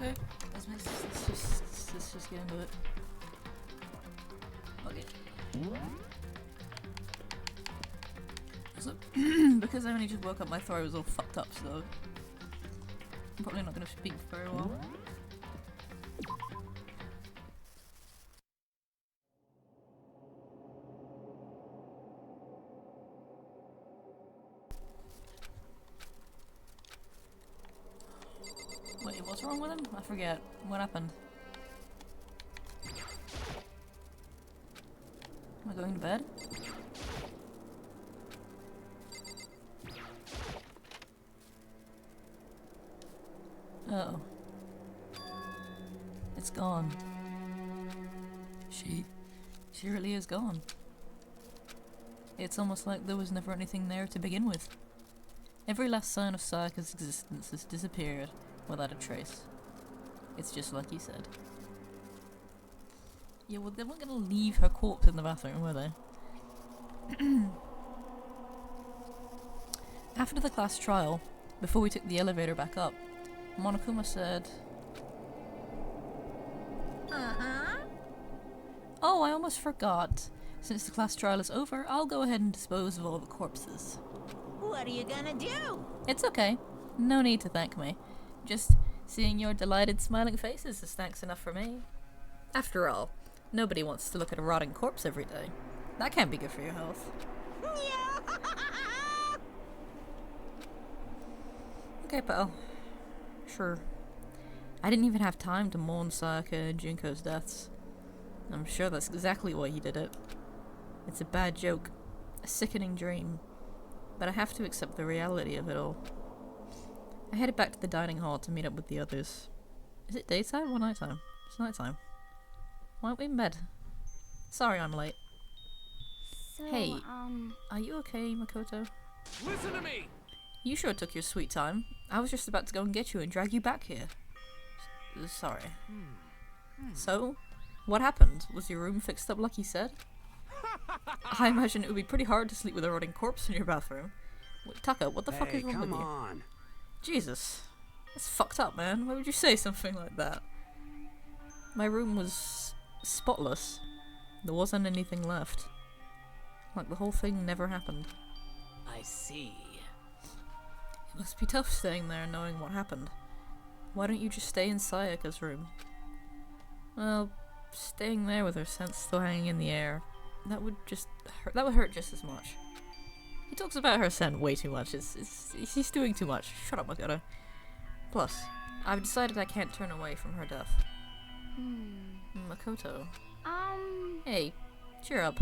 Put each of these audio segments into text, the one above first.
Okay, let's just get into it. Okay. So, because I only just woke up, my throat was all fucked up, so I'm probably not going to speak very well. Wait, what's wrong with him? I forget. What happened? Am I going to bed? Uh-oh. It's gone. She really is gone. It's almost like there was never anything there to begin with. Every last sign of Sayaka's existence has disappeared without a trace. It's just like you said. Yeah, well, they weren't gonna leave her corpse in the bathroom, were they? After the class trial, before we took the elevator back up, Monokuma said, "Oh, I almost forgot. Since the class trial is over, I'll go ahead and dispose of all the corpses." What are you gonna do? It's okay. No need to thank me. Just seeing your delighted smiling faces is thanks enough for me. After all, nobody wants to look at a rotting corpse every day. That can't be good for your health. Okay, pal. Sure. I didn't even have time to mourn Sayaka and Junko's deaths. I'm sure that's exactly why he did it. It's a bad joke, a sickening dream, but I have to accept the reality of it all. I headed back to the dining hall to meet up with the others. Is it daytime or nighttime? It's nighttime. Why aren't we in bed? Sorry I'm late. So, Hey, are you okay, Makoto? Listen to me! You sure took your sweet time. I was just about to go and get you and drag you back here. Sorry. So, what happened? Was your room fixed up like you said? I imagine it would be pretty hard to sleep with a rotting corpse in your bathroom. Wait, Taka, what the fuck is wrong with you? Come on. Jesus. That's fucked up, man. Why would you say something like that? My room was spotless. There wasn't anything left. Like the whole thing never happened. I see. It must be tough staying there knowing what happened. Why don't you just stay in Sayaka's room? Well, staying there with her scent still hanging in the air, that would hurt just as much. He talks about her scent way too much. He's doing too much. Shut up, Makoto. Plus, I've decided I can't turn away from her death. Makoto. Hey, cheer up.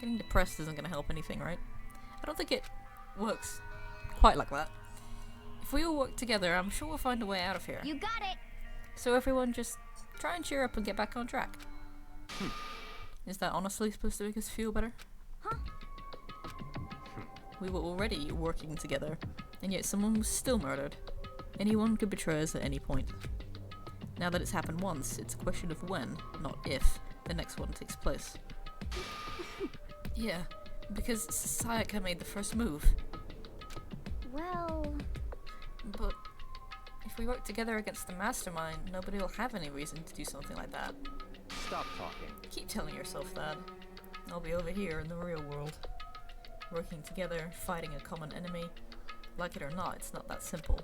Getting depressed isn't gonna help anything, right? I don't think it works quite like that. If we all work together, I'm sure we'll find a way out of here. you got it! So everyone just try and cheer up and get back on track. Is that honestly supposed to make us feel better? Huh? We were already working together, and yet someone was still murdered. Anyone could betray us at any point. Now that it's happened once, it's a question of when, not if, the next one takes place. Yeah, because Sayaka made the first move. Well... But if we work together against the mastermind, nobody will have any reason to do something like that. Stop talking. Keep telling yourself that. I'll be over here in the real world. Working together, fighting a common enemy. Like it or not, it's not that simple.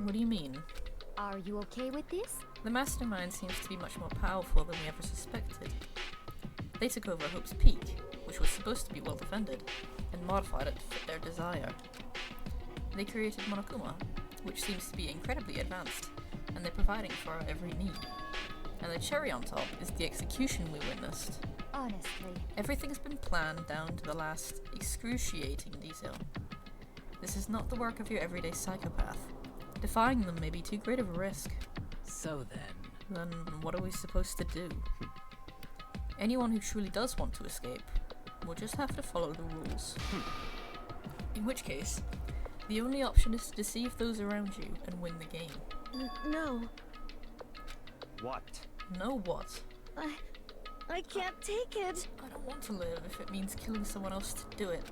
What do you mean? Are you okay with this? The mastermind seems to be much more powerful than we ever suspected. They took over Hope's Peak, which was supposed to be well defended, and modified it to fit their desire. They created Monokuma, which seems to be incredibly advanced, and they're providing for our every need. And the cherry on top is the execution we witnessed. Honestly. Everything's been planned down to the last excruciating detail. This is not the work of your everyday psychopath. Defying them may be too great of a risk. So then... Then what are we supposed to do? Anyone who truly does want to escape will just have to follow the rules. In which case, the only option is to deceive those around you and win the game. No. What? Know what? I can't take it. I don't want to live if it means killing someone else to do it.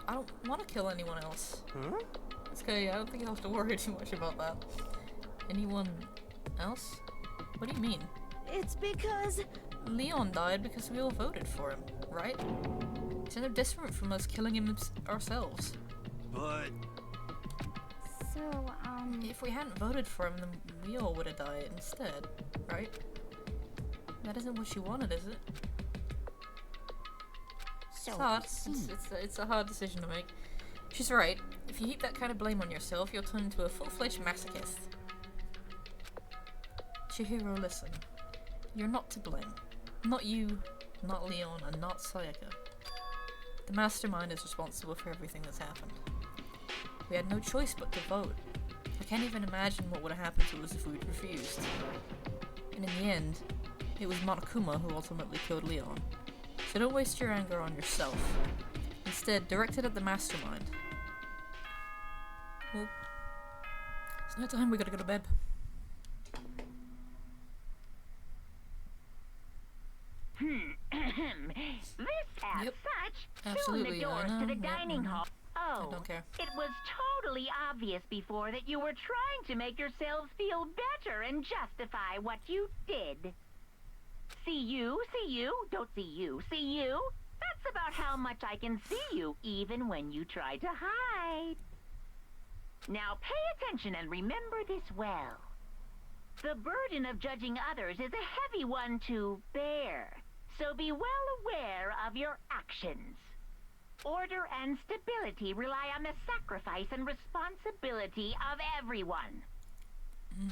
I don't want to kill anyone else. Huh? It's okay, I don't think you'll have to worry too much about that. Anyone else? What do you mean? It's because... Leon died because we all voted for him, right? It's no different from us killing him ourselves. But... So, If we hadn't voted for him, then we all would have died instead, right? That isn't what you wanted, is it? So It's hard. It's a hard decision to make. She's right. If you heap that kind of blame on yourself, you'll turn into a full-fledged masochist. Chihiro, listen. You're not to blame. Not you, not Leon, and not Sayaka. The mastermind is responsible for everything that's happened. We had no choice but to vote. I can't even imagine what would have happened to us if we'd refused. And in the end, it was Monokuma who ultimately killed Leon. So don't waste your anger on yourself. Instead, direct it at the mastermind. Well, it's night time, we gotta go to bed. This, as Yep. such, Absolutely, soon the I doors know, to the yep, dining hall. Oh, I don't care. it was totally obvious before that you were trying to make yourselves feel better and justify what you did. See you, don't see you, see you. That's about how much I can see you, even when you try to hide. Now pay attention and remember this well. The burden of judging others is a heavy one to bear, so be well aware of your actions. Order and stability rely on the sacrifice and responsibility of everyone.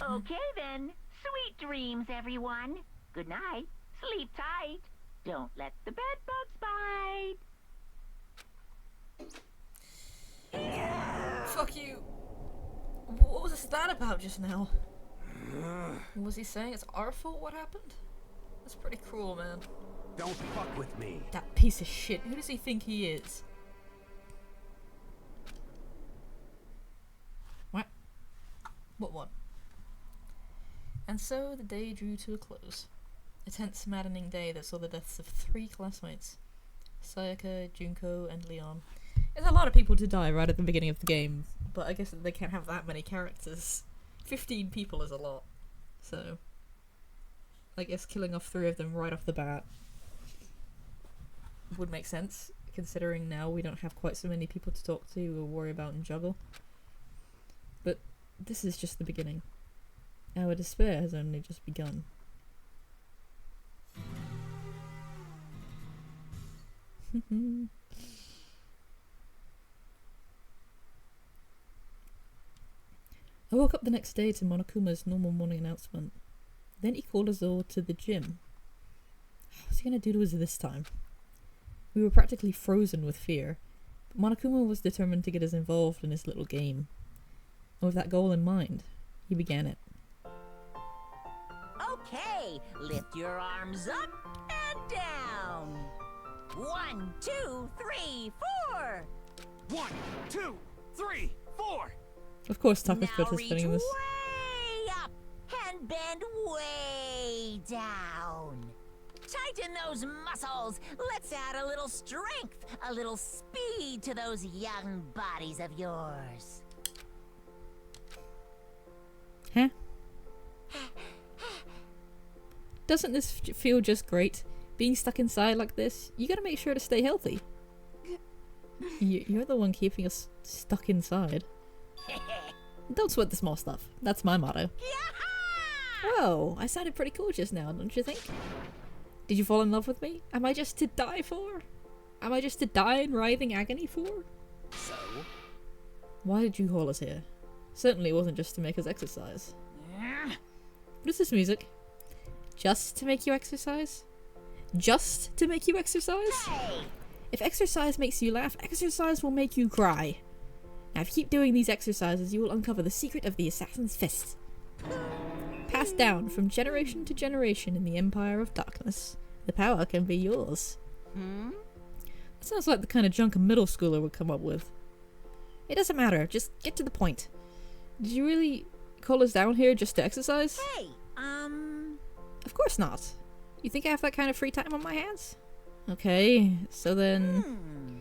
Okay then, sweet dreams, everyone. Good night, sleep tight. Don't let the bed bugs bite. Fuck you! What was that about just now? Was he saying it's our fault what happened? That's pretty cruel, man. Don't fuck with me. That piece of shit. Who does he think he is? What? What? And so the day drew to a close. A tense, maddening day that saw the deaths of 3 classmates. Sayaka, Junko, and Leon. There's a lot of people to die right at the beginning of the game, but I guess they can't have that many characters. 15 people is a lot. So, I guess killing off 3 of them right off the bat would make sense, considering now we don't have quite so many people to talk to or worry about and juggle. But this is just the beginning. Our despair has only just begun. I woke up the next day to Monokuma's normal morning announcement. Then he called us all to the gym. What's he gonna do to us this time? We were practically frozen with fear, but Monokuma was determined to get us involved in his little game. And with that goal in mind, he began it. Okay, lift your arms up and down. 1, 2, 3, 4. 1, 2, 3, 4. Of course, Taka's Now participating reach in this. way up and bend way down. Tighten those muscles. Let's add a little strength, a little speed to those young bodies of yours. Huh? Doesn't this feel just great? Being stuck inside like this, you gotta make sure to stay healthy. You're the one keeping us stuck inside. Don't sweat the small stuff. That's my motto. Whoa, I sounded pretty cool just now, don't you think? Did you fall in love with me? Am I just to die for? Am I just to die in writhing agony for? So? Why did you call us here? Certainly it wasn't just to make us exercise. What is this music? Just to make you exercise? Just to make you exercise? Hey! If exercise makes you laugh, exercise will make you cry. Now if you keep doing these exercises, you will uncover the secret of the Assassin's Fist. Passed down from generation to generation in the Empire of Darkness. The power can be yours. That sounds like the kind of junk a middle schooler would come up with. It doesn't matter, just get to the point. Did you really call us down here just to exercise? Hey, Of course not. You think I have that kind of free time on my hands? Okay, so then...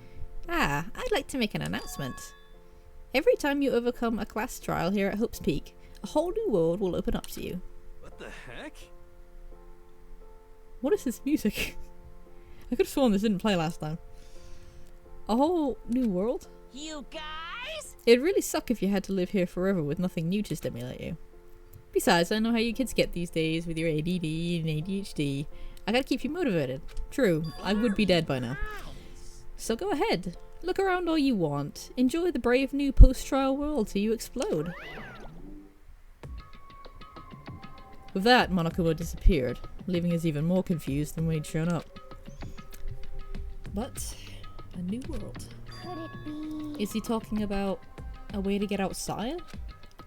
I'd like to make an announcement. Every time you overcome a class trial here at Hope's Peak, a whole new world will open up to you. What the heck? What is this music? I could have sworn this didn't play last time. A whole new world? You guys? It'd really suck if you had to live here forever with nothing new to stimulate you. Besides, I know how you kids get these days with your ADD and ADHD. I gotta keep you motivated. True, I would be dead by now. So go ahead. Look around all you want. Enjoy the brave new post-trial world till you explode. With that, Monokuma disappeared, leaving us even more confused than when he'd shown up. But a new world. Could it be? Is he talking about a way to get outside?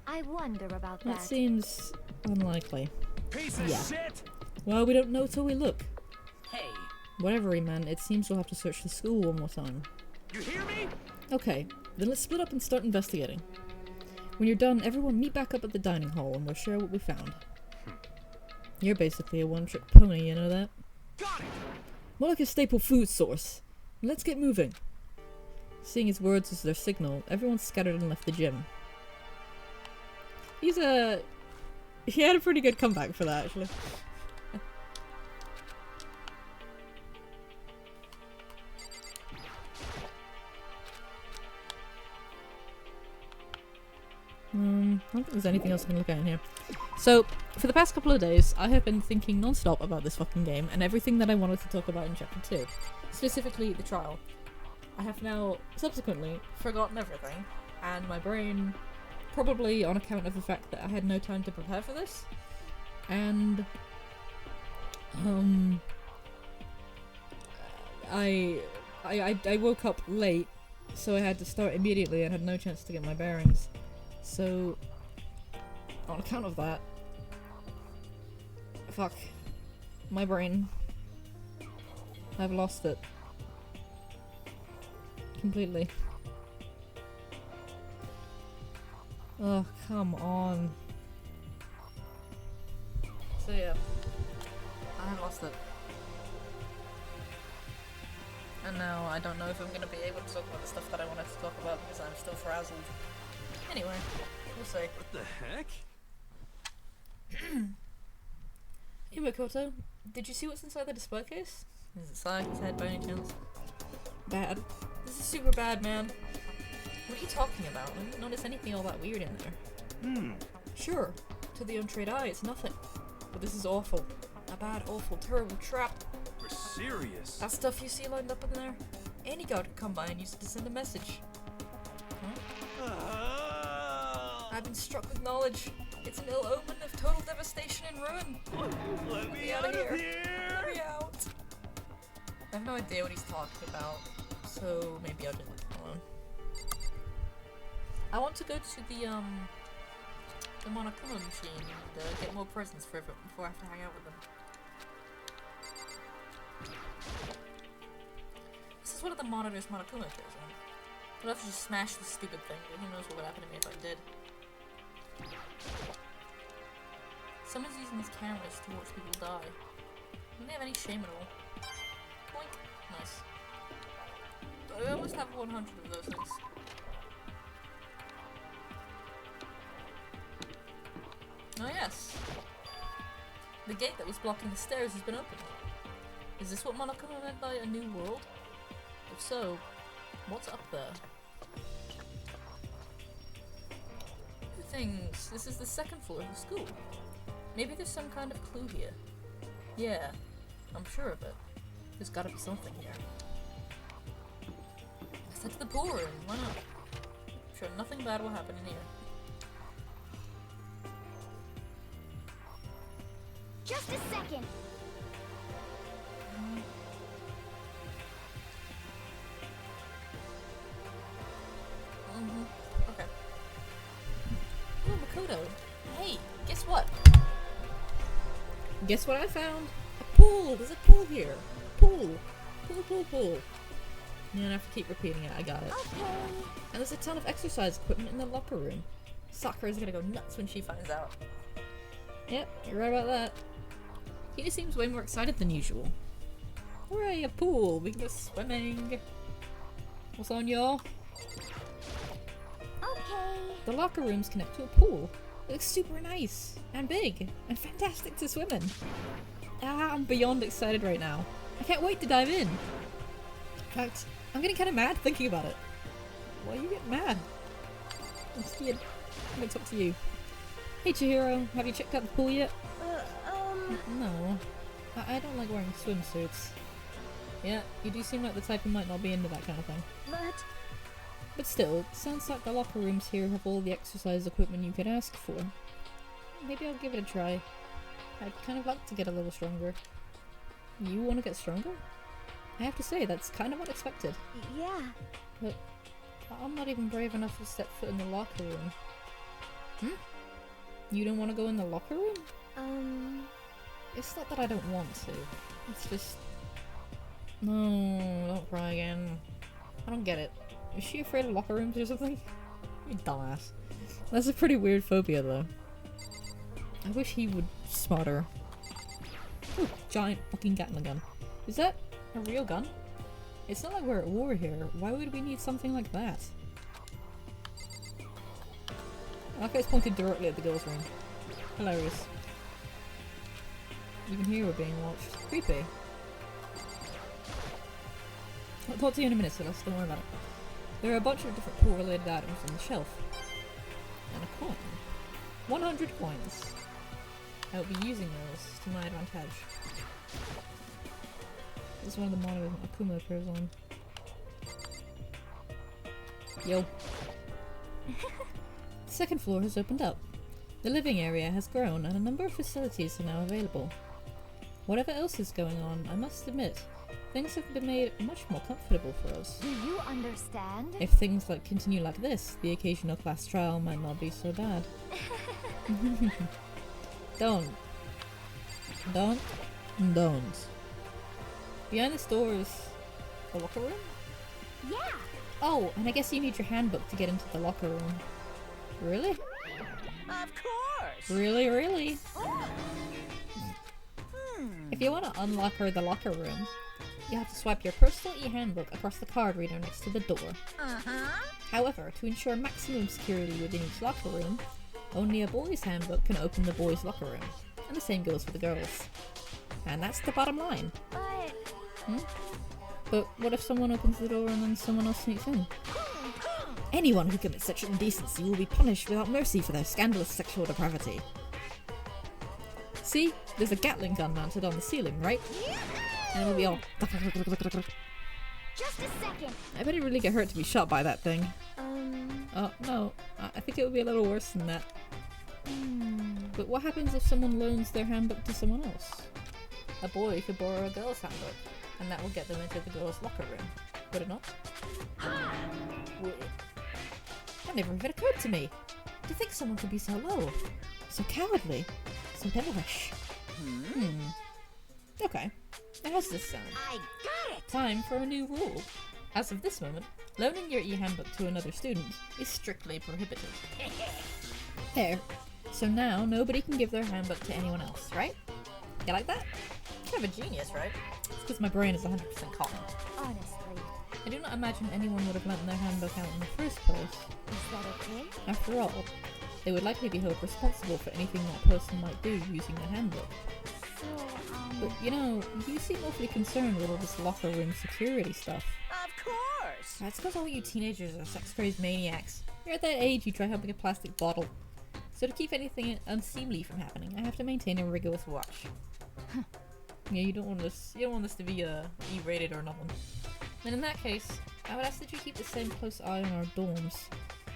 I wonder about That that. seems unlikely. Piece of Yeah. shit! Well, we don't know till we look. Hey, Whatever he meant, it seems we'll have to search the school one more time. You hear me? Okay, then let's split up and start investigating. When you're done, everyone meet back up at the dining hall and we'll share what we found. You're basically a one-trick pony, you know that? Got it! More like a staple food source. Let's get moving. Seeing his words as their signal, everyone scattered and left the gym. He had a pretty good comeback for that, actually. I don't think there's anything else I can look at in here. So, for the past couple of days, I have been thinking non-stop about this fucking game and everything that I wanted to talk about in Chapter 2. Specifically, the trial. I have now, subsequently, forgotten everything, and my brain, probably on account of the fact that I had no time to prepare for this, and, I woke up late, so I had to start immediately and had no chance to get my bearings. So, on account of that, fuck, my brain, I've lost it. Completely. Oh, come on. So yeah, I have lost it. And now I don't know if I'm going to be able to talk about the stuff that I wanted to talk about because I'm still frazzled. Anyway, we'll see. What the heck? Hey Makoto, did you see what's inside the display case? Is it Saki's head by any chance? Bad. This is super bad, man. What are you talking about? I didn't notice anything all that weird in there. Sure, to the untrained eye it's nothing. But this is awful. A bad, awful, terrible trap. We're serious. That stuff you see lined up in there? Any god could come by and use it to send a message. I've been struck with knowledge. It's an ill omen of total devastation and ruin. Let me out of here. here! Let me out. I have no idea what he's talking about, so maybe I'll just leave him alone. I want to go to the Monokuma machine and get more presents for everyone before I have to hang out with them. This is one of the monitors Monokuma shows on. I'd have to just smash this stupid thing, but who knows what would happen to me if I did. Someone's using these cameras to watch people die. Don't they have any shame at all? Boink. Nice. I almost have 100 of those things. Oh yes. The gate that was blocking the stairs has been opened. Is this what Monokuma meant by a new world? If so, what's up there? Things. This is the second floor of the school. Maybe there's some kind of clue here. Yeah, I'm sure of it. There's gotta be something here. Let's head to the pool room. Why not? I'm sure nothing bad will happen in here. Just a second. Okay. Oh, Makoto. Hey, guess what? Guess what I found? A pool! There's a pool here! Pool! Pool, pool, pool. Yeah, I have to keep repeating it. I got it. Okay. And there's a ton of exercise equipment in the locker room. Sakura's gonna go nuts when she finds out. Yep, you're right about that. He just seems way more excited than usual. Hooray, a pool! We can go swimming! What's on, y'all? Okay. The locker rooms connect to a pool. It looks super nice and big and fantastic to swim in. I'm beyond excited right now. I can't wait to dive in. In fact, I'm getting kind of mad thinking about it. Why are you getting mad? I'm scared. I'm gonna talk to you. Hey Chihiro, have you checked out the pool yet? No. I don't like wearing swimsuits. Yeah, you do seem like the type who might not be into that kind of thing. But still, it sounds like the locker rooms here have all the exercise equipment you could ask for. Maybe I'll give it a try. I'd kind of like to get a little stronger. You want to get stronger? I have to say, that's kind of unexpected. Yeah. But I'm not even brave enough to step foot in the locker room. You don't want to go in the locker room? It's not that I don't want to. It's just... No, don't cry again. I don't get it. Is she afraid of locker rooms or something? You dumbass. That's a pretty weird phobia though. I wish he would smarter. Ooh, giant fucking Gatling gun. Is that a real gun? It's not like we're at war here. Why would we need something like that? That guy's pointed directly at the girls' room. Hilarious. You can hear we're being watched. Creepy. I'll talk to you in a minute, Celeste. Don't worry about it. There are a bunch of different pool-related items on the shelf. And a coin. 100 coins. I will be using those to my advantage. This is one of the monitors Akuma appears on. Yo. The second floor has opened up. The living area has grown and a number of facilities are now available. Whatever else is going on, I must admit, things have been made much more comfortable for us. Do you understand? If things continue like this, the occasional class trial might not be so bad. Don't. Behind this door is the locker room? Yeah. Oh, and I guess you need your handbook to get into the locker room. Really? Of course. Really? If you want to unlock the locker room, you have to swipe your personal e-handbook across the card reader next to the door. However, to ensure maximum security within each locker room, only a boy's handbook can open the boys' locker room, and the same goes for the girls. And that's the bottom line. But what if someone opens the door and then someone else sneaks in? Anyone who commits sexual indecency will be punished without mercy for their scandalous sexual depravity. See? There's a Gatling gun mounted on the ceiling, right? And it'll be all... Just a second. I bet he'd really get hurt to be shot by that thing. Oh, no. I think it would be a little worse than that. But what happens if someone loans their handbook to someone else? A boy could borrow a girl's handbook, and that will get them into the girl's locker room. Would it not? That never even occurred to me. To think someone could be so low, so cowardly, so devilish. Okay. Now how's this sound? I got it. Time for a new rule. As of this moment, loaning your e-handbook to another student is strictly prohibited. There. So now nobody can give their handbook to anyone else, right? You like that? Kind of a genius, right? It's because my brain is 100% cotton. Honestly. I do not imagine anyone would have lent their handbook out in the first place. Is that okay? After all, they would likely be held responsible for anything that person might do using their handbook. So, But you know, you seem awfully concerned with all this locker room security stuff. Of course. That's because all you teenagers are sex-crazed maniacs. You're at that age you try helping a plastic bottle. So to keep anything unseemly from happening, I have to maintain a rigorous watch. Yeah, you don't want this to be E-rated or nothing. Then in that case, I would ask that you keep the same close eye on our dorms.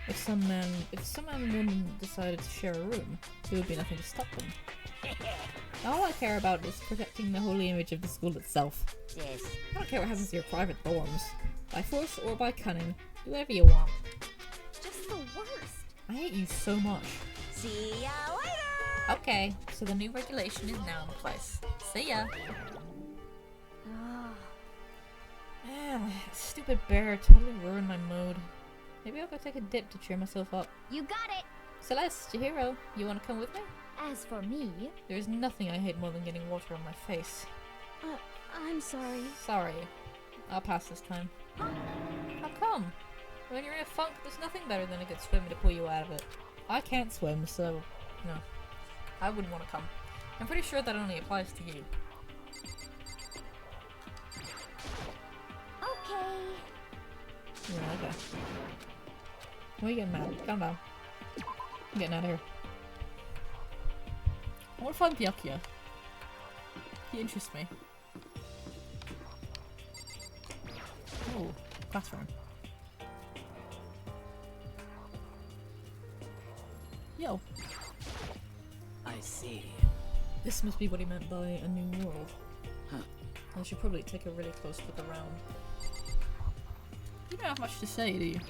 If some man and woman decided to share a room, there would be nothing to stop them. All I care about is protecting the holy image of the school itself. Yes. I don't care what happens to your private dorms. By force or by cunning, do whatever you want. just the worst. I hate you so much. See ya later. Okay, so the new regulation is now in place. See ya! Stupid bear totally ruined my mood. Maybe I'll go take a dip to cheer myself up. You got it. Celeste, Chihiro, you wanna come with me? As for me, There's nothing I hate more than getting water on my face. I'm sorry. Sorry. I'll pass this time. How come? When you're in a funk, there's nothing better than a good swimmer to pull you out of it. I can't swim, so No. I wouldn't want to come. I'm pretty sure that only applies to you. Okay. Yeah, okay. Why are you getting mad? Calm down. I'm getting out of here. I want to find Byakuya. He interests me. Oh, classroom. Yo. I see. This must be what he meant by a new world. Huh. I should probably take a really close look around. You don't have much to say, do you?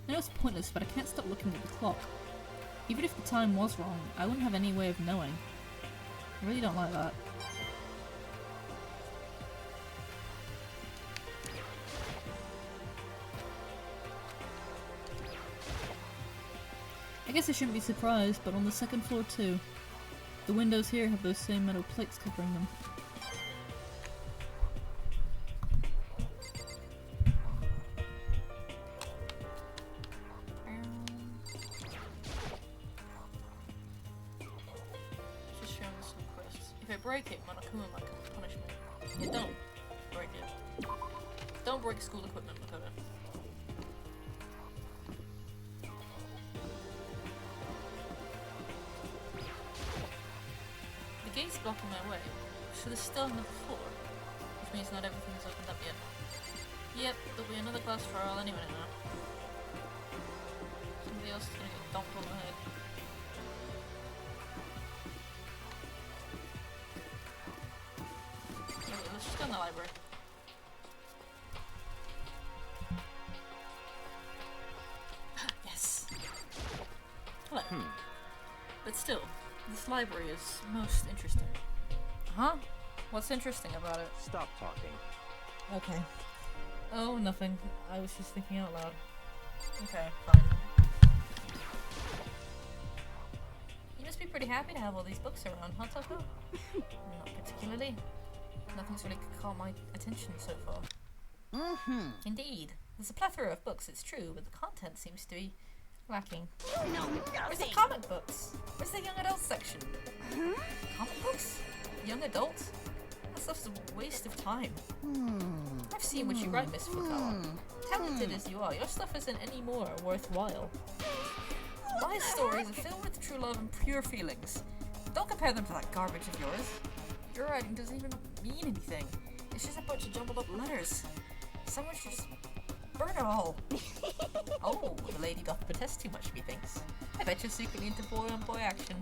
I know it's pointless, but I can't stop looking at the clock. Even if the time was wrong, I wouldn't have any way of knowing. I really don't like that. I guess I shouldn't be surprised, but on the second floor too. The windows here have those same metal plates covering them. Just showing us some quests. If I break it, Monokuma might punish me. Yeah, don't break it. Don't break school equipment, Makoto. The gate's blocking my way, so there's still another floor, which means not everything is opened up yet. Yep, there'll be another class trial any minute now. Somebody else is gonna get dumped on the head. Okay, let's just go in the library. Yes! Hello. But still, this library is most interesting. Huh? What's interesting about it? Stop talking. Okay. Oh, nothing. I was just thinking out loud. Okay, fine. You must be pretty happy to have all these books around, huh, Toko? Not particularly. Nothing's really caught my attention so far. Indeed. There's a plethora of books, it's true, but the content seems to be lacking. Where's the comic books? Where's the young adult section? Comic books? Young adults? That stuff's a waste of time. I've seen what you write, Miss Fukawa. Talented as you are, your stuff isn't any more worthwhile. My stories are filled with true love and pure feelings. Don't compare them to that garbage of yours. Your writing doesn't even mean anything. It's just a bunch of jumbled up letters. Someone should just burn it all. Oh, the lady doth protest too much, methinks. I bet you're secretly into boy-on-boy action.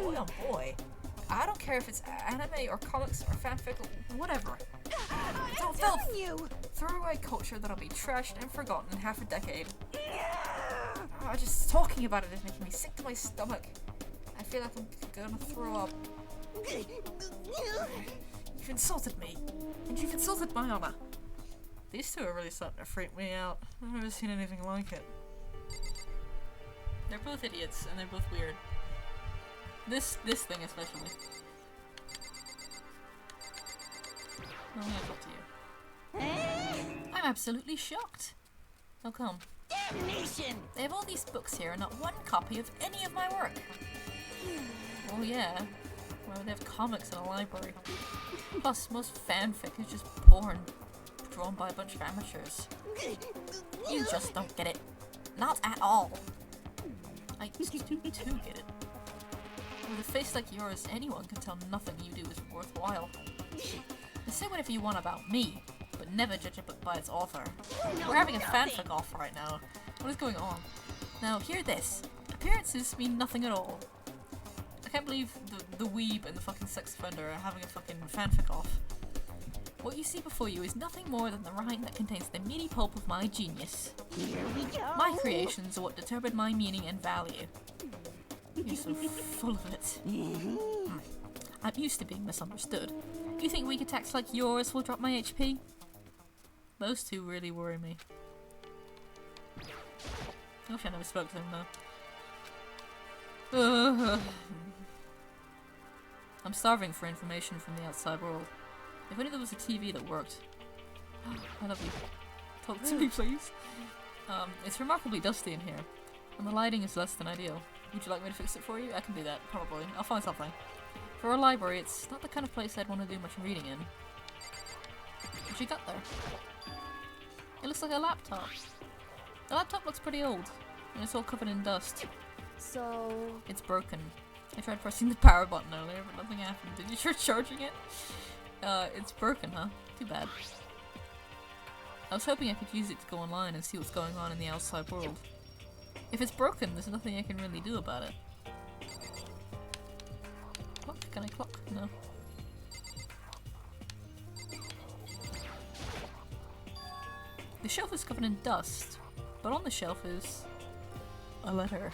Boy-on-boy? I don't care if it's anime or comics or fanfic or whatever. They'll throw away culture that'll be trashed and forgotten in half a decade. Just talking about it is making me sick to my stomach. I feel like I'm gonna throw up. You've insulted me, and you've insulted my honor. These two are really starting to freak me out. I've never seen anything like it. They're both idiots, and they're both weird. This thing especially. I'm gonna talk to you. I'm absolutely shocked. How come? Damnation! They have all these books here and not one copy of any of my work. Oh yeah. Why would they have comics in a library? Plus, most fanfic is just porn. Drawn by a bunch of amateurs. You just don't get it. Not at all. I do get it. With a face like yours, anyone can tell nothing you do is worthwhile. Say whatever you want about me, but never judge a book by its author. We're having a fanfic off right now. What is going on? Now, hear this. Appearances mean nothing at all. I can't believe the weeb and the fucking sex offender are having a fucking fanfic off. What you see before you is nothing more than the rind that contains the meaty pulp of my genius. Here we go. My creations are what determine my meaning and value. You're so full of it. I'm used to being misunderstood. You think weak attacks like yours will drop my HP? Those two really worry me. I wish I never spoke to them though. I'm starving for information from the outside world. If only there was a TV that worked. I love you. Talk to me, please. It's remarkably dusty in here. And the lighting is less than ideal. Would you like me to fix it for you? I can do that, probably. I'll find something. For a library, it's not the kind of place I'd want to do much reading in. What you got there? It looks like a laptop. The laptop looks pretty old, and it's all covered in dust. So... It's broken. I tried pressing the power button earlier, but nothing happened. Did you try charging it? It's broken, huh? Too bad. I was hoping I could use it to go online and see what's going on in the outside world. If it's broken, there's nothing I can really do about it. Clock? Can I clock? No. The shelf is covered in dust, but on the shelf is a letter.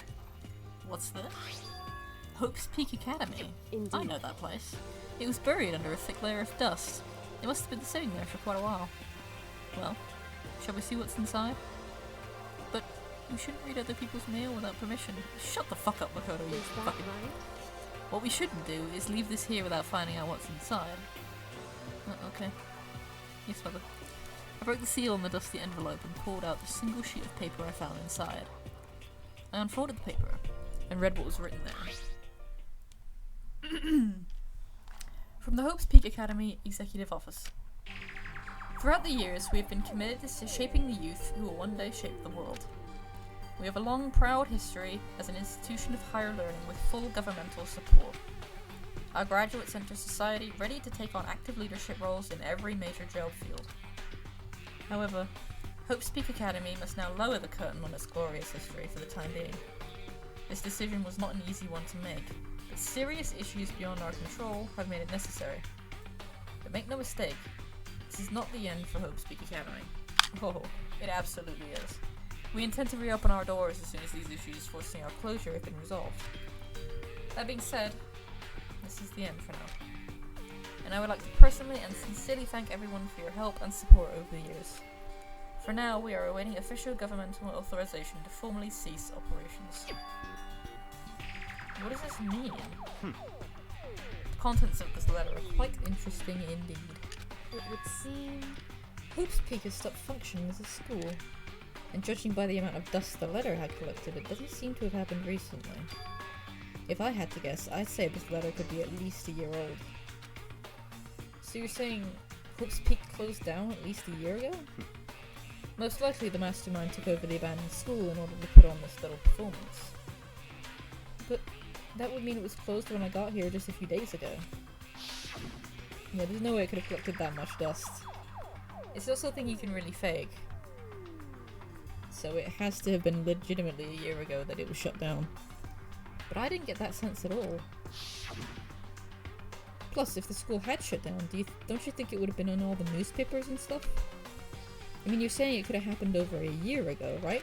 What's this? Hope's Peak Academy. Indeed. I know that place. It was buried under a thick layer of dust. It must have been sitting there for quite a while. Well, shall we see what's inside? But we shouldn't read other people's mail without permission. Shut the fuck up, Makoto, you Is that fucking... right? What we shouldn't do is leave this here without finding out what's inside. Okay. Yes, mother. I broke the seal on the dusty envelope and pulled out the single sheet of paper I found inside. I unfolded the paper and read what was written there. From the Hope's Peak Academy Executive Office. Throughout the years, we have been committed to shaping the youth who will one day shape the world. We have a long, proud history as an institution of higher learning with full governmental support. Our graduate center society ready to take on active leadership roles in every major job field. However, Hope's Peak Academy must now lower the curtain on its glorious history for the time being. This decision was not an easy one to make, but serious issues beyond our control have made it necessary. But make no mistake, this is not the end for Hope's Peak Academy. Oh, it absolutely is. We intend to reopen our doors as soon as these issues forcing our closure have been resolved. That being said, this is the end for now. And I would like to personally and sincerely thank everyone for your help and support over the years. For now, we are awaiting official governmental authorization to formally cease operations. What does this mean? The contents of this letter are quite interesting indeed. It would seem... Hope's Peak has stopped functioning as a school, and judging by the amount of dust the letter had collected, it doesn't seem to have happened recently. If I had to guess, I'd say this letter could be at least a year old. So you're saying Hope's Peak closed down at least a year ago? Most likely the mastermind took over the abandoned school in order to put on this little performance. But that would mean it was closed when I got here just a few days ago. Yeah, there's no way it could have collected that much dust. It's not something you can really fake. So it has to have been legitimately a year ago that it was shut down. But I didn't get that sense at all. Plus, if the school had shut down, don't you think it would have been on all the newspapers and stuff? I mean, you're saying it could have happened over a year ago, right?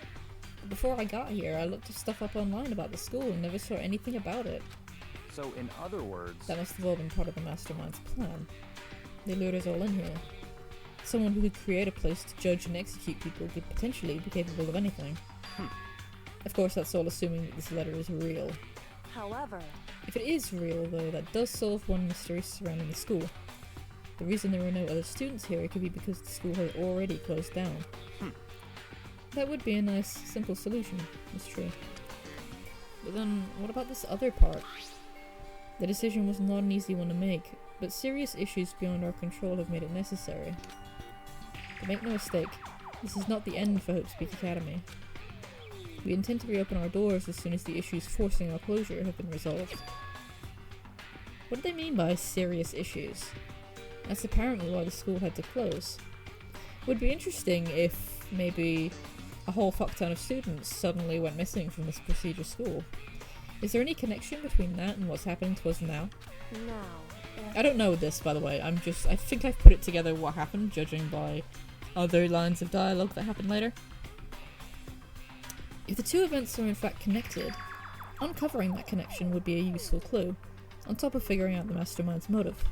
But before I got here, I looked stuff up online about the school and never saw anything about it. So, in other words... That must have all been part of the mastermind's plan. They lured us all in here. Someone who could create a place to judge and execute people could potentially be capable of anything. Of course, that's all assuming that this letter is real. However... If it is real, though, that does solve one mystery surrounding the school. The reason there were no other students here could be because the school had already closed down. That would be a nice, simple solution, it's true. But then, what about this other part? The decision was not an easy one to make, but serious issues beyond our control have made it necessary. But make no mistake, this is not the end for Hope's Peak Academy. We intend to reopen our doors as soon as the issues forcing our closure have been resolved. What do they mean by serious issues? That's apparently why the school had to close. Would be interesting if maybe a whole fuckton of students suddenly went missing from this prestigious school. Is there any connection between that and what's happening to us now? Now... I don't know this, by the way. I think I've put it together what happened, judging by other lines of dialogue that happened later. If the two events are in fact connected, uncovering that connection would be a useful clue, on top of figuring out the mastermind's motive.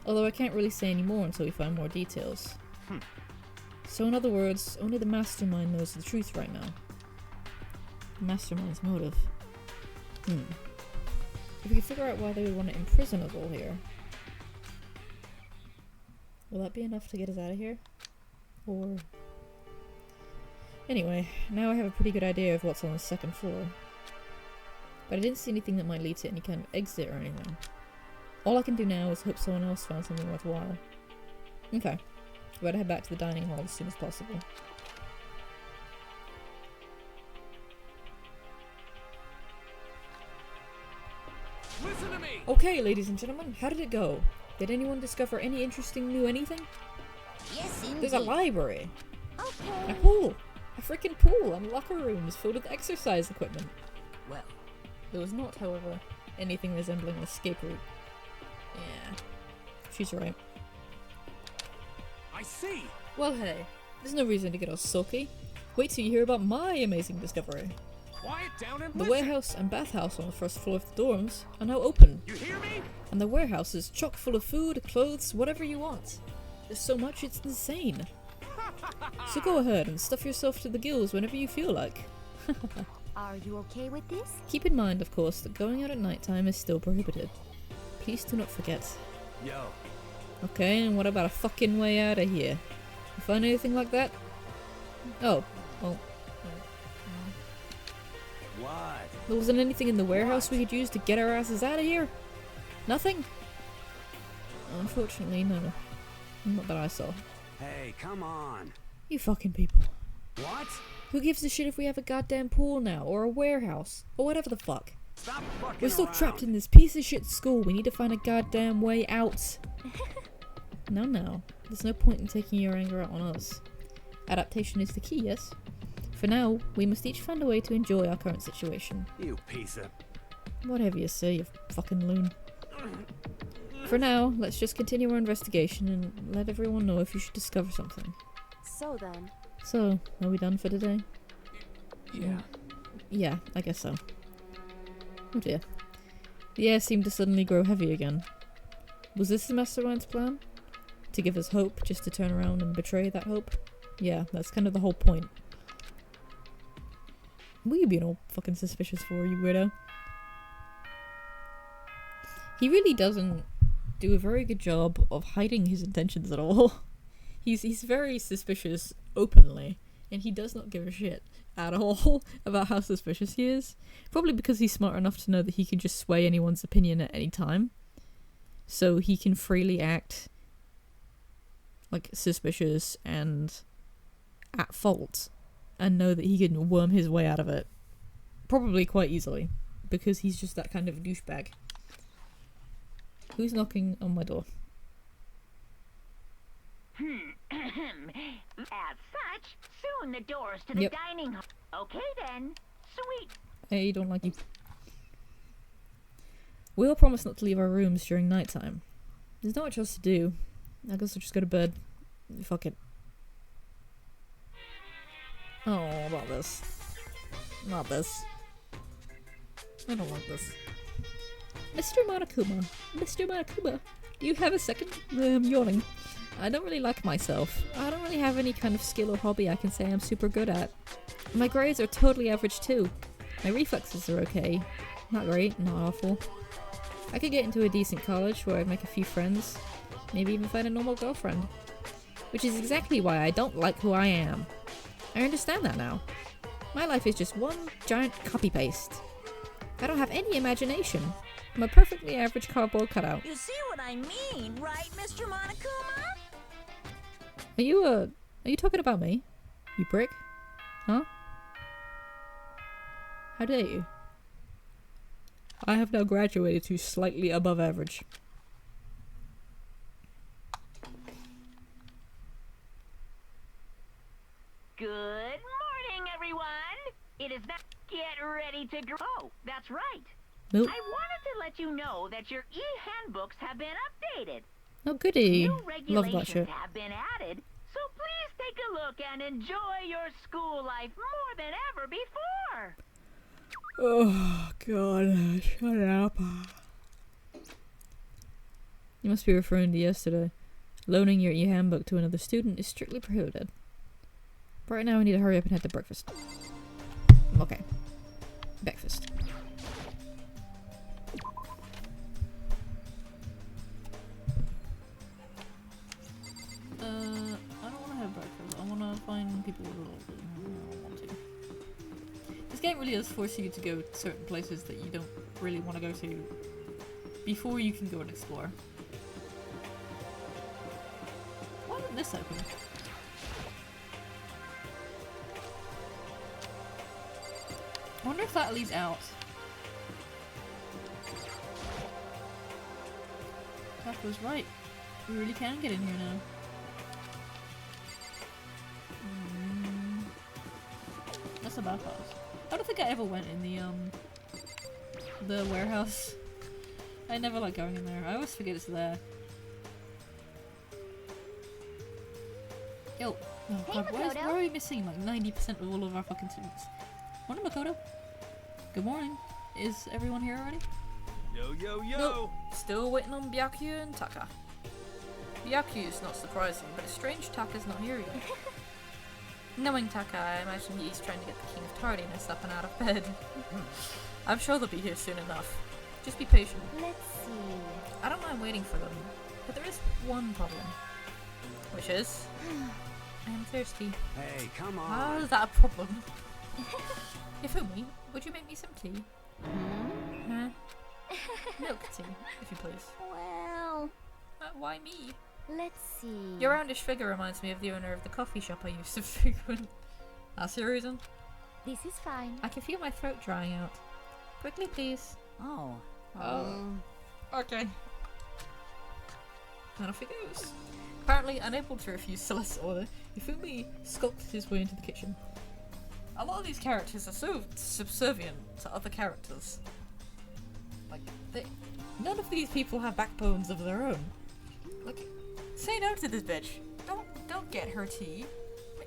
Although I can't really say any more until we find more details. So in other words, only the mastermind knows the truth right now. The mastermind's motive. If we can figure out why they would want to imprison us all here, will that be enough to get us out of here? Or Anyway, now I have a pretty good idea of what's on the second floor. But I didn't see anything that might lead to any kind of exit or anything. All I can do now is hope someone else found something worthwhile. Okay, better head back to the dining hall as soon as possible. Listen to me! Okay, ladies and gentlemen, how did it go? Did anyone discover any interesting new anything? Yes, indeed. There's a library, a Okay. pool, a freaking pool, and locker rooms filled with exercise equipment. Well, There was not, however, anything resembling an escape route. Yeah, she's right. I see! Well, hey, there's no reason to get all sulky. Wait till you hear about my amazing discovery. Quiet down and The listen! warehouse and bathhouse on the first floor of the dorms are now open, You hear me? and the warehouse is chock full of food, clothes, whatever you want. There's so much it's insane. So go ahead and stuff yourself to the gills whenever you feel like. Are you okay with this? Keep in mind, of course, that going out at night time is still prohibited. Please do not forget. Yo, Okay, and what about a fucking way out of here? You find anything like that? Oh, well, what? there wasn't anything in the warehouse we could use to get our asses out of here? Nothing? Unfortunately, no. Not that I saw. Hey, come on. You fucking people. What? Who gives a shit if we have a goddamn pool now, or a warehouse, or whatever the fuck? Stop fucking We're still around. trapped in this piece of shit school. We need to find a goddamn way out. No. There's no point in taking your anger out on us. Adaptation is the key, yes? For now, we must each find a way to enjoy our current situation. You piece of... Whatever you say, you fucking loon. For now, let's just continue our investigation and let everyone know if you should discover something. So then, So, are we done for today? Yeah. Yeah, I guess so. Oh dear. The air seemed to suddenly grow heavy again. Was this the mastermind's plan? To give us hope, just to turn around and betray that hope? Yeah, that's kind of the whole point. What are you being all fucking suspicious for, you weirdo? He really doesn't do a very good job of hiding his intentions at all. He's very suspicious openly, and he does not give a shit at all about how suspicious he is. Probably because he's smart enough to know that he can just sway anyone's opinion at any time. So he can freely act like suspicious and at fault and know that he can worm his way out of it. Probably quite easily. Because he's just that kind of douchebag. Who's knocking on my door? As such, soon the doors to the Yep. dining hall. Okay then. Sweet. Hey, don't like you. We all promise not to leave our rooms during nighttime. There's not much else to do. I guess I'll just go to bed. Fuck it. Oh, not this. Not this. I don't like this. Mr. Monokuma. Mr. Monokuma. Do you have a second? I'm yawning. I don't really like myself. I don't really have any kind of skill or hobby I can say I'm super good at. My grades are totally average too. My reflexes are okay. Not great, not awful. I could get into a decent college where I'd make a few friends. Maybe even find a normal girlfriend. Which is exactly why I don't like who I am. I understand that now. My life is just one giant copy-paste. I don't have any imagination. I'm a perfectly average cardboard cutout. You see what I mean, right, Mr. Monokuma? Are you talking about me? You prick? Huh? How dare you? I have now graduated to slightly above average. Good morning, everyone. It is now get ready to grow. Oh, that's right. Nope. I wanted to let you know that your e-handbooks have been updated. Oh goody. New Love that regulations shit. have been added, so please take a look and enjoy your school life more than ever before. Oh god, shut up. You must be referring to yesterday. Loaning your e-handbook to another student is strictly prohibited. But right now I need to hurry up and head to breakfast. Okay. Breakfast. I don't want to have breakfast. I want to find people who want to. This game really does force you to go to certain places that you don't really want to go to before you can go and explore. Why isn't this open? I wonder if that leads out. That was right. We really can get in here now. That's a bad pass. I don't think I ever went in the warehouse. I never like going in there. I always forget it's there. Yo, oh Hey, god, why Makoto. are we missing like 90% of all of our fucking students? Morning, Makoto. Good morning. Is everyone here already? Yo, yo, yo! Nope. Still waiting on Byakuya and Taka. Byakuya's not surprising, but it's strange Taka's not here yet. Knowing Taka, I imagine he's trying to get the King of Tardiness up and out of bed. I'm sure they'll be here soon enough. Just be patient. Let's see. I don't mind waiting for them, but there is one problem. Which is... I am thirsty. Hey, come on! How is that a problem? Ifumi, would you make me some tea? Huh? Milk tea, if you please. Well, Why me? let's see. Your roundish figure reminds me of the owner of the coffee shop I used to frequent. That's the reason? This is fine. I can feel my throat drying out. Quickly, please. Oh. Okay. And off he goes. Apparently unable to refuse Celeste's order, Ifumi skulked his way into the kitchen. A lot of these characters are so subservient to other characters. Like, none of these people have backbones of their own. Like, say no to this bitch. Don't get her tea.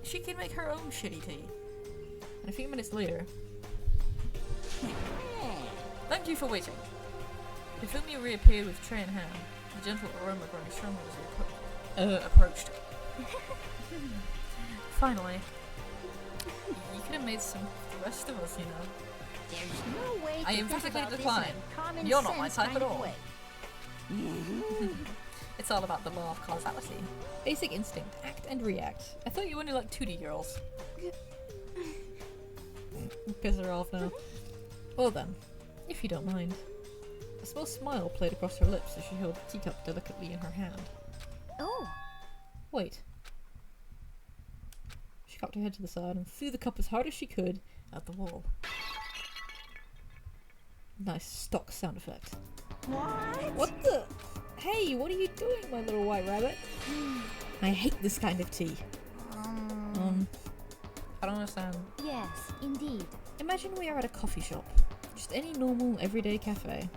She can make her own shitty tea. And a few minutes later... Thank you for waiting. Ifumi reappeared with tray in hand, the gentle aroma growing stronger as he approached. Finally. You could have made some for the rest of us, you know. There's no way I to emphatically think about decline. this in a common You're not my sense type kind at of all. way. It's all about the law of causality. Basic instinct, act and react. I thought you only liked 2D girls. Piss her off now. Well then, if you don't mind. A small smile played across her lips as she held the teacup delicately in her hand. Oh, Wait. She cocked her head to the side and threw the cup as hard as she could at the wall. Nice stock sound effect. What the? Hey, what are you doing, my little white rabbit? I hate this kind of tea. I don't understand. yes, indeed. Imagine we are at a coffee shop. Just any normal, everyday cafe.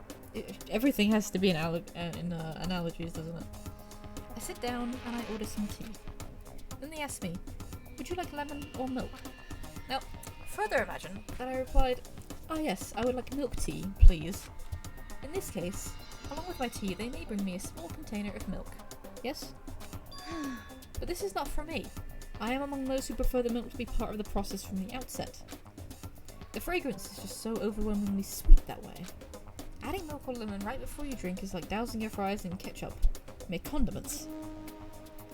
Everything has to be in analogies, doesn't it? I sit down and I order some tea. Then they ask me, would you like lemon or milk? Now, further imagine that I replied, ah yes, I would like milk tea, please. In this case, along with my tea, they may bring me a small container of milk. Yes? But this is not for me. I am among those who prefer the milk to be part of the process from the outset. The fragrance is just so overwhelmingly sweet that way. Adding milk or lemon right before you drink is like dousing your fries in ketchup. Make condiments.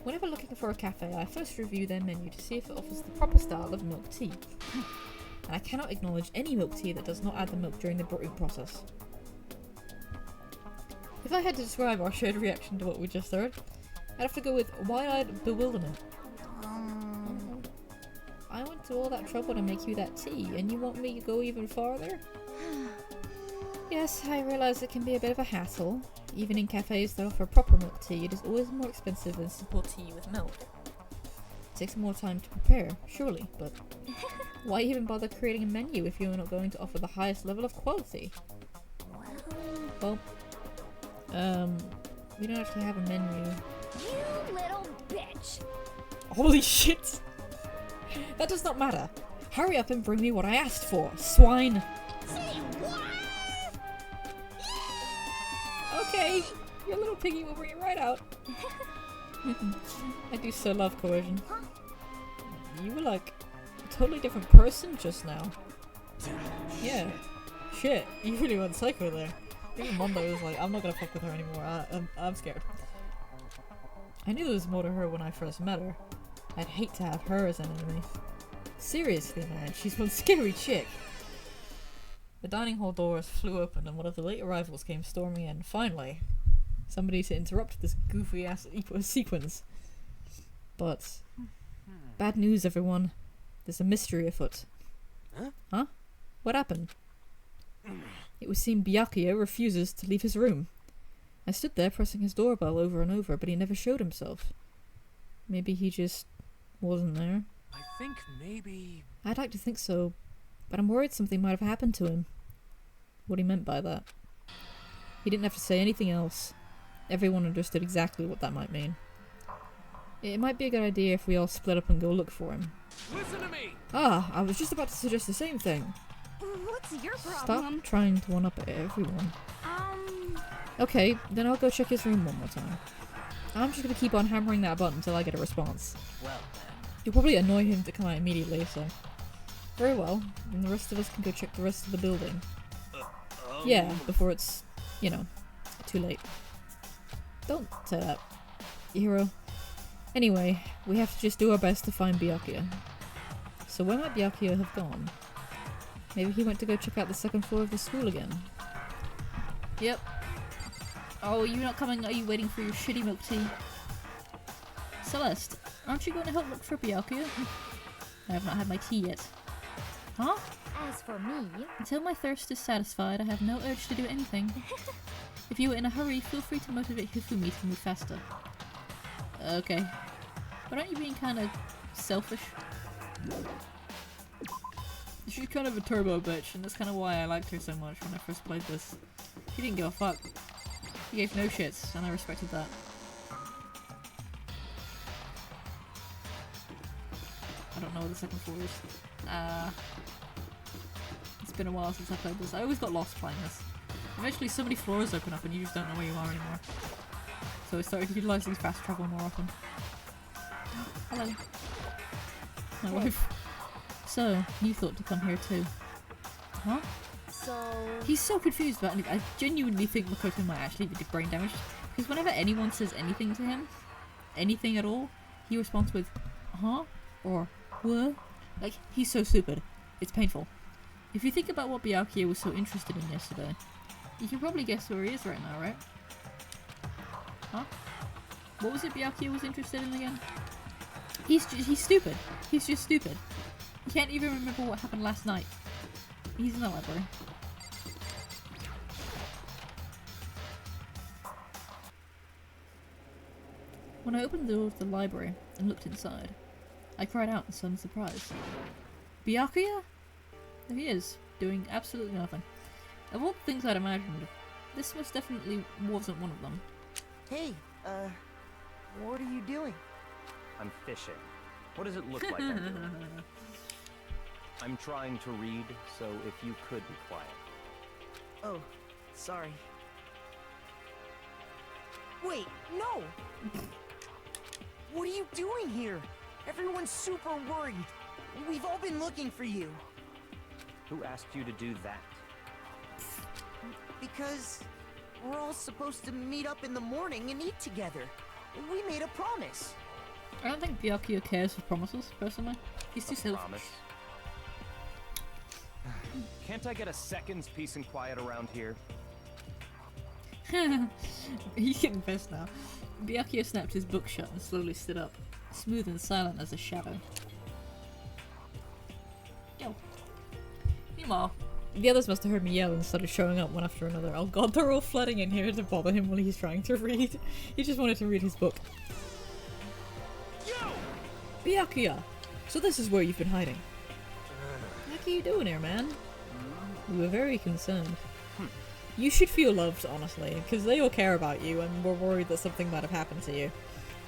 Whenever looking for a cafe, I first review their menu to see if it offers the proper style of milk tea. And I cannot acknowledge any milk tea that does not add the milk during the brewing process. If I had to describe our shared reaction to what we just heard, I'd have to go with wide-eyed bewilderment. I went to all that trouble to make you that tea, and you want me to go even farther? Yes, I realize it can be a bit of a hassle. Even in cafes that offer proper milk tea, it is always more expensive than simple tea with milk. It takes more time to prepare, surely, but why even bother creating a menu if you are not going to offer the highest level of quality? Well, we don't actually have a menu. You little bitch. Holy shit! That does not matter. Hurry up and bring me what I asked for, swine! Say what? Okay, your little piggy will bring it right out. I do so love coercion. You were like a totally different person just now. Yeah. Shit, you really went psycho there. Even Mondo was like, I'm not gonna fuck with her anymore. I'm scared. I knew there was more to her when I first met her. I'd hate to have her as an enemy. Seriously, man, she's one scary chick. The dining hall doors flew open and one of the late arrivals came storming in. Finally, somebody to interrupt this goofy ass sequence. But bad news, everyone. There's a mystery afoot. Huh? What happened? It would seem Byakuya refuses to leave his room. I stood there pressing his doorbell over and over, but he never showed himself. Maybe he just wasn't there. I think maybe... I'd like to think so, but I'm worried something might have happened to him. What he meant by that. He didn't have to say anything else. Everyone understood exactly what that might mean. It might be a good idea if we all split up and go look for him. Listen to me! Ah, I was just about to suggest the same thing. What's your Stop problem? trying to one-up everyone. Okay, then I'll go check his room one more time. I'm just gonna keep on hammering that button until I get a response. Well then. You'll probably annoy him to come out immediately, so... Very well, then the rest of us can go check the rest of the building. Yeah, before it's, you know, too late. Don't say that, hero. Anyway, we have to just do our best to find Byakuya. So where might Byakuya have gone? Maybe he went to go check out the second floor of the school again. Yep. Oh, you're not coming? Are you waiting for your shitty milk tea? Celeste, aren't you going to help look for Byakuya? I have not had my tea yet. Huh? As for me, Until my thirst is satisfied, I have no urge to do anything. If you are in a hurry, feel free to motivate Hifumi to move faster. Okay. But aren't you being kind of selfish? She's kind of a turbo bitch, and that's kind of why I liked her so much when I first played this. She didn't give a fuck. She gave no shits, and I respected that. I don't know where the second floor is. It's been a while since I played this. I always got lost playing this. Eventually so many floors open up and you just don't know where you are anymore. So I started utilising fast travel more often. Hello. My wife. So, you thought to come here too. Huh? so He's so confused about anything. I genuinely think Makoto might actually be brain damaged. Because whenever anyone says anything to him, anything at all, he responds with, huh? Or, what? Like, he's so stupid. It's painful. If you think about what Byakuya was so interested in yesterday, you can probably guess where he is right now, right? Huh? What was it Byakuya was interested in again? He's stupid. He's just stupid. He can't even remember what happened last night. He's in the library. When I opened the door of the library and looked inside, I cried out in sudden surprise. Byakuya? There he is, doing absolutely nothing. Of all the things I'd imagined, this most definitely wasn't one of them. Hey, what are you doing? I'm fishing. What does it look like I'm doing? I'm trying to read, so if you could be quiet. Oh, sorry. Wait, no! What are you doing here? Everyone's super worried. We've all been looking for you. Who asked you to do that? Because we're all supposed to meet up in the morning and eat together. We made a promise. I don't think Byakuya cares for promises, personally. He's too selfish. Promise. Can't I get a second's peace and quiet around here? He's getting pissed now. Byakuya snapped his book shut and slowly stood up, smooth and silent as a shadow. Yo. Meanwhile, the others must have heard me yell and started showing up one after another. Oh god, they're all flooding in here to bother him while he's trying to read. He just wanted to read his book. Yo! Byakuya! So this is where you've been hiding. What are you doing here, man? We were very concerned. You should feel loved, honestly, because they all care about you and we're worried that something might have happened to you.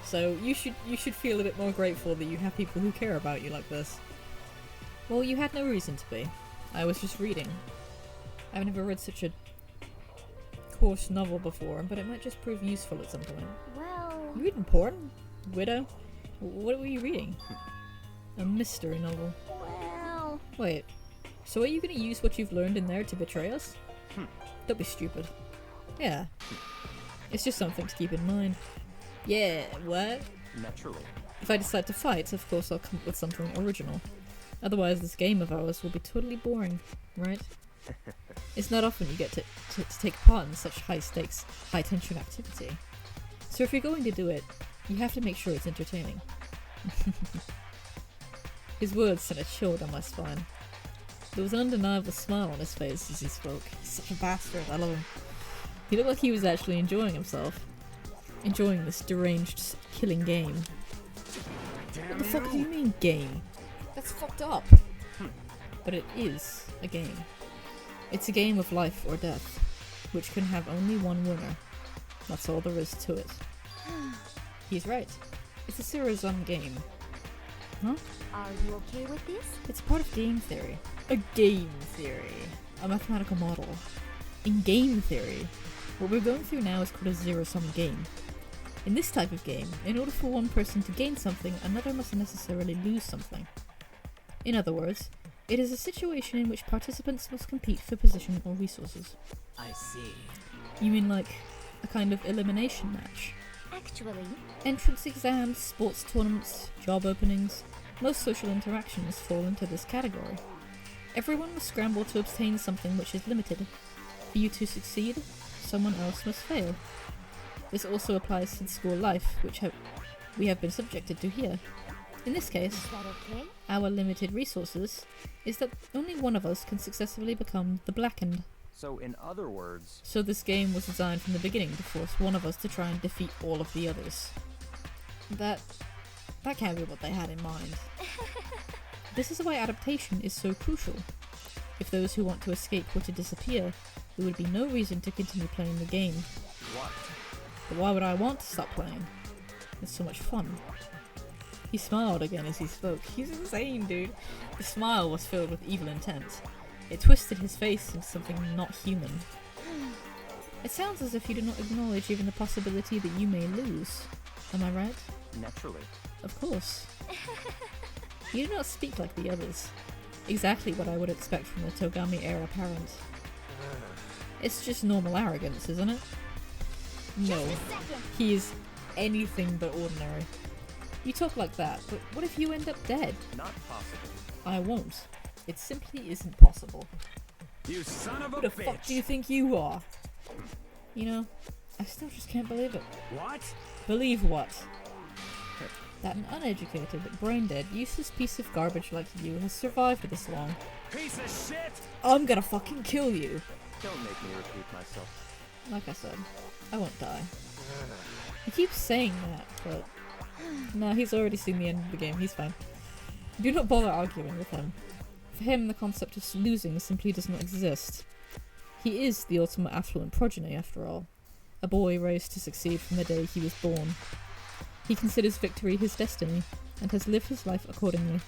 So you should feel a bit more grateful that you have people who care about you like this. Well, you had no reason to be. I was just reading. I've never read such a coarse novel before, but it might just prove useful at some point. well, You reading porn? Widow? What were you reading? A mystery novel. well, Wait, so are you going to use what you've learned in there to betray us? Don't be stupid. Yeah. It's just something to keep in mind. Yeah, what? Naturally. If I decide to fight, of course I'll come up with something original. Otherwise this game of ours will be totally boring, right? It's not often you get to take part in such high stakes, high tension activity. So if you're going to do it, you have to make sure it's entertaining. His words sent a chill down my spine. There was an undeniable smile on his face as he spoke. He's such a bastard, I love him. He looked like he was actually enjoying himself. Enjoying this deranged killing game. What the fuck do you mean, game? That's fucked up. But it is a game. It's a game of life or death, which can have only one winner. That's all there is to it. He's right. It's a zero-sum game. Huh? Are you okay with this? It's part of game theory. A game theory. A mathematical model. In game theory, what we're going through now is called a zero-sum game. In this type of game, in order for one person to gain something, another must necessarily lose something. In other words, it is a situation in which participants must compete for position or resources. I see. You mean like a kind of elimination match? Actually, Entrance exams, sports tournaments, job openings, most social interactions fall into this category. Everyone must scramble to obtain something which is limited. For you to succeed, someone else must fail. This also applies to the school life, which we have been subjected to here. In this case, is that okay? our limited resources is that only one of us can successfully become the Blackened. So, in other words, So this game was designed from the beginning to force one of us to try and defeat all of the others. That can't be what they had in mind. This is why adaptation is so crucial. If those who want to escape were to disappear, there would be no reason to continue playing the game. what? But why would I want to stop playing? It's so much fun. He smiled again as he spoke. He's insane, dude. The smile was filled with evil intent. It twisted his face into something not human. It sounds as if you do not acknowledge even the possibility that you may lose. Am I right? Naturally. Of course. You do not speak like the others. Exactly what I would expect from a Togami era parent. It's just normal arrogance, isn't it? No. He is anything but ordinary. You talk like that, but what if you end up dead? Not possible. I won't. It simply isn't possible. You son of a Who the fuck do you think you are? You know, I still just can't believe it. What? Believe what? That an uneducated, brain-dead, useless piece of garbage like you has survived this long. Piece of shit! I'm gonna fucking kill you! Don't make me repeat myself. Like I said, I won't die. He keeps saying that, but... No, he's already seen the end of the game, he's fine. Do not bother arguing with him. For him, the concept of losing simply does not exist. He is the ultimate affluent progeny, after all. A boy raised to succeed from the day he was born. He considers victory his destiny, and has lived his life accordingly.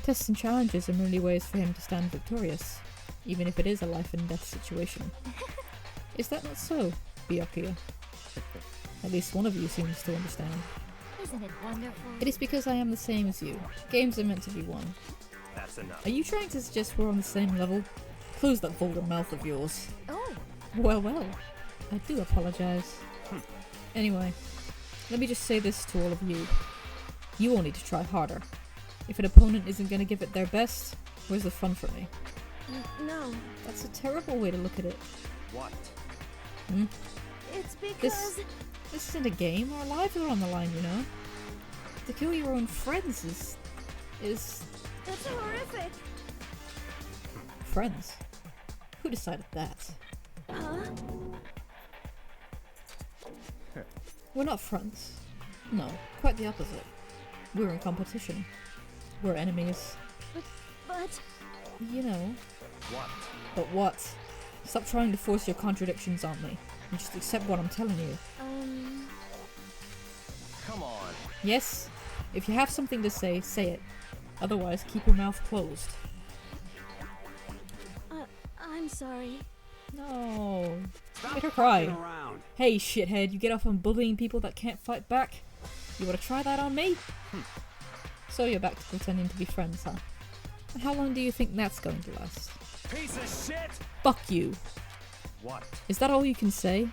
Tests and challenges are merely ways for him to stand victorious, even if it is a life and death situation. Is that not so, Byakuya? At least one of you seems to understand. Isn't it wonderful? It is because I am the same as you. Games are meant to be won. That's enough. Are you trying to suggest we're on the same level? Close that vulgar mouth of yours. Oh, Well, I do apologize. Anyway, let me just say this to all of you. You all need to try harder. If an opponent isn't gonna give it their best, where's the fun for me? no. That's a terrible way to look at it. What? It's because... This isn't a game. Our lives are on the line, you know? To kill your own friends is... That's horrific. Friends? Who decided that? Huh? We're not friends. No, quite the opposite. We're in competition. We're enemies. But... You know. What? But what? Stop trying to force your contradictions on me. And just accept what I'm telling you. Come on. Yes? If you have something to say, say it. Otherwise, keep your mouth closed. I'm sorry. No. Stop Let her cry. fucking around. Hey, shithead, you get off on bullying people that can't fight back? You wanna try that on me? So you're back to pretending to be friends, huh? And how long do you think that's going to last? Piece of shit! Fuck you. What? Is that all you can say?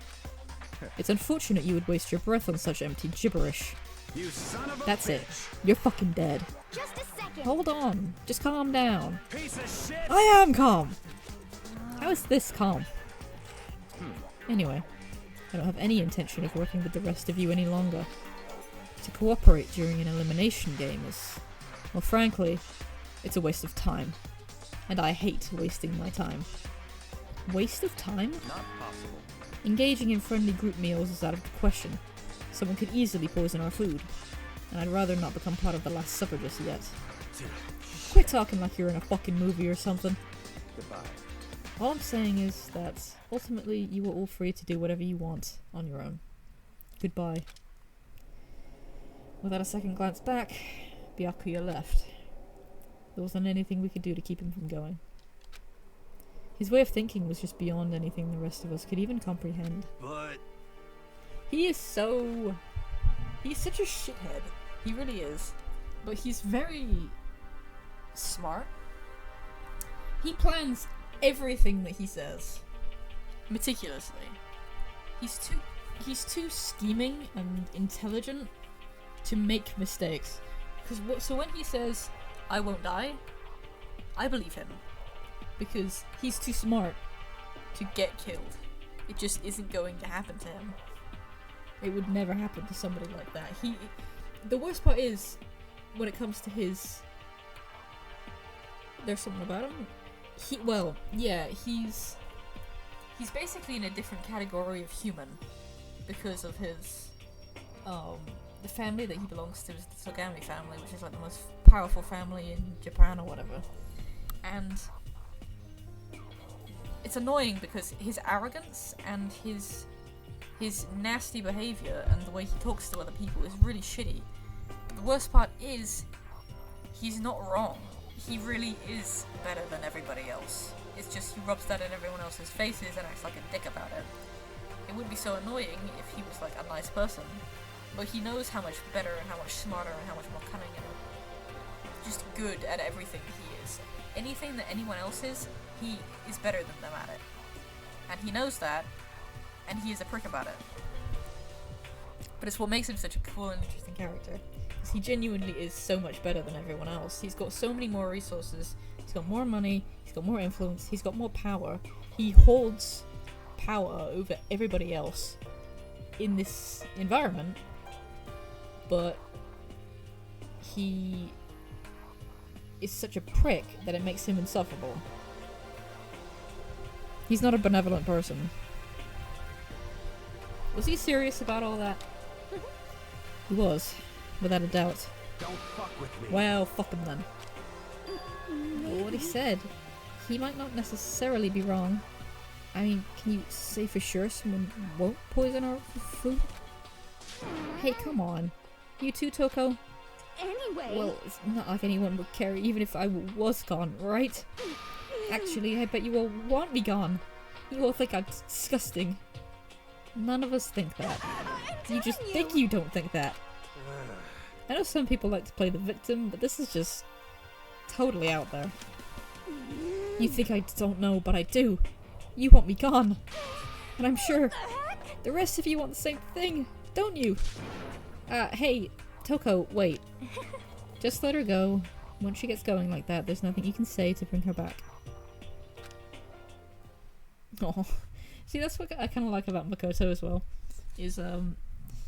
It's unfortunate you would waste your breath on such empty gibberish. You son of a That's it. bitch. You're fucking dead. Just a second. Hold on. Just calm down. Piece of shit. I am calm. How is this calm? Anyway, I don't have any intention of working with the rest of you any longer. To cooperate during an elimination game is, well, frankly, it's a waste of time. And I hate wasting my time. Waste of time? Not possible. Engaging in friendly group meals is out of the question. Someone could easily poison our food. And I'd rather not become part of the Last Supper just yet. Quit talking like you're in a fucking movie or something. Goodbye. All I'm saying is that ultimately you are all free to do whatever you want on your own. Goodbye. Without a second glance back, Byakuya left. There wasn't anything we could do to keep him from going. His way of thinking was just beyond anything the rest of us could even comprehend. But He's such a shithead. He really is. But he's very smart. He plans everything that he says meticulously. He's too scheming and intelligent to make mistakes. So when he says, "I won't die," I believe him. Because he's too smart to get killed. It just isn't going to happen to him. It would never happen to somebody like that. The worst part is, when it comes to his... There's something about him. He's basically in a different category of human. Because of his... the family that he belongs to is the Togami family, which is like the most powerful family in Japan or whatever. And... it's annoying because his arrogance and his nasty behavior and the way he talks to other people is really shitty. But the worst part is, he's not wrong. He really is better than everybody else. It's just he rubs that in everyone else's faces and acts like a dick about it. It would be so annoying if he was like a nice person, but he knows how much better and how much smarter and how much more cunning and just good at everything he is. Anything that anyone else is, he is better than them at it. And he knows that, and he is a prick about it. But it's what makes him such a cool and interesting character. Because he genuinely is so much better than everyone else. He's got so many more resources, he's got more money, he's got more influence, he's got more power. He holds power over everybody else in this environment, but he is such a prick that it makes him insufferable. He's not a benevolent person. Was he serious about all that? He was, without a doubt. don't fuck with me. Well, fuck him then. Well, what he said, he might not necessarily be wrong. I mean, can you say for sure someone won't poison our food? Hey, come on. You too, Toko? Anyway. Well, it's not like anyone would care even if I was gone, right? Actually, I bet you all want me gone. You all think I'm disgusting. None of us think that. You just think you don't think that. I know some people like to play the victim, but this is just totally out there. You think I don't know, but I do. You want me gone. And I'm sure the rest of you want the same thing, don't you? Hey, Toko, wait. Just let her go. Once she gets going like that, there's nothing you can say to bring her back. Oh, see, that's what I kind of like about Makoto as well. Is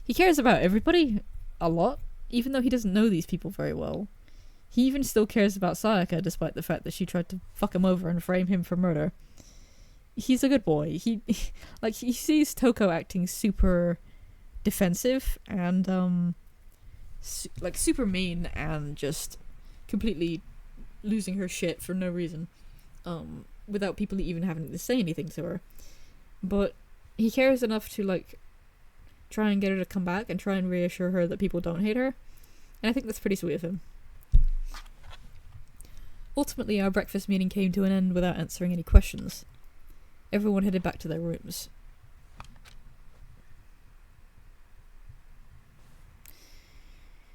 he cares about everybody a lot, even though he doesn't know these people very well. He even still cares about Sayaka, despite the fact that she tried to fuck him over and frame him for murder. He's a good boy. He sees Toko acting super defensive and super mean and just completely losing her shit for no reason. Without people even having to say anything to her. But he cares enough to, try and get her to come back and try and reassure her that people don't hate her. And I think that's pretty sweet of him. Ultimately, our breakfast meeting came to an end without answering any questions. Everyone headed back to their rooms.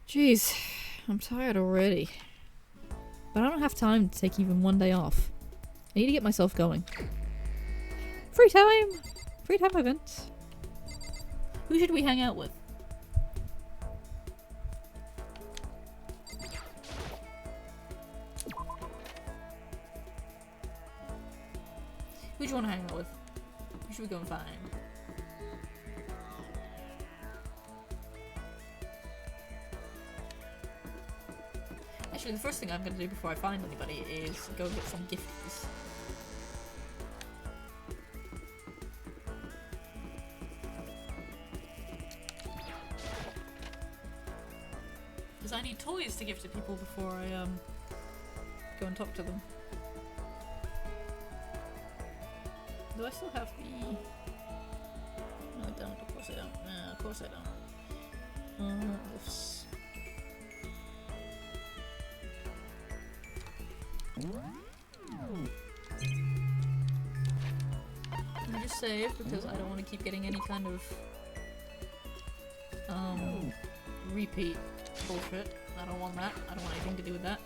Jeez, I'm tired already. But I don't have time to take even one day off. I need to get myself going. Free time! Free time event. Who should we hang out with? Who do you want to hang out with? Who should we go and find? Actually, the first thing I'm gonna do before I find anybody is go get some gifties. Because I need toys to give to people before I go and talk to them. Do I still have the... No, I don't. Of course I don't. No, of course I don't. Gifts. Let me just save because I don't want to keep getting any kind of repeat bullshit. I don't want that. I don't want anything to do with that.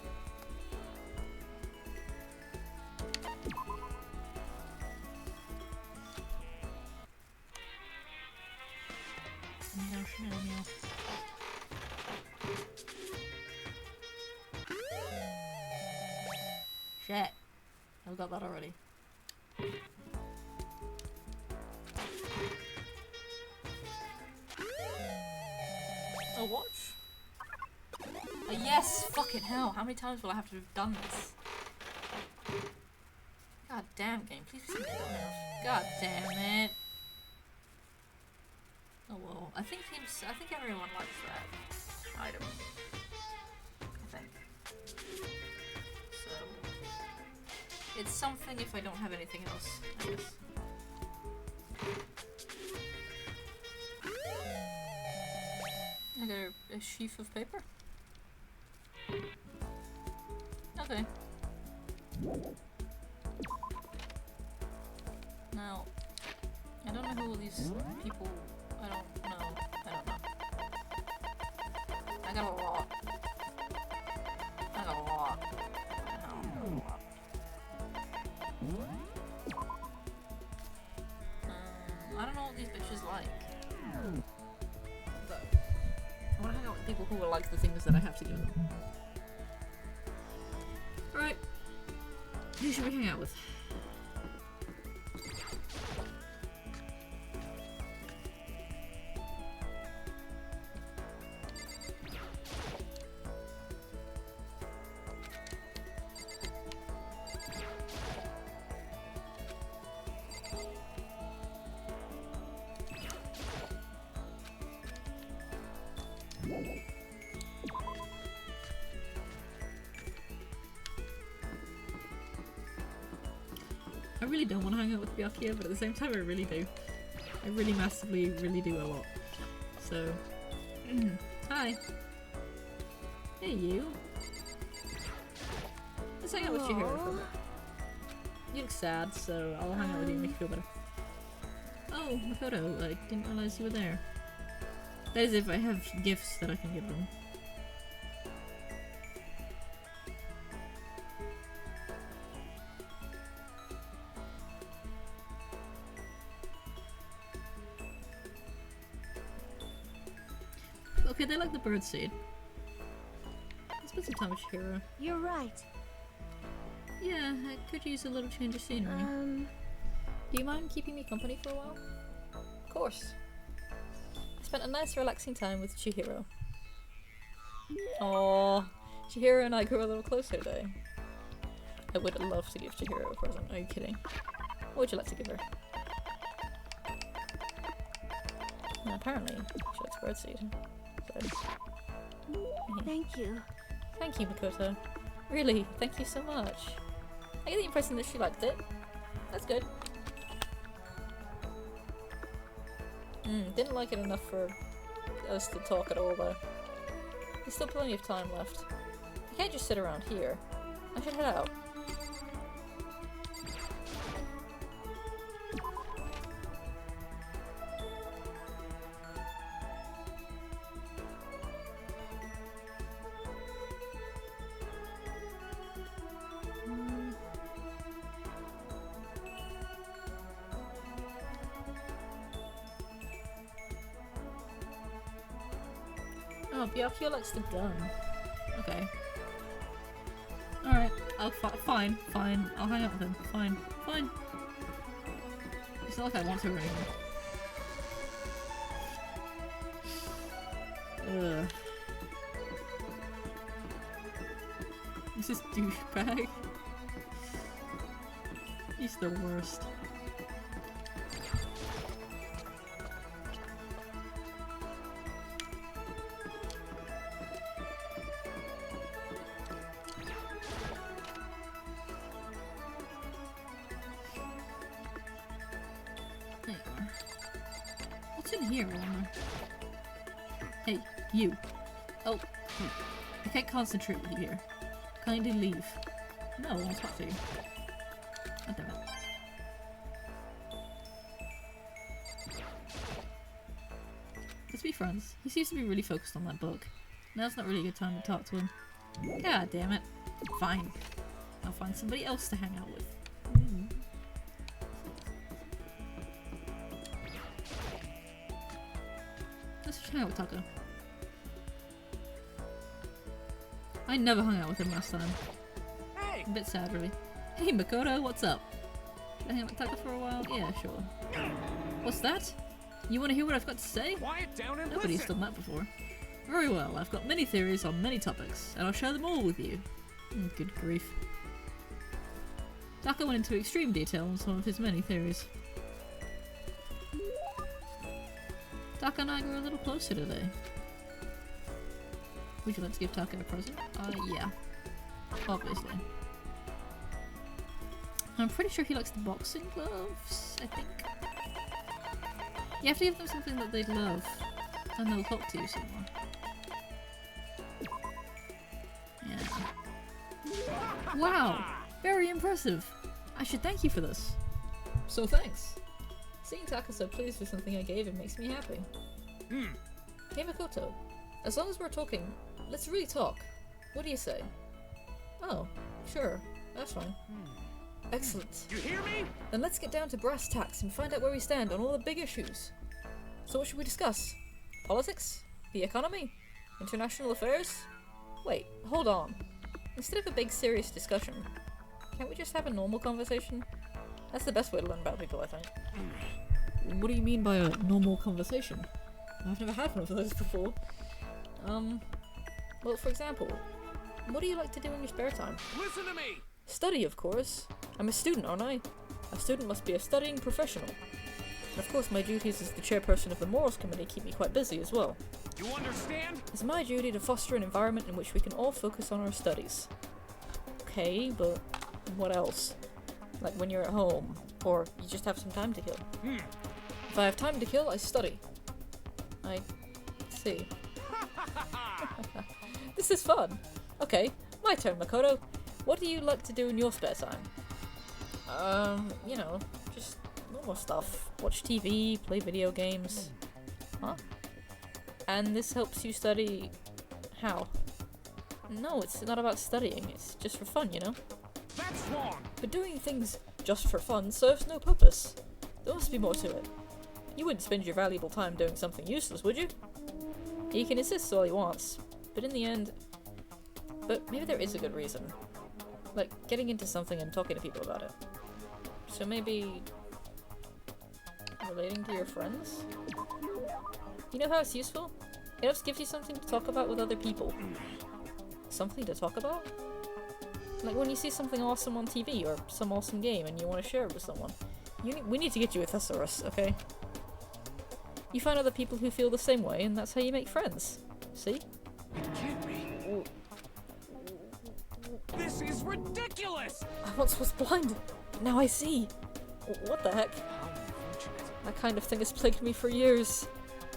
Shit. I've got that already. A watch? Yes! Fucking hell! How many times will I have to have done this? God damn game, please be something I don't have. God damn it! Oh well, I think everyone likes that item. I think. So it's something if I don't have anything else, I guess. I got a sheaf of paper. Okay. Now, I don't know who all these people. I don't know. I got a lot. I got a lot. I don't know what these bitches like. But I want to hang out with people who will like the things that I have to give them. Alright. Who should we hang out with? I really don't want to hang out with Byakuya, but at the same time I really do. I really massively, really do a lot. So... Hi! Hey you! Let's hang out with Chihiro for a bit. You look sad, so I'll hang out with you and make you feel better. Oh, Makoto, I didn't realize you were there. That is if I have gifts that I can give them. Okay, they like the birdseed. Let's spend some time with Chihiro. You're right. Yeah, I could use a little change of scenery. Do you mind keeping me company for a while? Of course. I spent a nice relaxing time with Chihiro. Aww. Chihiro and I grew a little closer today. I would love to give Chihiro a present. Are you kidding? What would you like to give her? And apparently, she likes birdseed. Thank you. Thank you, Makoto. Really, thank you so much. I get the impression that she liked it. That's good. Didn't like it enough for us to talk at all though. There's still plenty of time left. I can't just sit around here. I should head out. Oh, Byakuya likes the gun. Okay. Alright, fine. I'll hang out with him. Fine. It's not like I want to or anything. Ugh. This is douchebag. He's the worst. There you are. What's in here, Warner? Hey, you. Oh, I can't concentrate with you here. Kindly leave. No, I want to talk to you. God damn it. Let's be friends. He seems to be really focused on that book. Now's not really a good time to talk to him. God damn it. Fine. I'll find somebody else to hang out with. Let's just hang out with Taka. I never hung out with him last time. Hey! A bit sad, really. Hey, Makoto, what's up? Can I hang out with Taka for a while? Yeah, sure. What's that? You want to hear what I've got to say? Quiet down and Nobody's listen. done that before. Very well, I've got many theories on many topics, and I'll share them all with you. Good grief. Taka went into extreme detail on some of his many theories. Taka and I grew a little closer today. Would you like to give Taka a present? Yeah. Obviously. I'm pretty sure he likes the boxing gloves, I think. You have to give them something that they love, and they'll talk to you some more. Yeah. Wow! Very impressive! I should thank you for this. So thanks. Seeing Taka so pleased with something I gave him makes me happy. Hey Makoto, as long as we're talking, let's really talk. What do you say? Oh, sure. That's fine. Excellent. You hear me? Then let's get down to brass tacks and find out where we stand on all the big issues. So what should we discuss? Politics? The economy? International affairs? Wait, hold on. Instead of a big serious discussion, can't we just have a normal conversation? That's the best way to learn about people, I think. What do you mean by a normal conversation? I've never had one of those before. Well, for example, what do you like to do in your spare time? Listen to me! Study, of course. I'm a student, aren't I? A student must be a studying professional. And of course, my duties as the chairperson of the Morals Committee keep me quite busy as well. You understand? It's my duty to foster an environment in which we can all focus on our studies. Okay, but what else? Like when you're at home, or you just have some time to kill. If I have time to kill, I study. I see. This is fun. Okay, my turn, Makoto. What do you like to do in your spare time? You know, just normal stuff. Watch TV, play video games. Huh? And this helps you study... how? No, it's not about studying, it's just for fun, you know? That's wrong! But doing things just for fun serves no purpose. There must be more to it. You wouldn't spend your valuable time doing something useless, would you? He can insist all he wants, but in the end... But maybe there is a good reason. Like, getting into something and talking to people about it. So maybe... relating to your friends? You know how it's useful? It just gives you something to talk about with other people. Something to talk about? Like when you see something awesome on TV or some awesome game and you want to share it with someone. We need to get you a thesaurus, okay? You find other people who feel the same way and that's how you make friends. See? It can't be. This is ridiculous! I once was blind, but now I see. What the heck? How unfortunate. That kind of thing has plagued me for years.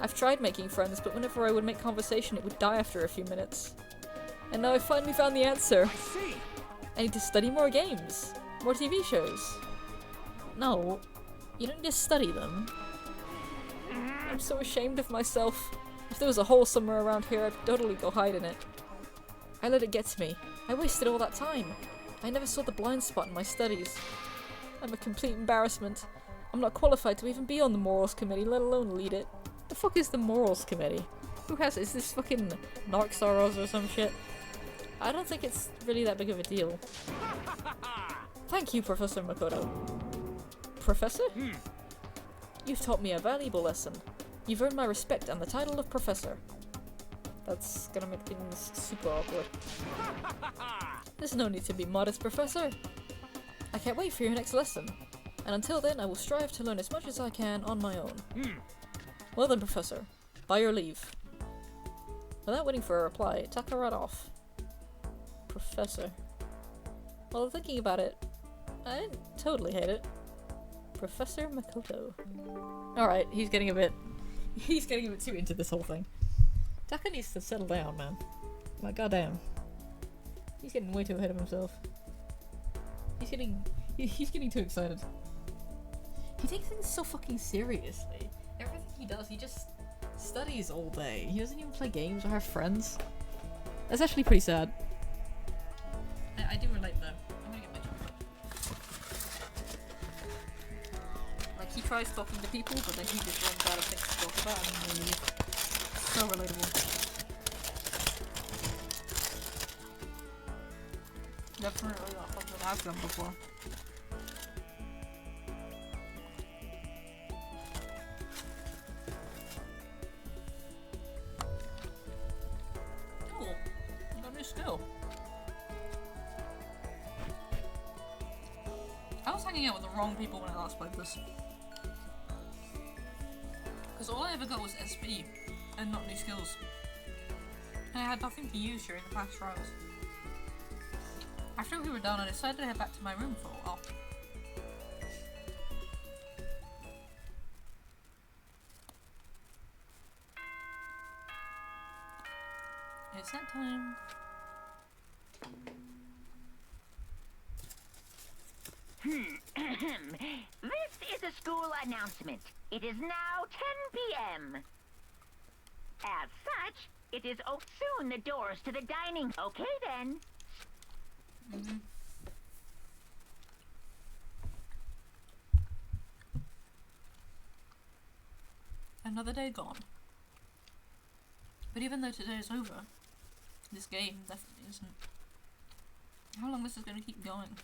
I've tried making friends, but whenever I would make conversation, it would die after a few minutes. And now I finally found the answer. I see! I need to study more games, more TV shows. No, you don't just study them. I'm so ashamed of myself. If there was a hole somewhere around here, I'd totally go hide in it. I let it get to me. I wasted all that time. I never saw the blind spot in my studies. I'm a complete embarrassment. I'm not qualified to even be on the Morals Committee, let alone lead it. The fuck is the Morals Committee? Who has it? Is this fucking Narcsaros or some shit? I don't think it's really that big of a deal. Thank you, Professor Makoto. Professor? You've taught me a valuable lesson. You've earned my respect and the title of Professor. That's gonna make things super awkward. There's no need to be modest, Professor. I can't wait for your next lesson. And until then, I will strive to learn as much as I can on my own. Well then, Professor. By your leave. Without waiting for a reply, Taka right off. Professor. Well, thinking about it, I didn't totally hate it. Professor Makoto. Alright, he's getting a bit too into this whole thing. Taka needs to settle down, man. Like, goddamn. He's getting way too ahead of himself. He's getting too excited. He takes things so fucking seriously. Everything he does, he just studies all day. He doesn't even play games or have friends. That's actually pretty sad. I do relate though. I'm gonna get my chocolate. Like, he tries talking to people, but then he just runs out of things to talk about and then leaves. So relatable. Definitely not something I've done before. Cool. You got a new skill. I was hanging out with the wrong people when I last played this. Because all I ever got was SP, and not new skills. And I had nothing to use during the past trials. After we were done, I decided to head back to my room for a while. It's that time. This is a school announcement. It is now 10 p.m. As such, it is soon the doors to the dining. Okay then. Another day gone. But even though today is over, this game definitely isn't. How long this is going to keep going?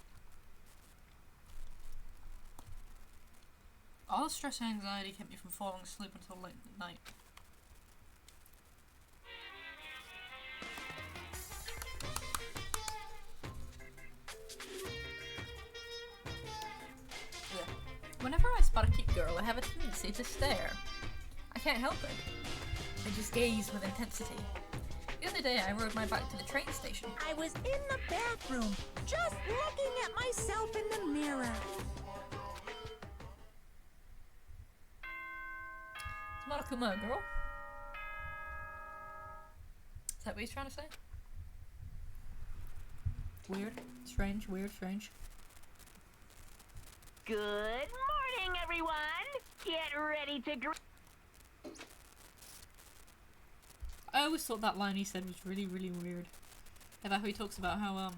All the stress and anxiety kept me from falling asleep until late at night. Whenever I spot a cute girl, I have a tendency to stare. I can't help it. I just gaze with intensity. The other day, I rode my bike to the train station. I was in the bathroom, just looking at myself in the mirror. Is Monokuma a girl? Is that what he's trying to say? Weird. Strange. Weird. Strange. Good morning, everyone. Get ready to I always thought that line he said was really, really weird. About how he talks about how,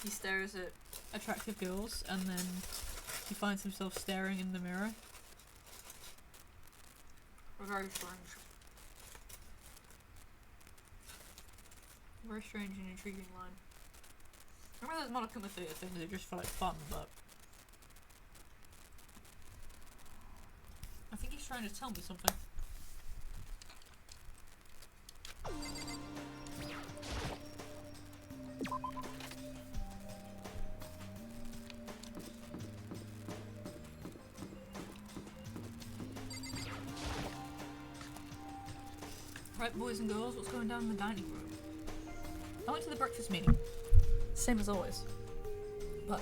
he stares at attractive girls and then he finds himself staring in the mirror. Very strange. Very strange and intriguing line. I remember those Monokuma Theatre things are just for like fun, but I think he's trying to tell me something. Right, boys and girls, what's going down in the dining room? I went to the breakfast meeting. Same as always. But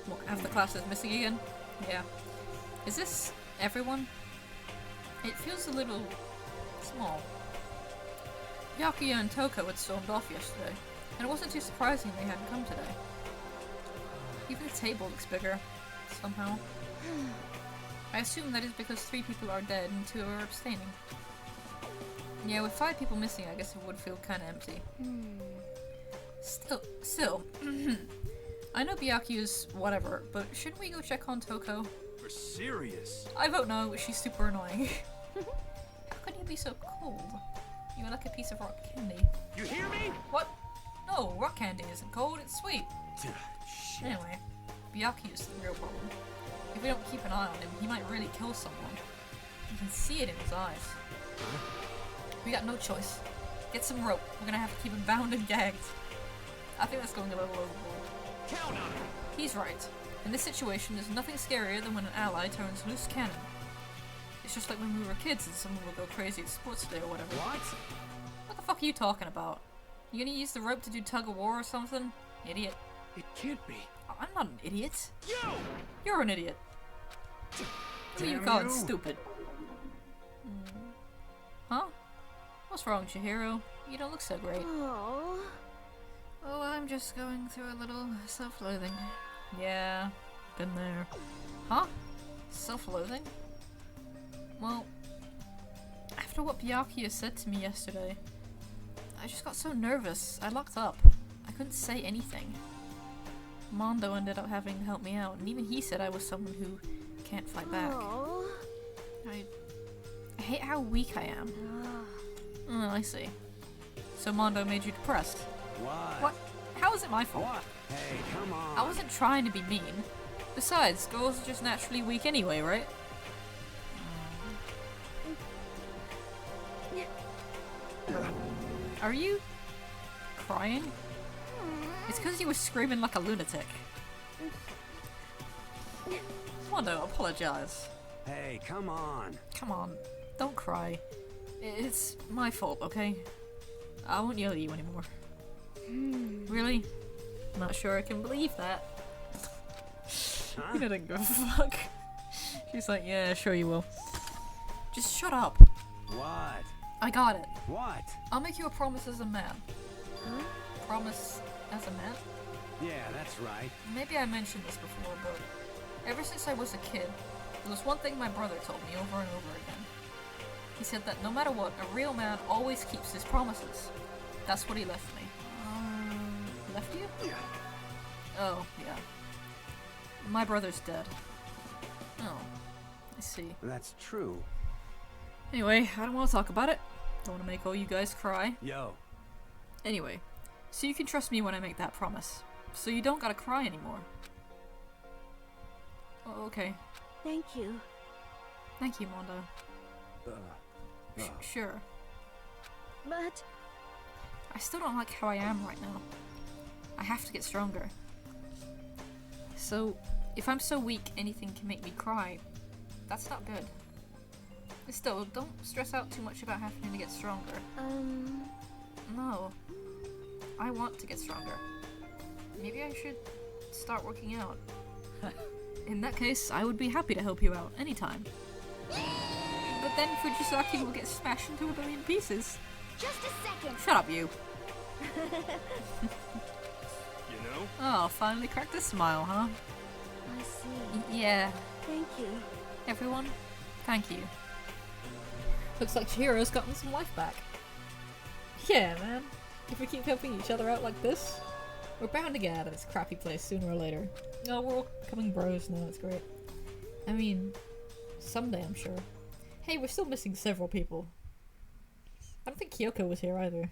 what, half the class is missing again? Yeah. Is this everyone? It feels a little small. Byakuya and Toko had stormed off yesterday, and it wasn't too surprising they hadn't come today. Even the table looks bigger, somehow. I assume that is because 3 people are dead and 2 are abstaining. Yeah, with 5 people missing, I guess it would feel kinda empty. Still, I know Byakuya's whatever, but shouldn't we go check on Toko? You're serious? I vote no, she's super annoying. How could you be so cold? You're like a piece of rock candy. You hear me? What? No, rock candy isn't cold, it's sweet. Shit. Anyway, Byakuya's the real problem. If we don't keep an eye on him, he might really kill someone. You can see it in his eyes. We got no choice. Get some rope. We're gonna have to keep him bound and gagged. I think that's going a little overboard. Count on it. He's right. In this situation, there's nothing scarier than when an ally turns loose cannon. It's just like when we were kids and someone would go crazy at sports day or whatever. What? What the fuck are you talking about? You gonna use the rope to do tug of war or something? Idiot. It can't be. I'm not an idiot. You! You're an idiot. Who are you Damn calling you. stupid? Huh? What's wrong, Chihiro? You don't look so great. Oh. Oh, I'm just going through a little self-loathing. Yeah, been there. Huh? Self-loathing? Well, after what Byakuya said to me yesterday, I just got so nervous, I locked up. I couldn't say anything. Mondo ended up having to help me out, and even he said I was someone who can't fight back. Oh. I hate how weak I am. Oh, I see. So Mondo made you depressed. What? How is it my fault? What? Hey, come on. I wasn't trying to be mean. Besides, girls are just naturally weak anyway, right? Are you crying? It's because you were screaming like a lunatic. Mondo, apologize. Hey, come on. Come on, don't cry. It's my fault, okay? I won't yell at you anymore. Really? Not sure I can believe that. You didn't give a fuck. She's like, yeah, sure you will. Just shut up. What? I got it. What? I'll make you a promise as a man. Promise as a man? Yeah, that's right. Maybe I mentioned this before, but ever since I was a kid, there was one thing my brother told me over and over again. He said that no matter what, a real man always keeps his promises. That's what he left me. Left you? Yeah. Oh, yeah. My brother's dead. Oh, I see. That's true. Anyway, I don't want to talk about it. Don't want to make all you guys cry. Yo. Anyway, so you can trust me when I make that promise. So you don't gotta cry anymore. Oh, okay. Thank you. Thank you, Mondo. Sure. But I still don't like how I am right now. I have to get stronger. So, if I'm so weak anything can make me cry, that's not good. Still, don't stress out too much about having to get stronger. No. I want to get stronger. Maybe I should start working out. In that case, I would be happy to help you out anytime. But then Fujisaki will get smashed into a billion pieces. just a second. Shut up, you. You know? Oh, finally cracked a smile, huh? I see. Yeah. Thank you. Everyone, thank you. Looks like Chihiro's gotten some life back. Yeah, man. If we keep helping each other out like this, we're bound to get out of this crappy place sooner or later. Oh, we're all becoming bros now, it's great. I mean, someday I'm sure. Hey, we're still missing several people. I don't think Kyoko was here either.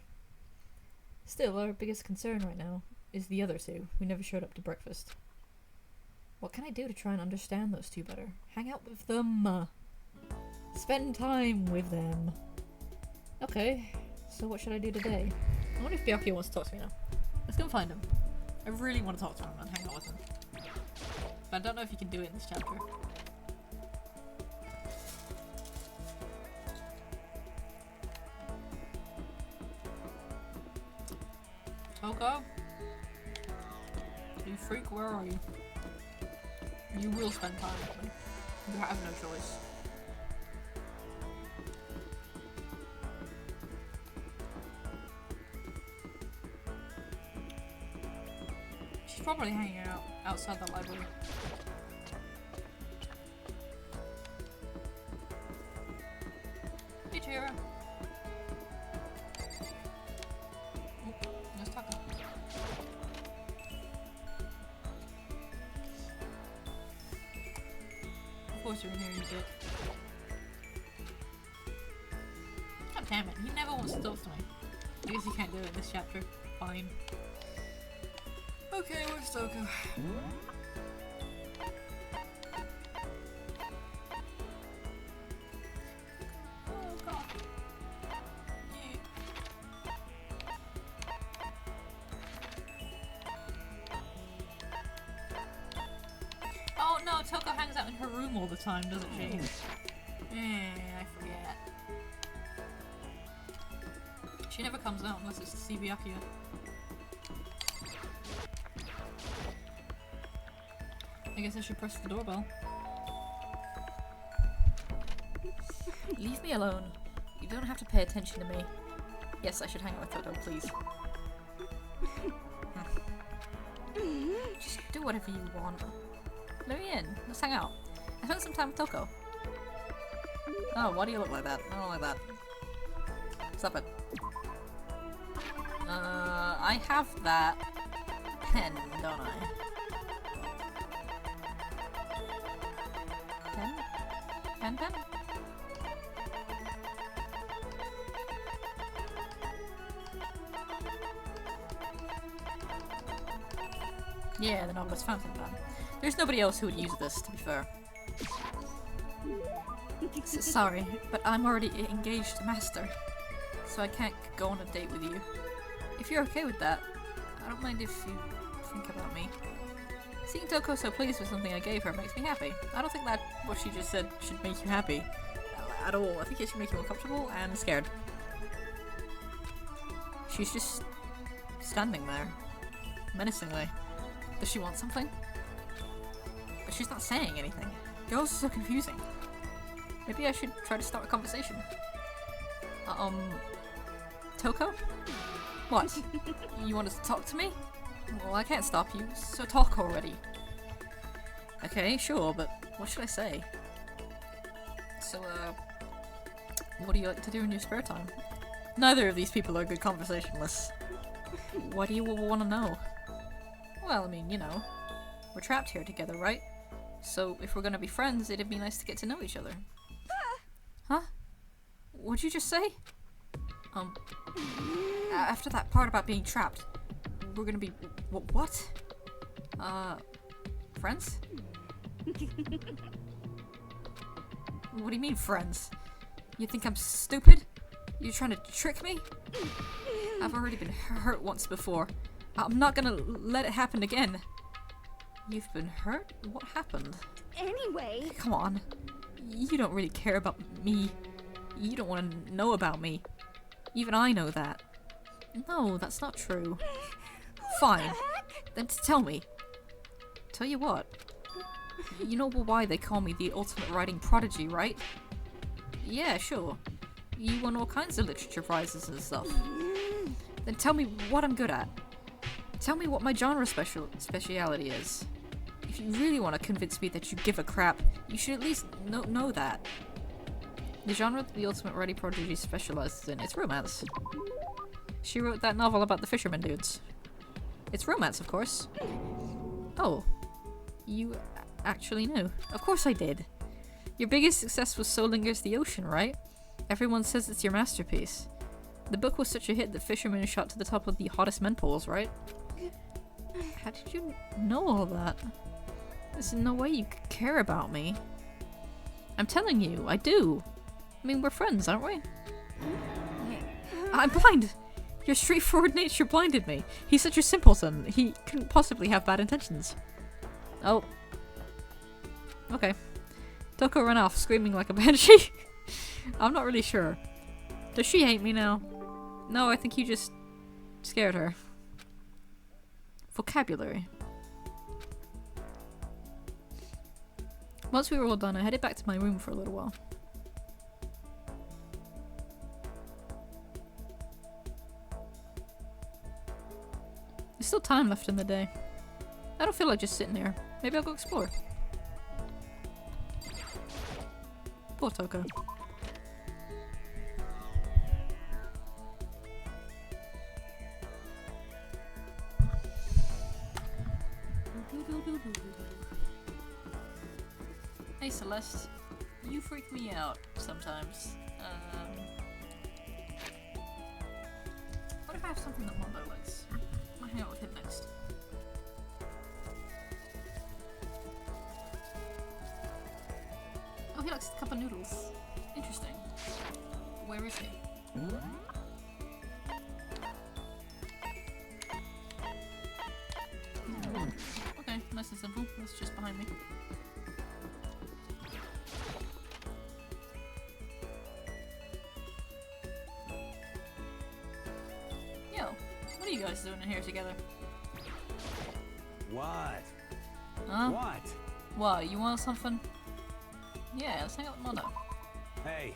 Still, our biggest concern right now is the other two, who never showed up to breakfast. What can I do to try and understand those two better? Hang out with them. Spend time with them. Okay, so what should I do today? I wonder if Byakuya wants to talk to me now. Let's go and find him. I really want to talk to him and hang out with him. But I don't know if you can do it in this chapter. Toko? You freak, where are you? You will spend time with me. You have no choice. She's probably hanging out outside the library. Hey, Chihiro. Oh, let's talk. Of course you're in here, you dick. God damn it, he never wants to talk to me. I guess he can't do it in this chapter. Fine. Okay, where's Toko? no, Toko hangs out in her room all the time, doesn't she? I forget. She never comes out unless it's to see Byakuya. I guess I should press the doorbell. Leave me alone. You don't have to pay attention to me. Yes, I should hang out with Toko, please. Just do whatever you want. Let me in. Let's hang out. I spent some time with Toko. Oh, why do you look like that? I don't like that. Stop it. I have that pen, don't I? Pen? Pen? Yeah, the novelist fountain pen. There's nobody else who would use this, to be fair. Sorry, but I'm already engaged to Master, so I can't go on a date with you. If you're okay with that, I don't mind if you think about me. Seeing Toko so pleased with something I gave her makes me happy. I don't think that what she just said should make you happy. At all. I think it should make you uncomfortable and scared. She's just standing there, menacingly. Does she want something? But she's not saying anything. Girls are so confusing. Maybe I should try to start a conversation. Toko? What? You want to talk to me? Well, I can't stop you, so talk already. Okay, sure, but what should I say? So, what do you like to do in your spare time? Neither of these people are good conversationalists. What do you want to know? Well, I mean, you know, we're trapped here together, right? So, if we're gonna be friends, it'd be nice to get to know each other. Huh? What'd you just say? After that part about being trapped, we're gonna be... what? Friends? What do you mean, friends? You think I'm stupid? You're trying to trick me? I've already been hurt once before. I'm not gonna let it happen again. You've been hurt? What happened? Anyway... Come on. You don't really care about me. You don't want to know about me. Even I know that. No, that's not true. Fine. Then tell me. Tell you what? You know why they call me the ultimate writing prodigy, right? Yeah, sure. You won all kinds of literature prizes and stuff. Then tell me what I'm good at. Tell me what my genre speciality is. If you really want to convince me that you give a crap, you should at least know that. The genre the ultimate writing prodigy specializes in is romance. She wrote that novel about the fisherman dudes. It's romance, of course. Oh. You actually knew. Of course I did. Your biggest success was So Lingers the Ocean, right? Everyone says it's your masterpiece. The book was such a hit that fishermen shot to the top of the hottest men polls, right? How did you know all that? There's no way you could care about me. I'm telling you, I do. I mean, we're friends, aren't we? I'm blind! Your straightforward nature blinded me. He's such a simpleton. He couldn't possibly have bad intentions. Oh. Okay. Toko ran off, screaming like a banshee. I'm not really sure. Does she hate me now? No, I think you just scared her. Vocabulary. Once we were all done, I headed back to my room for a little while. There's still time left in the day. I don't feel like just sitting here. Maybe I'll go explore. Poor Toko. Hey Celeste, you freak me out sometimes. What if I have something that Mondo likes? I'll hang out with him next. Oh, he likes a cup of noodles. Interesting. Where is he? Okay, nice and simple. That's just behind me. guys doing in here together? What? Huh? What? What, you want something? Yeah, let's hang out with Mondo. Hey,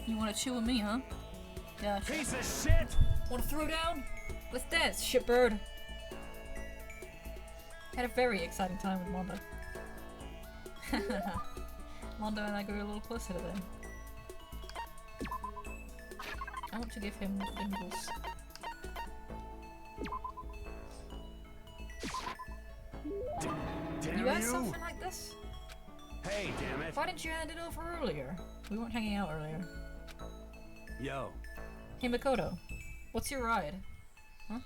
You wanna chill with me, huh? Yeah, sure. piece of shit! Wanna throw down? Let's dance, shitbird! Had a very exciting time with Mondo. Mondo and I grew a little closer to them. I want to give him dimples. Damn You asked something like this? Hey, damn it! Why didn't you hand it over earlier? We weren't hanging out earlier. Yo, Hey Makoto, what's your ride? Huh?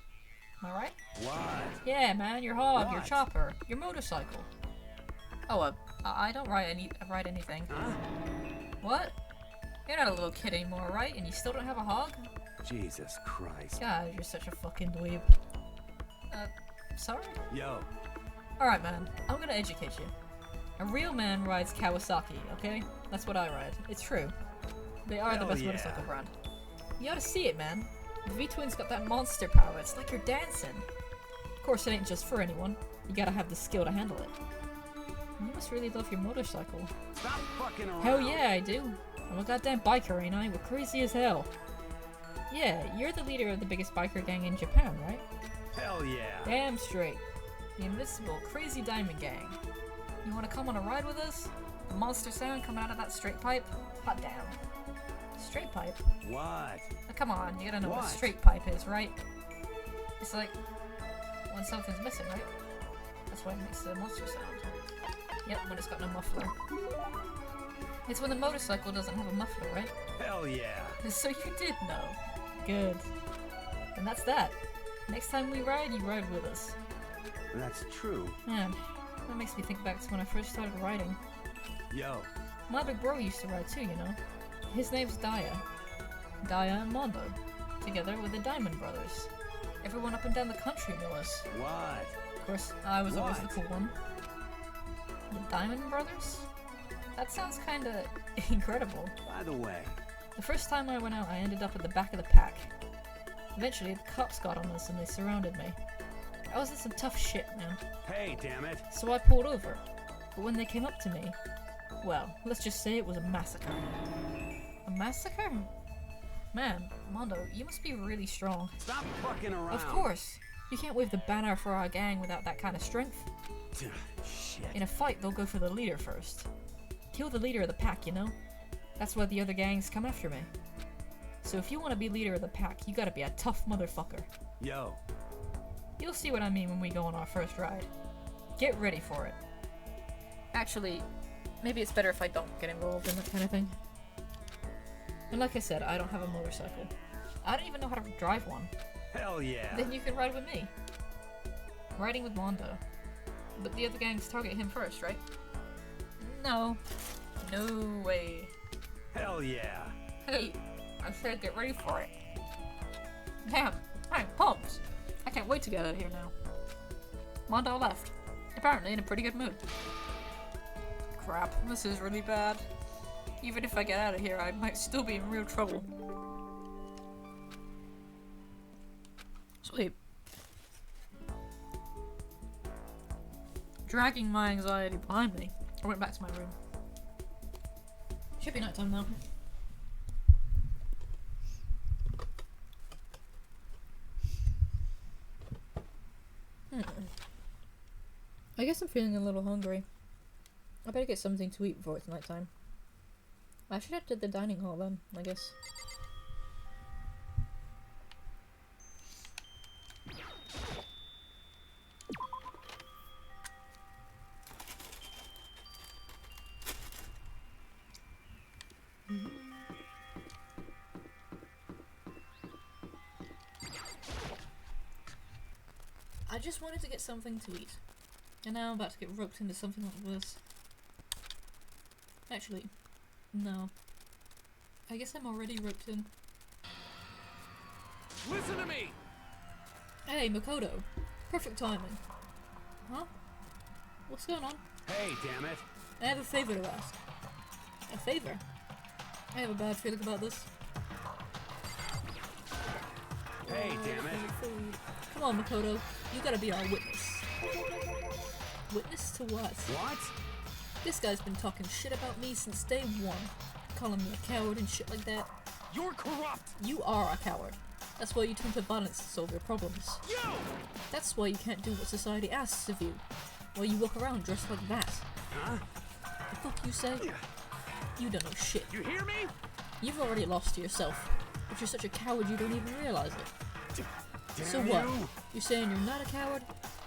Alright? what? Yeah, man, your hog, your What? chopper, your motorcycle. Oh, I don't ride anything. Huh? What? You're not a little kid anymore, right? And you still don't have a hog? Jesus Christ. God, you're such a fucking dweeb. Sorry? Yo, Alright, man, I'm gonna educate you. A real man rides Kawasaki, okay? That's what I ride. It's true. They are the Hell best yeah. motorcycle brand. You ought to see it, man. The V-Twin's got that monster power. It's like you're dancing. Of course, it ain't just for anyone. You gotta have the skill to handle it. You must really love your motorcycle. stop fucking around. Hell yeah, I do. I'm a goddamn biker, ain't I? We're crazy as hell. Yeah, you're the leader of the biggest biker gang in Japan, right? Hell yeah. Damn straight. The invincible, crazy diamond gang. You wanna come on a ride with us? The monster sound coming out of that straight pipe? Hot damn. Straight pipe? What? Now, come on, you gotta know what a What? straight pipe is, right? It's like when something's missing, right? That's why it makes the monster sound. Yep, when it's got no muffler. It's when the motorcycle doesn't have a muffler, right? Hell yeah. So you did know. Good. And that's that. Next time we ride, you ride with us. That's true. Man, that makes me think back to when I first started riding. Yo, My big bro used to ride too, you know. His name's Daya. Daya and Mondo. Together with the Diamond Brothers. Everyone up and down the country knew us. what? Of course, I was always the What? cool one. The Diamond Brothers? That sounds kinda incredible. By the way, The first time I went out, I ended up at the back of the pack. Eventually, the cops got on us and they surrounded me. I was in some tough shit, man. hey, damn it. So I pulled over. But when they came up to me, well, let's just say it was a massacre. A massacre? Man, Mondo, you must be really strong. Stop fucking around. Of course. You can't wave the banner for our gang without that kind of strength. Shit. In a fight, they'll go for the leader first. Kill the leader of the pack, you know? That's why the other gangs come after me. So if you want to be leader of the pack, you gotta be a tough motherfucker. Yo, You'll see what I mean when we go on our first ride. Get ready for it. Actually, maybe it's better if I don't get involved in that kind of thing. And like I said, I don't have a motorcycle. I don't even know how to drive one. hell yeah. Then you can ride with me. Riding with Mondo. But the other gangs target him first, right? No. No way. Hell yeah. Hey, I said get ready for it. Damn, I'm pumped. I can't wait to get out of here now. Mondo left. Apparently in a pretty good mood. Crap, this is really bad. Even if I get out of here, I might still be in real trouble. Sleep. Dragging my anxiety behind me, I went back to my room. Should be nighttime now. I guess I'm feeling a little hungry. I better get something to eat before it's nighttime. I should head to the dining hall then, I guess. I just wanted to get something to eat. And now I'm about to get roped into something like this. Actually, no. I guess I'm already roped in. Listen to me. Hey, Makoto. Perfect timing. Huh? What's going on? Hey, damn it. I have a favor to ask. A favor? I have a bad feeling about this. Hey, damn it. Food. Come on, Makoto. You gotta be our witness. Witness to what? What? This guy's been talking shit about me since day one. Calling me a coward and shit like that. You're corrupt! You are a coward. That's why you turn to violence to solve your problems. You! That's why you can't do what society asks of you. Why you walk around dressed like that. Huh? The fuck you say? You don't know shit. You hear me? You've already lost to yourself. But you're such a coward you don't even realize it. Damn So what? you. You're saying you're not a coward?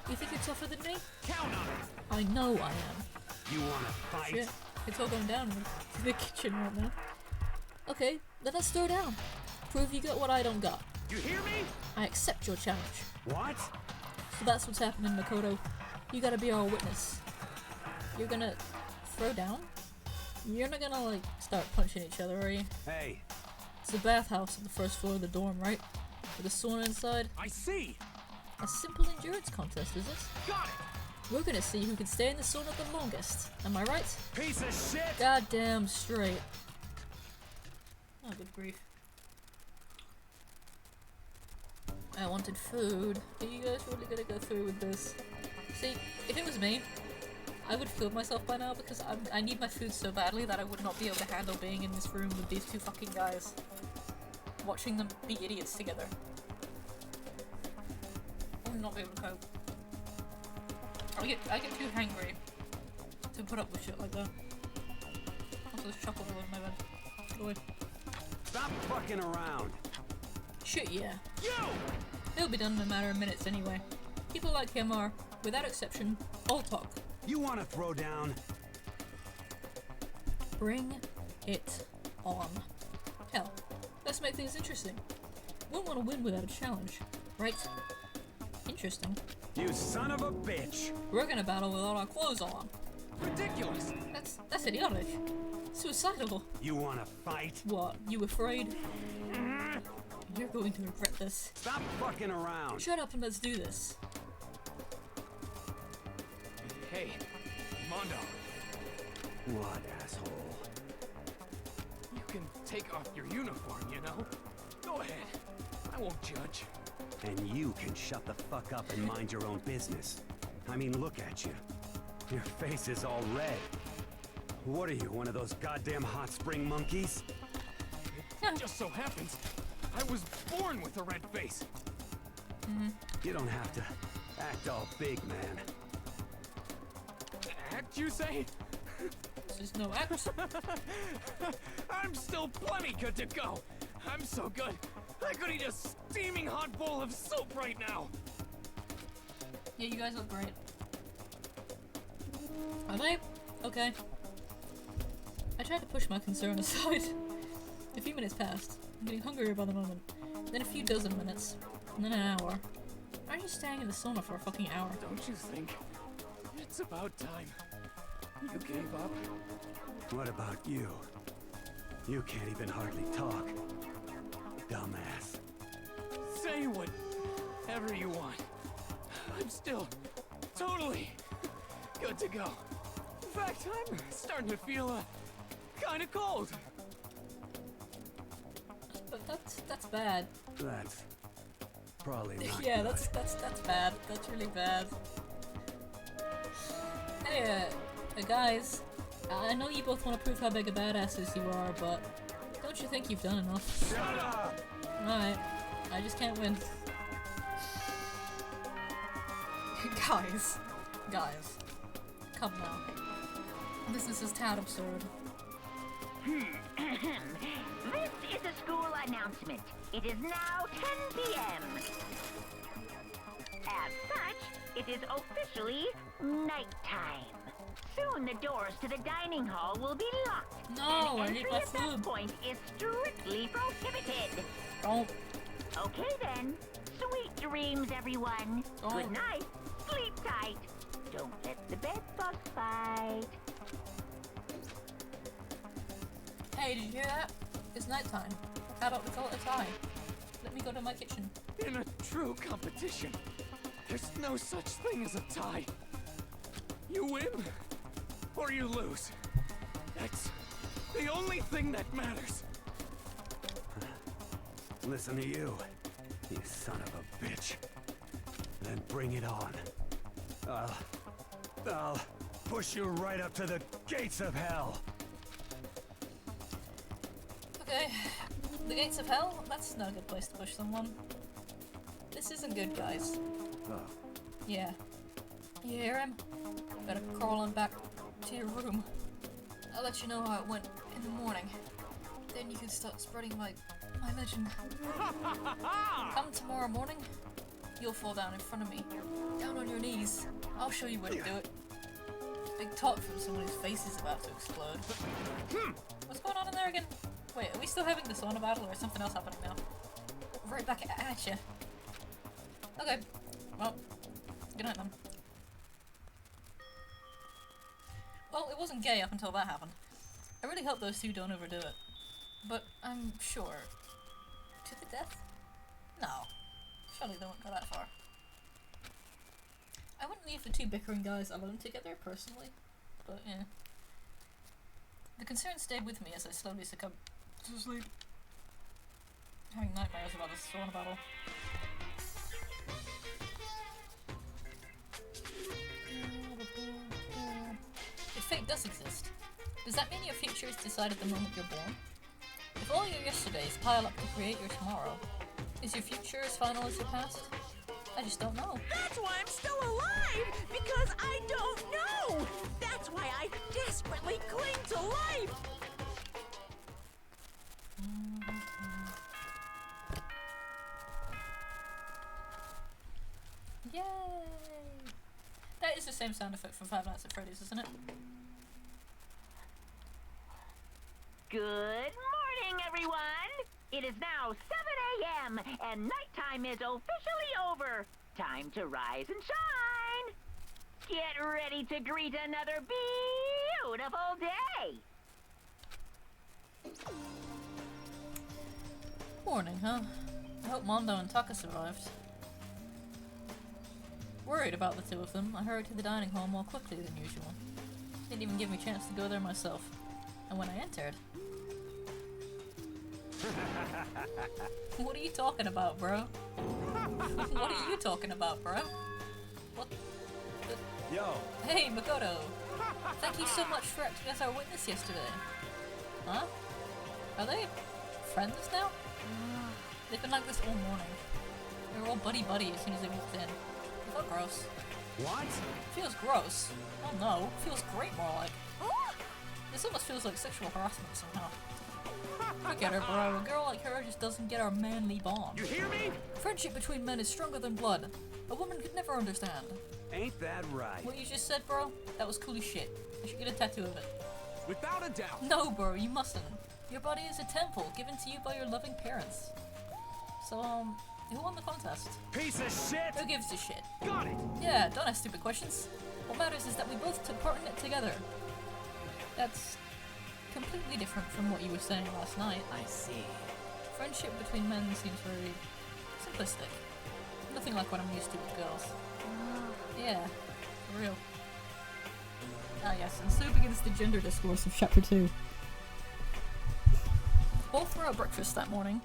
You think you're tougher than me? Count on it! I know I am. You wanna fight? Shit, it's all going down in the kitchen right now. Okay, then let's throw down. Prove you got what I don't got. You hear me? I accept your challenge. What? So that's what's happening, Makoto. You gotta be our witness. You're gonna throw down? You're not gonna, like, start punching each other, are you? Hey, It's the bathhouse on the first floor of the dorm, right? With a sauna inside. I see! A simple endurance contest, is it? Got it! We're gonna see who can stay in the sauna the longest. Am I right? Piece of shit! Goddamn straight. Oh, good grief. I wanted food. Are you guys really gonna go through with this? See, if it was me, I would have killed myself by now because I need my food so badly that I would not be able to handle being in this room with these two fucking guys. Watching them be idiots together. I would not be able to cope. I get too hangry to put up with shit like that. Also, there's chocolate all over my bed. Go away. Stop fucking around! Shit, yeah. You! He'll be done in a matter of minutes anyway. People like him are, without exception, all talk. You wanna throw down? Bring it on. Hell, let's make things interesting. Wouldn't want to win without a challenge, right? Interesting. You son of a bitch! We're gonna battle with all our clothes on. Ridiculous! That's idiotic. Suicidal. You wanna fight? What, you afraid? You're going to regret this. Stop fucking around! Shut up and let's do this. Hey, Mondo. What, asshole? You can take off your uniform, you know? Go ahead. I won't judge. And you can shut the fuck up and mind your own business. I mean, look at you. Your face is all red. What are you, one of those goddamn hot spring monkeys? It just so happens I was born with a red face. You don't have to act all big, man. Act, you say? This is no act. I'm still plenty good to go. I'm so good, I could eat a steaming hot bowl of soup right now. Yeah, you guys look great. Are they? Okay. I tried to push my concern aside. A few minutes passed. I'm getting hungrier by the moment. Then a few dozen minutes. And then an hour. Why are you staying in the sauna for a fucking hour? Don't you think it's about time you gave up? What about you? You can't even hardly talk. Dumbass. Say whatever you want. I'm still totally good to go. In fact, I'm starting to feel kind of cold. But that's bad. That's probably not Yeah, good. that's bad. That's really bad. Hey, guys. I know you both want to prove how big a badasses you are, but don't you think you've done enough? Shut up! Alright. I just can't win. Guys. Come now. This is tad absurd. This is a school announcement. It is now 10 p.m. As such, it is officially nighttime. Soon the doors to the dining hall will be locked. No, I and need entry my at that food. point is strictly prohibited. Don't. Okay then. Sweet dreams, everyone. Oh. Good night. Sleep tight. Don't let the bed bug bite. Hey, did you hear that? It's nighttime. How about we call it a tie? Let me go to my kitchen. In a true competition, there's no such thing as a tie. You win, or you lose. That's the only thing that matters. Listen to you, you son of a bitch. Then bring it on. I'll push you right up to the gates of hell. Okay, the gates of hell? That's not a good place to push someone. This isn't good, guys. Oh. Yeah. You hear him? Better crawl on back to your room. I'll let you know how it went in the morning. Then you can start spreading my legend. Come tomorrow morning, you'll fall down in front of me. Down on your knees. I'll show you where to do it. Big talk from someone whose face is about to explode. What's going on in there again? Wait, are we still having the sauna battle or is something else happening now? Right back at ya. Okay. Well, good night then. Well, it wasn't gay up until that happened. I really hope those two don't overdo it. But I'm sure. To the death? No. Surely they won't go that far. I wouldn't leave the two bickering guys alone together, personally. But, yeah. The concern stayed with me as I slowly succumbed to sleep. Having nightmares about this sauna battle. If fate does exist, does that mean your future is decided the moment you're born? If all your yesterdays pile up to create your tomorrow, is your future as final as your past? I just don't know. That's why I'm still alive! Because I don't know! That's why I desperately cling to life! Yay! That is the same sound effect from Five Nights at Freddy's, isn't it? Good morning, everyone! It is now 7 a.m. and nighttime is officially over. Time to rise and shine! Get ready to greet another beautiful day! Morning, huh? I hope Mondo and Taka survived. Worried about the two of them, I hurried to the dining hall more quickly than usual. Didn't even give me a chance to go there myself. And when I entered... What are you talking about, bro? What are you talking about, bro? What the... Yo! Hey, Makoto! Thank you so much for acting as our witness yesterday. Huh? Are they friends now? They've been like this all morning. They were all buddy-buddy as soon as they walked in. It felt gross. What? Feels gross. Oh no, feels great more like. This almost feels like sexual harassment somehow. Forget her, bro. A girl like her just doesn't get our manly bond. You hear me? Friendship between men is stronger than blood. A woman could never understand. Ain't that right? What you just said, bro? That was cool as shit. I should get a tattoo of it. Without a doubt. No, bro, you mustn't. Your body is a temple given to you by your loving parents. So, who won the contest? Piece of shit! Who gives a shit? Got it! Yeah, don't ask stupid questions. What matters is that we both took part in it together. That's completely different from what you were saying last night. I see. Friendship between men seems very simplistic. Nothing like what I'm used to with girls. Yeah, for real. Ah yes, and so begins the gender discourse of chapter 2. All throughout breakfast that morning,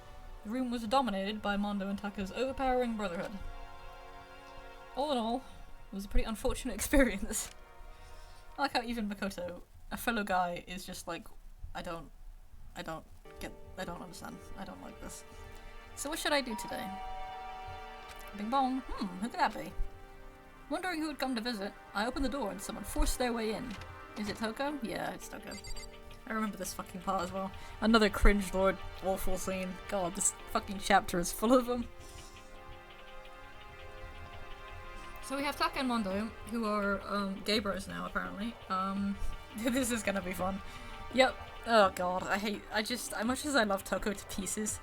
the room was dominated by Mondo and Taka's overpowering brotherhood. All in all, it was a pretty unfortunate experience. I like how even Makoto, a fellow guy, is just like, I don't understand. I don't like this. So what should I do today? Bing bong. Who could that be? Wondering who would come to visit, I opened the door and someone forced their way in. Is it Toko? Yeah, it's Toko. I remember this fucking part as well. Another cringe lord awful scene. God, this fucking chapter is full of them. So we have Taka and Mondo, who are gay bros now apparently. This is gonna be fun. Yep. Oh god, as much as I love Toko to pieces,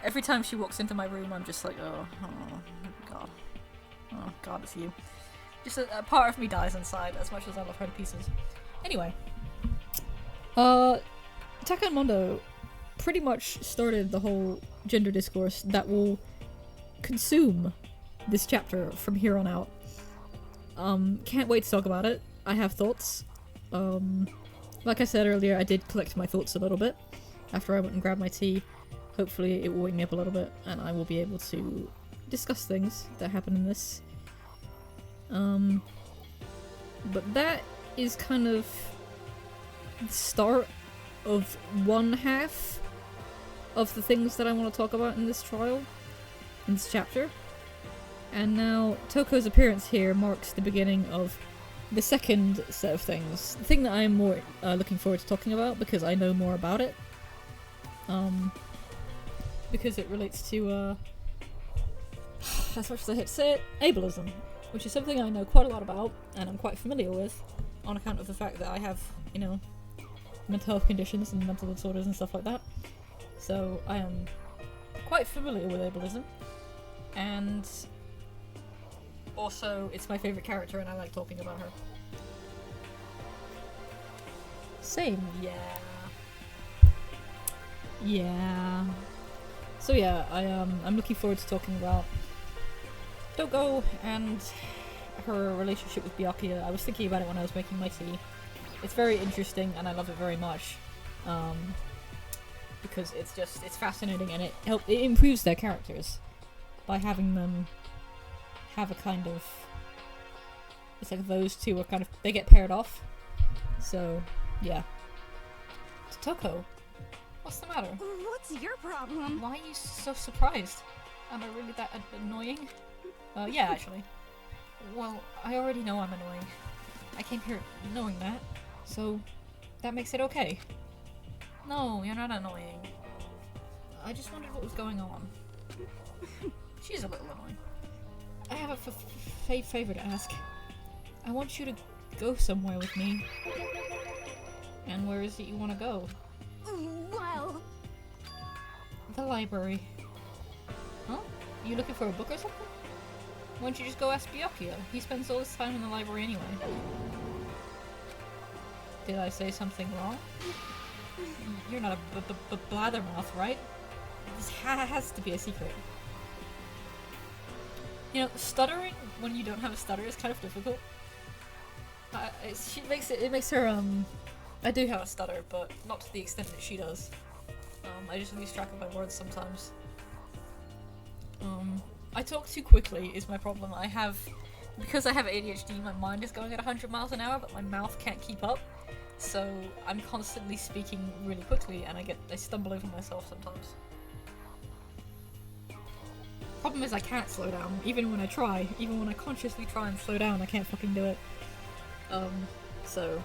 every time she walks into my room I'm just like, oh god. Oh god, it's you. Just a part of me dies inside as much as I love her to pieces. Anyway. Taka and Mondo pretty much started the whole gender discourse that will consume this chapter from here on out. Can't wait to talk about it. I have thoughts. Like I said earlier, I did collect my thoughts a little bit after I went and grabbed my tea. Hopefully it will wake me up a little bit and I will be able to discuss things that happen in this But that is kind of the start of one half of the things that I want to talk about in this trial, in this chapter. And now Toko's appearance here marks the beginning of the second set of things. The thing that I'm more looking forward to talking about because I know more about it. Because it relates to, as much as I hate to say it, ableism, which is something I know quite a lot about and I'm quite familiar with on account of the fact that I have, you know, mental health conditions and mental disorders and stuff like that. So I am quite familiar with ableism, and also it's my favourite character and I like talking about her. Same, yeah. Yeah. So yeah, I'm looking forward to talking about Toko and her relationship with Byakuya. I was thinking about it when I was making my tea. It's very interesting and I love it very much. Because it's fascinating and it improves their characters by having them have a kind of, it's like those two are kind of, they get paired off. So yeah. Toko, what's the matter? What's your problem? Why are you so surprised? Am I really that annoying? Yeah, actually. Well, I already know I'm annoying. I came here knowing that, so that makes it okay. No, you're not annoying. I just wondered what was going on. She's a little annoying. I have a favor to ask. I want you to go somewhere with me. And where is it you want to go? Well... The library. Huh? You looking for a book or something? Why don't you just go ask Byakuya? He spends all his time in the library anyway. Did I say something wrong? You're not a blathermouth, right? This has to be a secret. You know, stuttering when you don't have a stutter is kind of difficult. It makes her, I do have a stutter, but not to the extent that she does. I just lose track of my words sometimes. I talk too quickly is my problem. Because I have ADHD, my mind is going at 100 miles an hour, but my mouth can't keep up. So I'm constantly speaking really quickly and I stumble over myself sometimes. Problem is I can't slow down, even when I try. Even when I consciously try and slow down, I can't fucking do it. So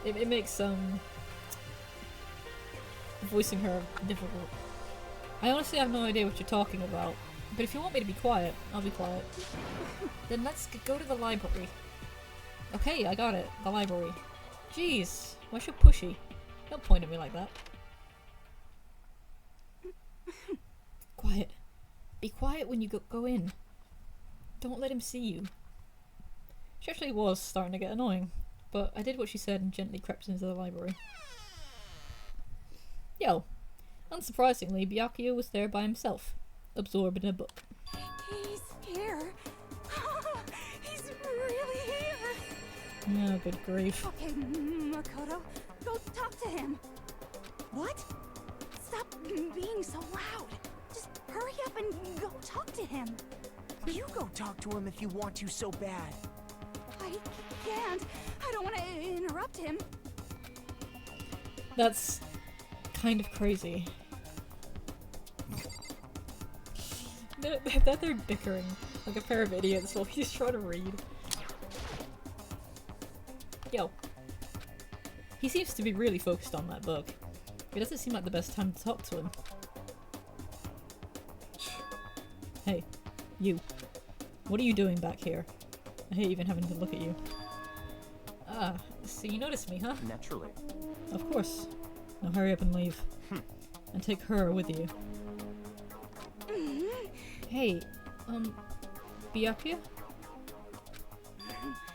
it makes voicing her difficult. I honestly have no idea what you're talking about, but if you want me to be quiet, I'll be quiet. Then let's go to the library. Okay, I got it. The library. Jeez, why so pushy? Don't point at me like that. Quiet. Be quiet when you go in. Don't let him see you. She actually was starting to get annoying, but I did what she said and gently crept into the library. Yo. Unsurprisingly, Byakuya was there by himself, absorbed in a book. He's here. He's really here. Oh, good grief. Okay, Makoto, go talk to him. What? Stop being so loud. Just hurry up and go talk to him. You go talk to him if you want to so bad. I can't. I don't want to interrupt him. That's kind of crazy. They're bickering like a pair of idiots while he's trying to read. Yo. He seems to be really focused on that book. It doesn't seem like the best time to talk to him. Hey, you. What are you doing back here? I hate even having to look at you. Ah, so you noticed me, huh? Naturally. Of course. Now hurry up and leave. And take her with you. Hey, Byakuya?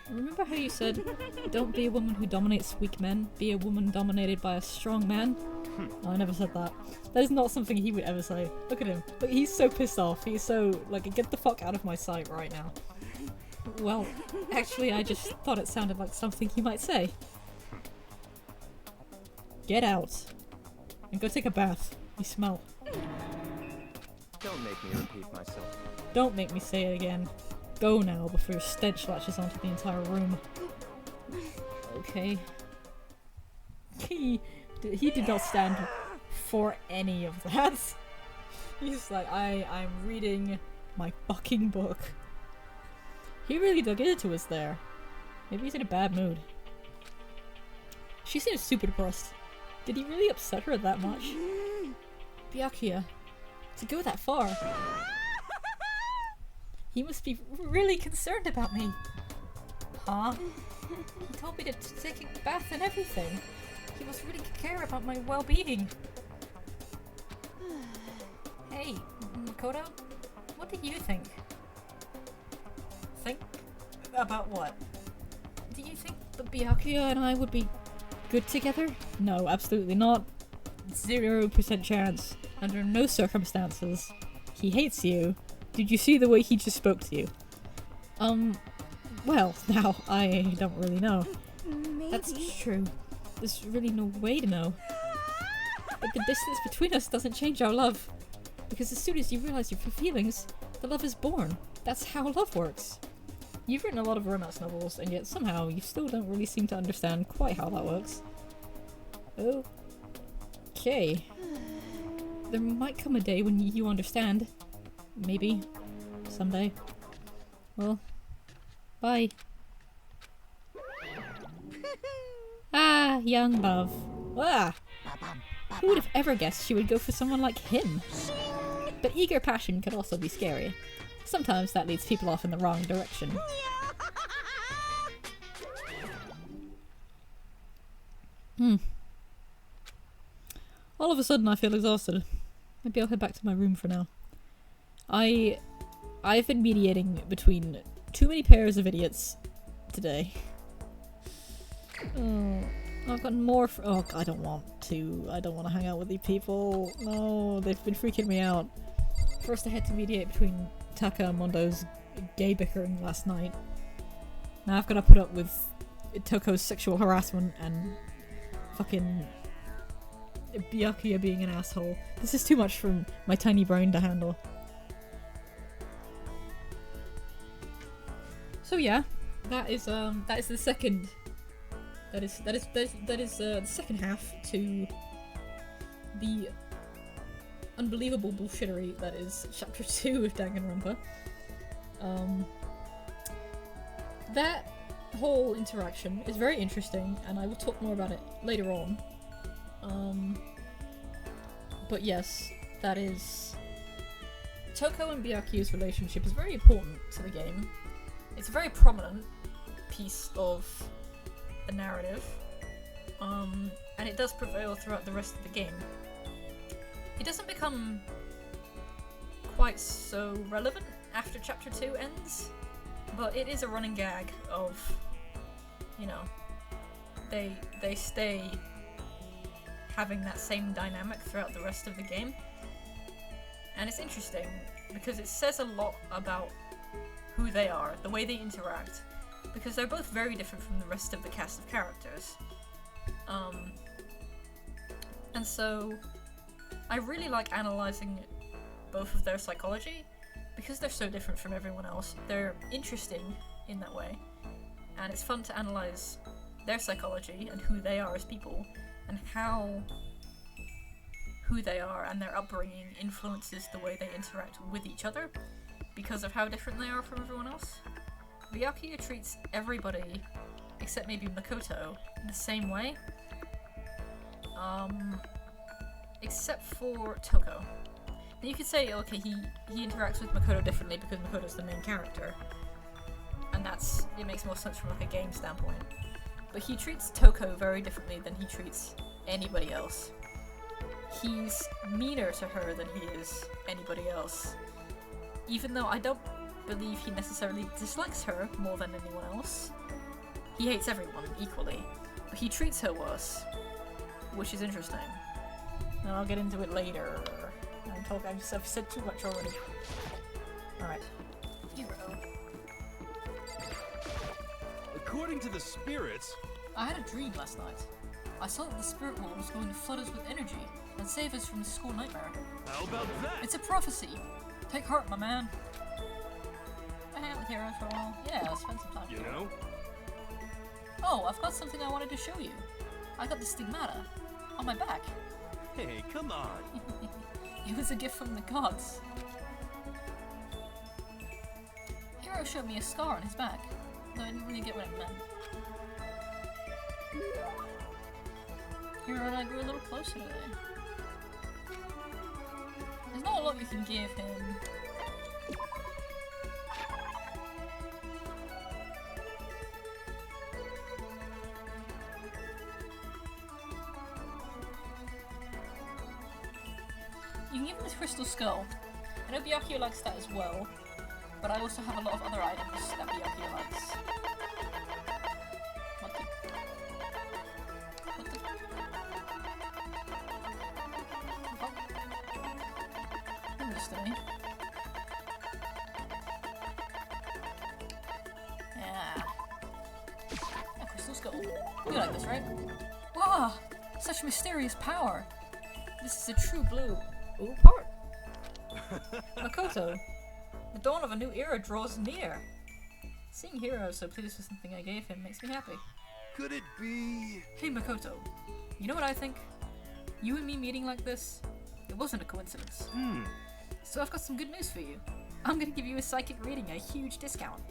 Remember how you said, don't be a woman who dominates weak men, be a woman dominated by a strong man? Oh, I never said that. That is not something he would ever say. Look at him. Look, he's so pissed off. He's so, like, get the fuck out of my sight right now. Well, actually, I just thought it sounded like something he might say. Get out. And go take a bath. You smell. Don't make me repeat myself. Don't make me say it again. go now before your stench latches onto the entire room. Okay. He did not stand for any of that. He's like, I'm reading my fucking book. He really dug into us there. Maybe he's in a bad mood. She seems super depressed. Did he really upset her that much? Byakuya, to go that far. He must be really concerned about me. Huh? He told me to take a bath and everything. He must really care about my well-being. Hey, Makoto, what do you think? Think? About what? Do you think that Byakuya and I would be good together? No, absolutely not. 0% chance. Under no circumstances. He hates you. Did you see the way he just spoke to you? Well, now, I don't really know. Maybe. That's true. There's really no way to know. But the distance between us doesn't change our love. Because as soon as you realize your feelings, the love is born. That's how love works. You've written a lot of romance novels, and yet somehow you still don't really seem to understand quite how that works. Okay. There might come a day when you understand. Maybe. Someday. Well, bye. Ah, young love. Ah! Who would have ever guessed she would go for someone like him? But eager passion can also be scary. Sometimes that leads people off in the wrong direction. All of a sudden I feel exhausted. Maybe I'll head back to my room for now. I've been mediating between too many pairs of idiots today. Oh, I've gotten more oh, I don't want to hang out with these people. No, they've been freaking me out. First I had to mediate between Taka and Mondo's gay bickering last night. Now I've got to put up with Toko's sexual harassment and fucking Byakuya being an asshole. This is too much for my tiny brain to handle. So yeah, that is the second. That is the second half to the unbelievable bullshittery that is chapter 2 of Danganronpa. That whole interaction is very interesting, and I will talk more about it later on. But yes, that is... Toko and Byakuya's relationship is very important to the game. It's a very prominent piece of the narrative, and it does prevail throughout the rest of the game. It doesn't become quite so relevant after chapter 2 ends, but it is a running gag of, you know, they stay having that same dynamic throughout the rest of the game. And it's interesting because it says a lot about who they are, the way they interact, because they're both very different from the rest of the cast of characters. And so I really like analysing both of their psychology, because they're so different from everyone else. They're interesting in that way, and it's fun to analyse their psychology and who they are as people, and how who they are and their upbringing influences the way they interact with each other, because of how different they are from everyone else. Byakuya treats everybody, except maybe Makoto, the same way. Except for Toko. Now you could say, okay, he interacts with Makoto differently because Makoto's the main character, and it makes more sense from like a game standpoint. But he treats Toko very differently than he treats anybody else. He's meaner to her than he is anybody else. Even though I don't believe he necessarily dislikes her more than anyone else. He hates everyone equally, but he treats her worse, which is interesting. And I'll get into it later. I've said too much already. Alright. Hero. According to the spirits... I had a dream last night. I saw that the spirit world was going to flood us with energy and save us from the school nightmare. How about that? It's a prophecy. Take heart, my man. Hero for a while? Yeah, I spent some time. You know? Oh, I've got something I wanted to show you. I got the stigmata on my back. Hey, come on. It was a gift from the gods. Hero showed me a scar on his back, though I didn't really get what it meant. Hero and I grew a little closer today. There's not a lot you can give him. You can give him this crystal skull. I know Byakuya likes that as well, but I also have a lot of other items that Byakuya likes. What the? Oh. Interesting. Yeah. A crystal skull. You like this, right? Wow! Such mysterious power! This is a true blue. Ooh, part. Makoto, the dawn of a new era draws near. Seeing Hero so pleased with something I gave him makes me happy. Could it be? Hey Makoto, you know what I think? You and me meeting like this, it wasn't a coincidence. So I've got some good news for you. I'm gonna give you a psychic reading at a huge discount.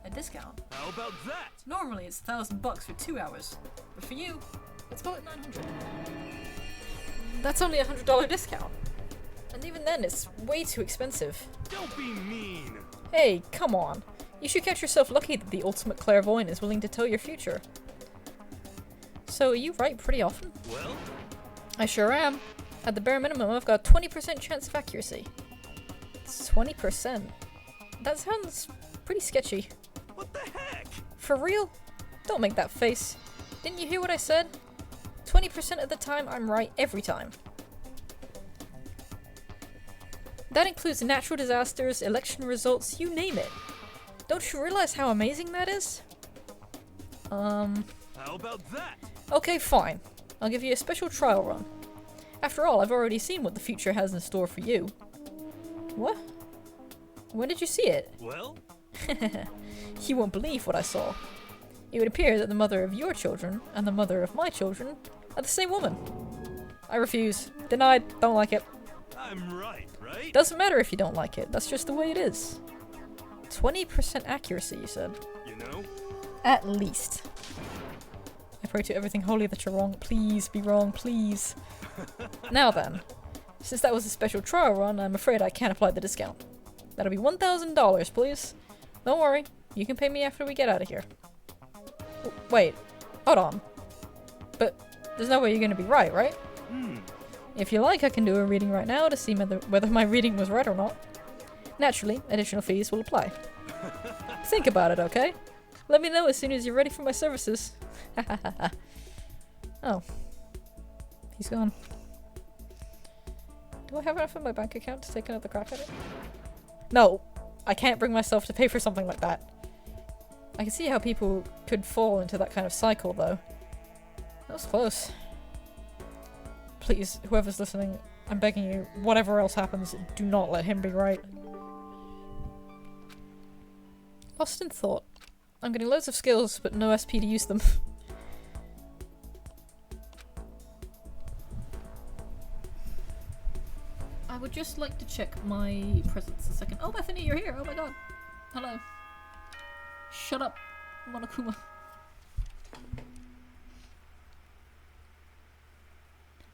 A discount? How about that? Normally it's $1,000 for 2 hours, but for you, let's call it $900. That's only a $100 discount. And even then, it's way too expensive. Don't be mean. Hey, come on. You should count yourself lucky that the ultimate clairvoyant is willing to tell your future. So, you write pretty often? Well? I sure am. At the bare minimum, I've got a 20% chance of accuracy. 20%? That sounds pretty sketchy. What the heck? For real? Don't make that face. Didn't you hear what I said? 20% of the time, I'm right every time. That includes natural disasters, election results, you name it. Don't you realize how amazing that is? How about that? Okay, fine. I'll give you a special trial run. After all, I've already seen what the future has in store for you. What? When did you see it? Well? You won't believe what I saw. It would appear that the mother of your children and the mother of my children are the same woman. I refuse. Denied. Don't like it. I'm right? Doesn't matter if you don't like it. That's just the way it is. 20% accuracy, you said? You know? At least. I pray to everything holy that you're wrong. Please be wrong, please. Now then, since that was a special trial run, I'm afraid I can't apply the discount. That'll be $1,000, please. Don't worry. You can pay me after we get out of here. Wait. Hold on. But there's no way you're gonna be right? If you like, I can do a reading right now to see whether my reading was right or not. Naturally, additional fees will apply. Think about it, okay? Let me know as soon as you're ready for my services. Oh. He's gone. Do I have enough in my bank account to take another crack at it? No. I can't bring myself to pay for something like that. I can see how people could fall into that kind of cycle, though. That was close. Please, whoever's listening, I'm begging you, whatever else happens, do not let him be right. Lost in thought. I'm getting loads of skills, but no SP to use them. I would just like to check my presents a second. Oh, Bethany, you're here! Oh my god! Hello. Shut up, Monokuma.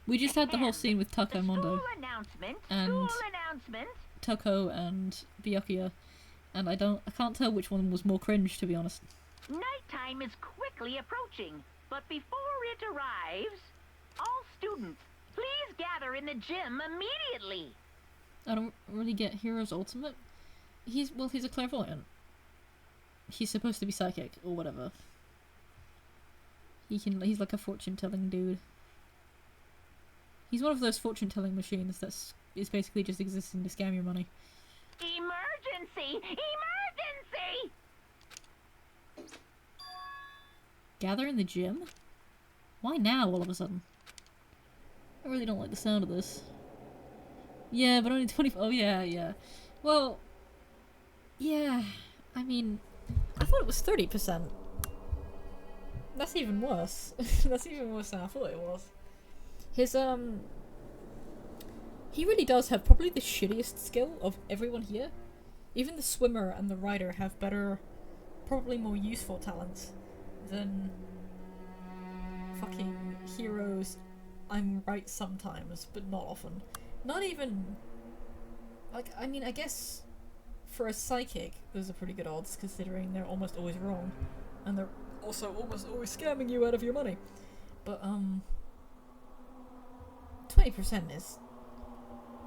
We just had the whole scene with Tako Mondo and Tako and Byakuya, and I can't tell which one was more cringe, to be honest. Nighttime is quickly approaching, but before it arrives, all students, please gather in the gym immediately. I don't really get Hero's ultimate. He's a clairvoyant. He's supposed to be psychic or whatever. He's like a fortune-telling dude. He's one of those fortune-telling machines that is basically just existing to scam your money. Emergency! Emergency! Gather in the gym? Why now, all of a sudden? I really don't like the sound of this. Yeah, but only 20... Oh, yeah. Well... Yeah... I mean, I thought it was 30%. That's even worse. That's even worse than I thought it was. His, he really does have probably the shittiest skill of everyone here. Even the swimmer and the rider have better, probably more useful talents than fucking heroes. I'm right sometimes, but not often. Not even, like, I mean, I guess for a psychic, those are pretty good odds, considering they're almost always wrong. And they're also almost always scamming you out of your money. But, 20% is,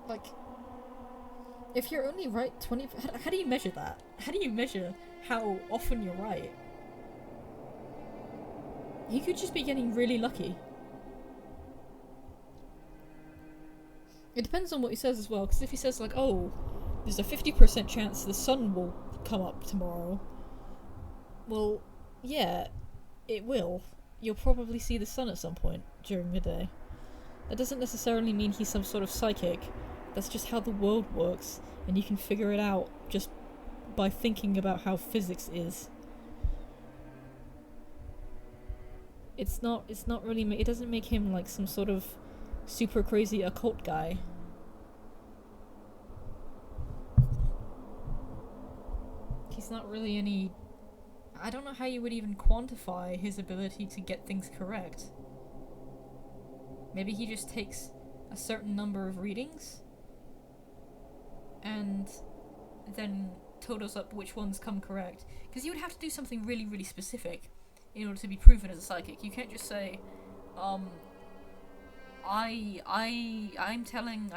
like, if you're only right 20, how do you measure that? How do you measure how often you're right? You could just be getting really lucky. It depends on what he says as well, because if he says like, oh, there's a 50% chance the sun will come up tomorrow, well, yeah, it will. You'll probably see the sun at some point during the day. That doesn't necessarily mean he's some sort of psychic. That's just how the world works, and you can figure it out just by thinking about how physics is. It's not really, it doesn't make him like some sort of super crazy occult guy. He's not really any... I don't know how you would even quantify his ability to get things correct. Maybe he just takes a certain number of readings and then totals up which ones come correct. Because you would have to do something really, really specific in order to be proven as a psychic. You can't just say, I'm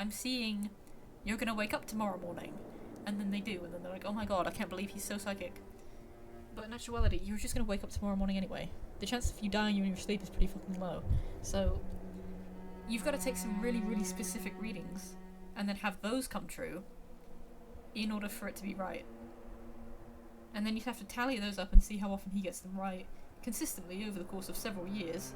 seeing you're gonna wake up tomorrow morning. And then they do, and then they're like, oh my god, I can't believe he's so psychic. But in actuality, you're just gonna wake up tomorrow morning anyway. The chance of you dying in your sleep is pretty fucking low. So, you've got to take some really, really specific readings, and then have those come true, in order for it to be right. And then you have to tally those up and see how often he gets them right, consistently over the course of several years.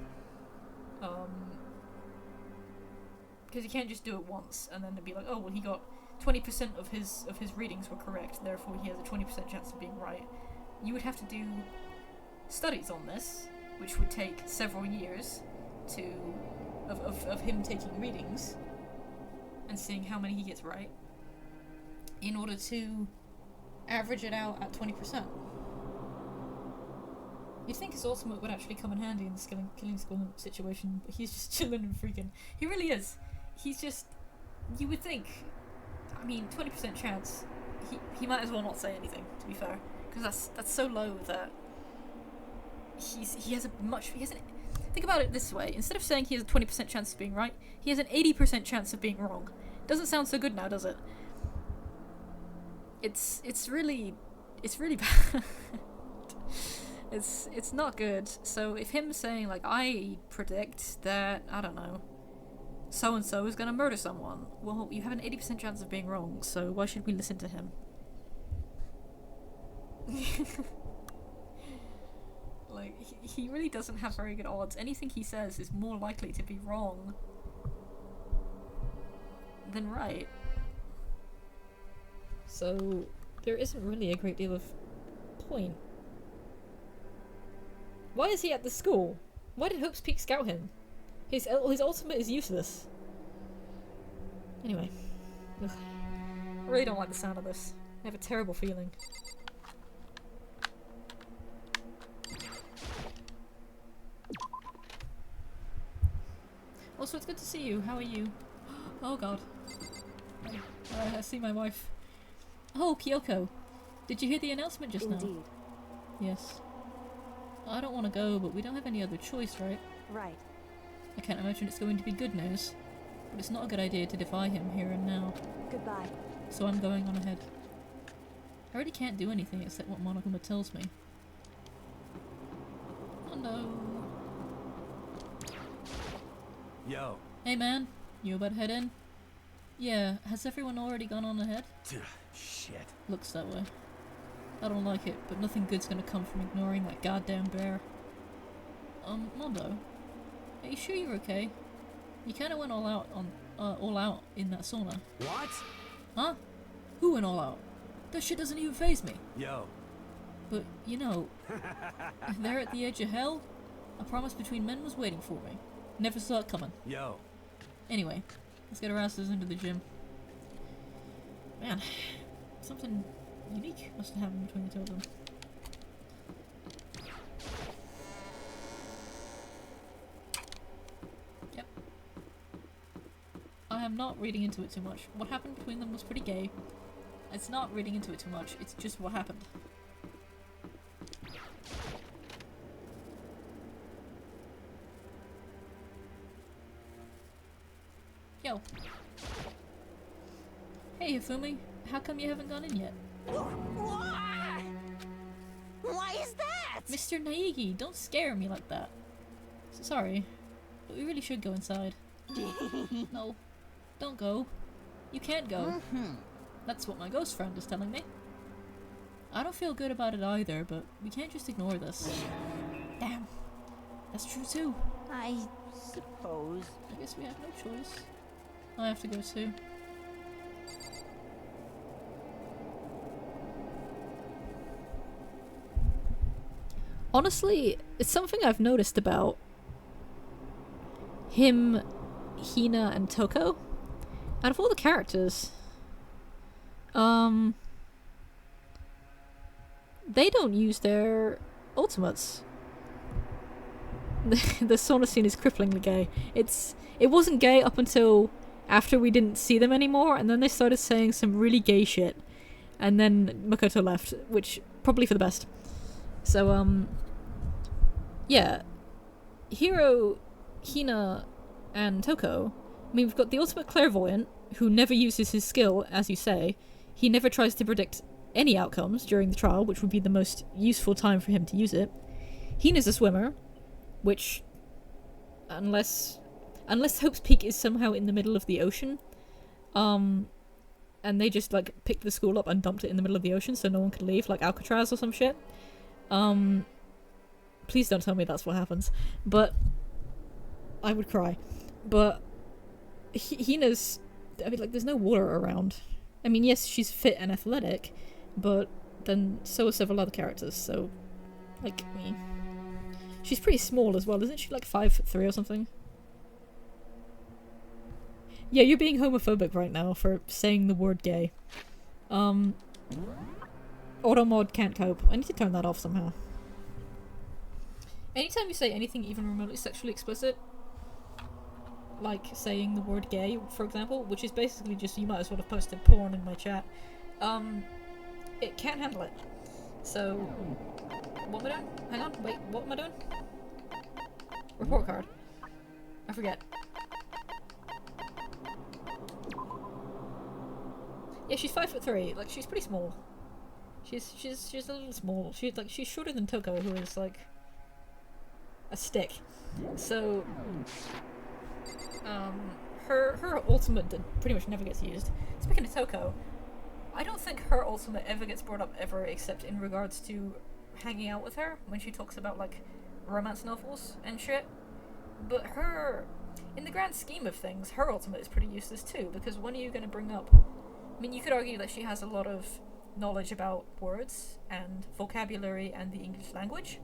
Because you can't just do it once, and then it'd be like, oh, well, he got 20% of his readings were correct, therefore he has a 20% chance of being right. You would have to do studies on this, which would take several years of him taking readings and seeing how many he gets right in order to average it out at 20%. You'd think his ultimate would actually come in handy in this killing school situation, but he's just chilling and freaking. He really is. He's just... You would think... I mean, 20% chance. He might as well not say anything, to be fair, because that's so low that he has an... Think about it this way. Instead of saying he has a 20% chance of being right, he has an 80% chance of being wrong. Doesn't sound so good now, does it? It's really bad. It's not good. So if him saying like, I predict that, I don't know, so and so is gonna murder someone, well, you have an 80% chance of being wrong, so why should we listen to him? Like, he really doesn't have very good odds. Anything he says is more likely to be wrong than right. So there isn't really a great deal of point. Why is he at the school? Why did Hope's Peak scout him? His ultimate is useless. Anyway. Ugh. I really don't like the sound of this. I have a terrible feeling. Also, it's good to see you. How are you? Oh god. I see my wife. Oh, Kyoko. Did you hear the announcement just now? Indeed. Yes. I don't want to go, but we don't have any other choice, right? Right. I can't imagine it's going to be good news. But it's not a good idea to defy him here and now. Goodbye. So I'm going on ahead. I really can't do anything except what Monokuma tells me. Oh no. Yo. Hey man, you about to head in? Yeah, has everyone already gone on ahead? Shit. Looks that way. I don't like it, but nothing good's gonna come from ignoring that goddamn bear. Mondo, are you sure you're okay? You kinda went all out in that sauna. What? Huh? Who went all out? That shit doesn't even faze me. Yo. But, you know, there at the edge of hell, a promise between men was waiting for me. Never saw it coming. Yo. Anyway, let's get our asses into the gym. Man, something unique must have happened between the two of them. Yep. I am not reading into it too much. What happened between them was pretty gay. It's not reading into it too much, it's just what happened. Yo. Hey, Hifumi. How come you haven't gone in yet? Why is that? Mr. Naegi, don't scare me like that. Sorry, but we really should go inside. No, don't go. You can't go. That's what my ghost friend is telling me. I don't feel good about it either, but we can't just ignore this. Damn. That's true too. I suppose. I guess we have no choice. I have to go too. Honestly, it's something I've noticed about him, Hina, and Toko. Out of all the characters, they don't use their ultimates. The sauna scene is cripplingly gay. It wasn't gay up until after we didn't see them anymore, and then they started saying some really gay shit, and then Makoto left, which probably for the best. So yeah, Hiro, Hina, and Toko. I mean, we've got the ultimate clairvoyant, who never uses his skill, as you say. He never tries to predict any outcomes during the trial, which would be the most useful time for him to use it. Hina's a swimmer, which, unless Hope's Peak is somehow in the middle of the ocean, and they just, like, picked the school up and dumped it in the middle of the ocean so no one could leave, like Alcatraz or some shit. Please don't tell me that's what happens. But I would cry. But Hina's, I mean, like, there's no water around. I mean, yes, she's fit and athletic, but then so are several other characters, so, like, me. She's pretty small as well, isn't she, like 5'3" or something? Yeah, you're being homophobic right now for saying the word gay. Automod can't cope. I need to turn that off somehow. Anytime you say anything even remotely sexually explicit, like saying the word gay, for example, which is basically just, you might as well have posted porn in my chat, it can't handle it. So, what am I doing? Hang on, wait, what am I doing? Report card. I forget. Yeah, she's 5'3", like, she's pretty small. She's a little small. She's shorter than Toko, who is, like, a stick. So, her ultimate pretty much never gets used. Speaking of Toko, I don't think her ultimate ever gets brought up ever, except in regards to hanging out with her, when she talks about, like, romance novels and shit. But her, in the grand scheme of things, her ultimate is pretty useless too, because when are you going to bring up... I mean, you could argue that she has a lot of knowledge about words and vocabulary and the English language,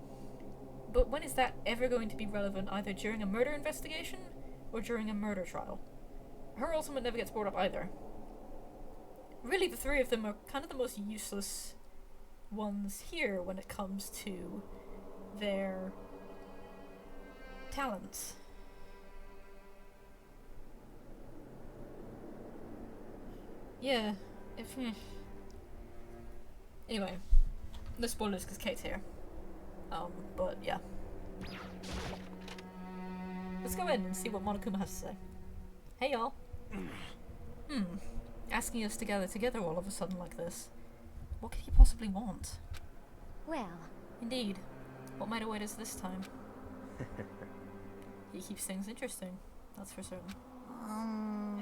but when is that ever going to be relevant either during a murder investigation or during a murder trial? Her ultimate never gets brought up either. Really, the three of them are kind of the most useless ones here when it comes to their talents. Yeah, anyway, no spoilers because Kate's here. But yeah. Let's go in and see what Monokuma has to say. Hey y'all. Asking us to gather together all of a sudden like this. What could he possibly want? Well, Indeed. What might await us this time? He keeps things interesting, that's for certain.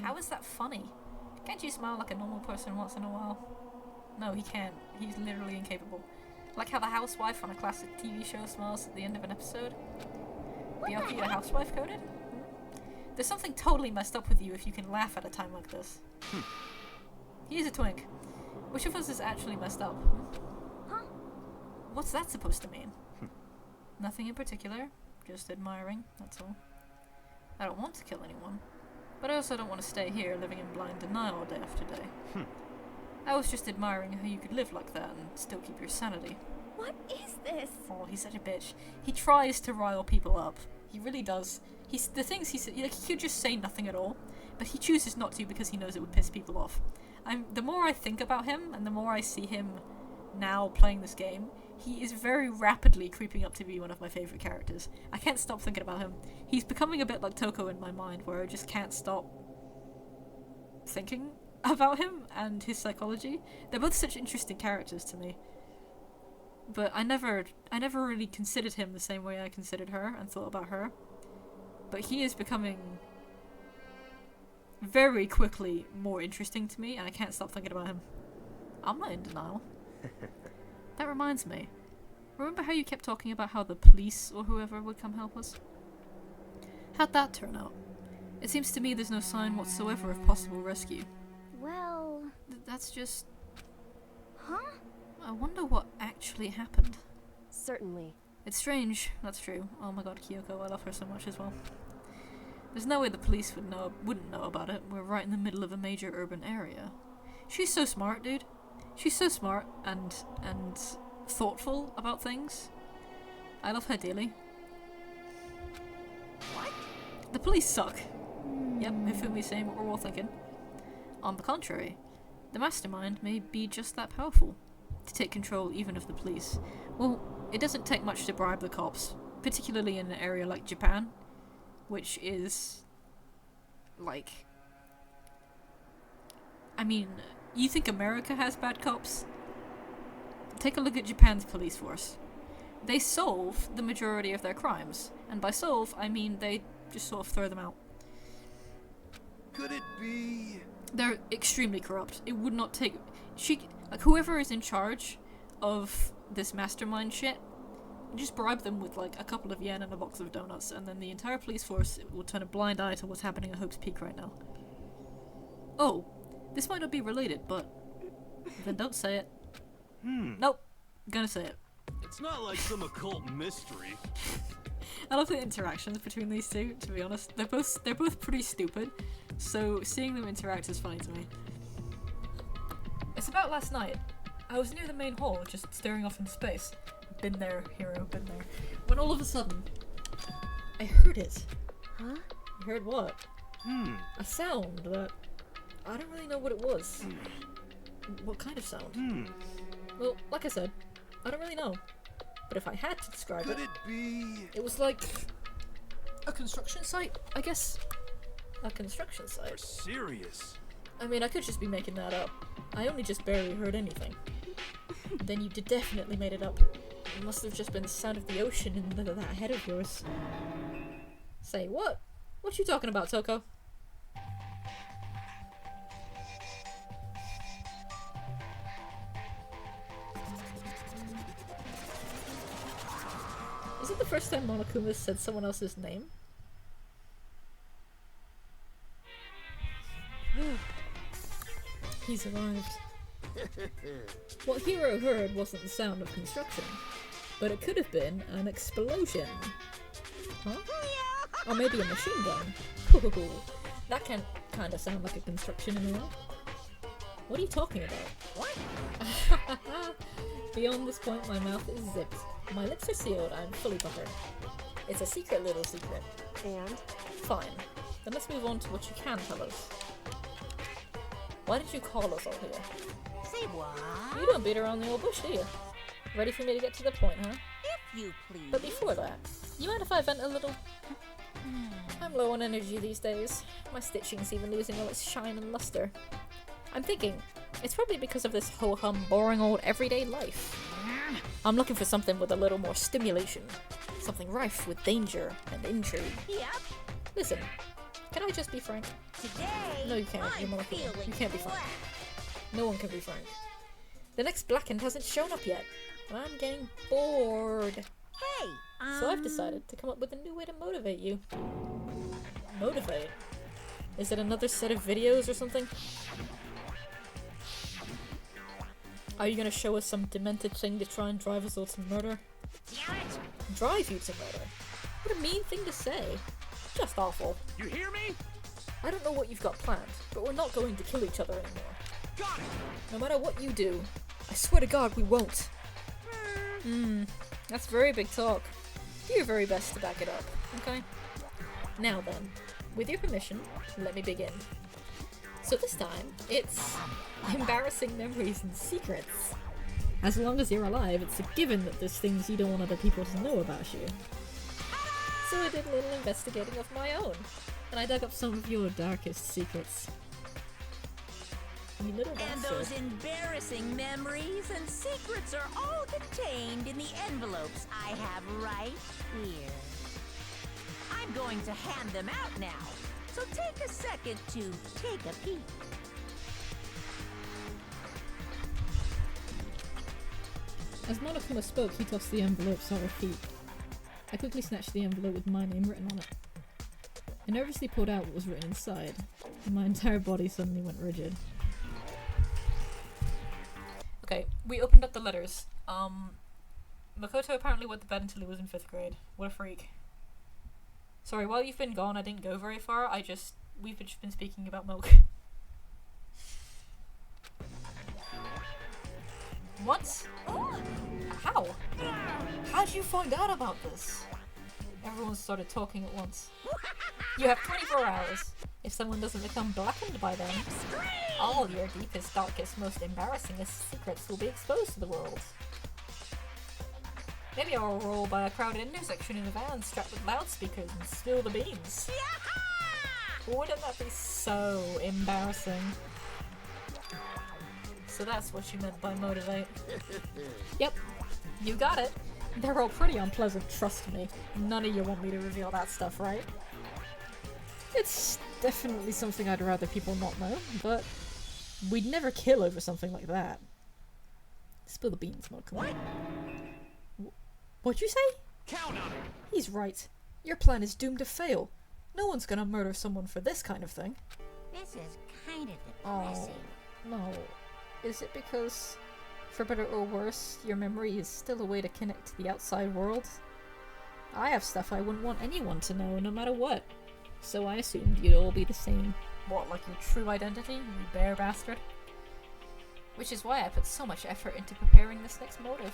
How is that funny? Can't you smile like a normal person once in a while? No, he can't. He's literally incapable. Like how the housewife on a classic TV show smiles at the end of an episode. Byakuya, your housewife coded? There's something totally messed up with you if you can laugh at a time like this. He is a twink. Which of us is actually messed up? huh? What's that supposed to mean? Nothing in particular. Just admiring, that's all. I don't want to kill anyone. But I also don't want to stay here living in blind denial day after day. I was just admiring how you could live like that and still keep your sanity. What is this? Oh, he's such a bitch. He tries to rile people up. He really does. The things he said, like, he could just say nothing at all, but he chooses not to because he knows it would piss people off. The more I think about him, and the more I see him now playing this game, he is very rapidly creeping up to be one of my favourite characters. I can't stop thinking about him. He's becoming a bit like Toko in my mind, where I just can't stop thinking about him and his psychology. They're both such interesting characters to me. But I never really considered him the same way I considered her and thought about her. But he is becoming very quickly more interesting to me, and I can't stop thinking about him. I'm not in denial. That reminds me. Remember how you kept talking about how the police or whoever would come help us? How'd that turn out? It seems to me there's no sign whatsoever of possible rescue. Well... That's just... Huh? I wonder what actually happened. Certainly. It's strange, that's true. Oh my god, Kyoko, I love her so much as well. There's no way the police wouldn't know about it. We're right in the middle of a major urban area. She's so smart, dude. She's so smart and thoughtful about things. I love her dearly. What? The police suck. Yep, Mifumi's saying what we're all thinking. On the contrary, the mastermind may be just that powerful. To take control even of the police. Well, it doesn't take much to bribe the cops, particularly in an area like Japan, which is, like... I mean, you think America has bad cops? Take a look at Japan's police force. They solve the majority of their crimes, and by solve, I mean they just sort of throw them out. Could it be? They're extremely corrupt. It would not take... Like, whoever is in charge of this mastermind shit, just bribe them with, like, a couple of yen and a box of donuts, and then the entire police force will turn a blind eye to what's happening at Hope's Peak right now. Oh, this might not be related, but... then don't say it. Nope. Gonna say it. It's not like some occult mystery. I love the interactions between these two, to be honest. They're both pretty stupid, so seeing them interact is funny to me. It's about last night. I was near the main hall, just staring off into space. Been there, hero, been there. When all of a sudden, I heard it. Huh? You heard what? A sound that... I don't really know what it was. What kind of sound? Well, like I said, I don't really know. But if I had to describe Could it be? it was like... a construction site, I guess. A construction You're site. serious? I mean, I could just be making that up. I only just barely heard anything. Then you definitely made it up. It must have just been the sound of the ocean in that head of yours. Say, what? What you talking about, Toko? Is it the first time Monokuma said someone else's name? He's arrived. What Hiro heard wasn't the sound of construction, but it could have been an explosion. Huh? Or maybe a machine gun. That can kind of sound like a construction in a way. What are you talking about? What? Beyond this point, my mouth is zipped. My lips are sealed. I'm fully buttered. It's a secret little secret. And? Fine. Then let's move on to what you can tell us. Why did you call us all here? Say what? You don't beat around the old bush, do you? Ready for me to get to the point, huh? If you please. But before that, you mind if I vent a little? I'm low on energy these days. My stitching's even losing all its shine and luster. I'm thinking, it's probably because of this ho-hum, boring old everyday life. I'm looking for something with a little more stimulation. Something rife with danger and intrigue. Yep. Listen, can I just be frank? Today, No, you can't. You're I'm monocular. feeling You can't be frank. black. No one can be frank. The next Blackened hasn't shown up yet. And I'm getting bored. Hey, So I've decided to come up with a new way to motivate you. Motivate? Is it another set of videos or something? Are you gonna show us some demented thing to try and drive us all to murder? Damn it! Drive you to murder? What a mean thing to say. Just awful. You hear me? I don't know what you've got planned, but we're not going to kill each other anymore. Got it! No matter what you do, I swear to God we won't. That's very big talk. Do your very best to back it up, okay? Now then, with your permission, let me begin. So this time, it's embarrassing memories and secrets. As long as you're alive, it's a given that there's things you don't want other people to know about you. So I did a little investigating of my own, and I dug up some of your darkest secrets. You little And bastard. those embarrassing memories and secrets are all contained in the envelopes I have right here. I'm going to hand them out now, so take a second to take a peek. As Monokuma spoke, he tossed the envelopes at her feet. I quickly snatched the envelope with my name written on it. I nervously pulled out what was written inside, and my entire body suddenly went rigid. Okay, we opened up the letters. Makoto apparently went to bed until he was in 5th grade. What a freak. Sorry, while you've been gone, I didn't go very far. We've just been speaking about milk. What? How? How'd you find out about this? Everyone started talking at once. You have 24 hours. If someone doesn't become blackened by then, all your deepest, darkest, most embarrassingest secrets will be exposed to the world. Maybe I'll roll by a crowded intersection in a van strapped with loudspeakers and spill the beans. Wouldn't that be so embarrassing? So that's what you meant by motivate. Yep, you got it. They're all pretty unpleasant, trust me. None of you want me to reveal that stuff, right? It's definitely something I'd rather people not know, but we'd never kill over something like that. Spill the beans, Monokuma. What'd you say? Count on it! He's right. Your plan is doomed to fail. No one's gonna murder someone for this kind of thing. This is kind of Oh, depressing. no. Is it because, for better or worse, your memory is still a way to connect to the outside world? I have stuff I wouldn't want anyone to know, no matter what. So I assumed you'd all be the same. What, like your true identity, you bare bastard? Which is why I put so much effort into preparing this next motive.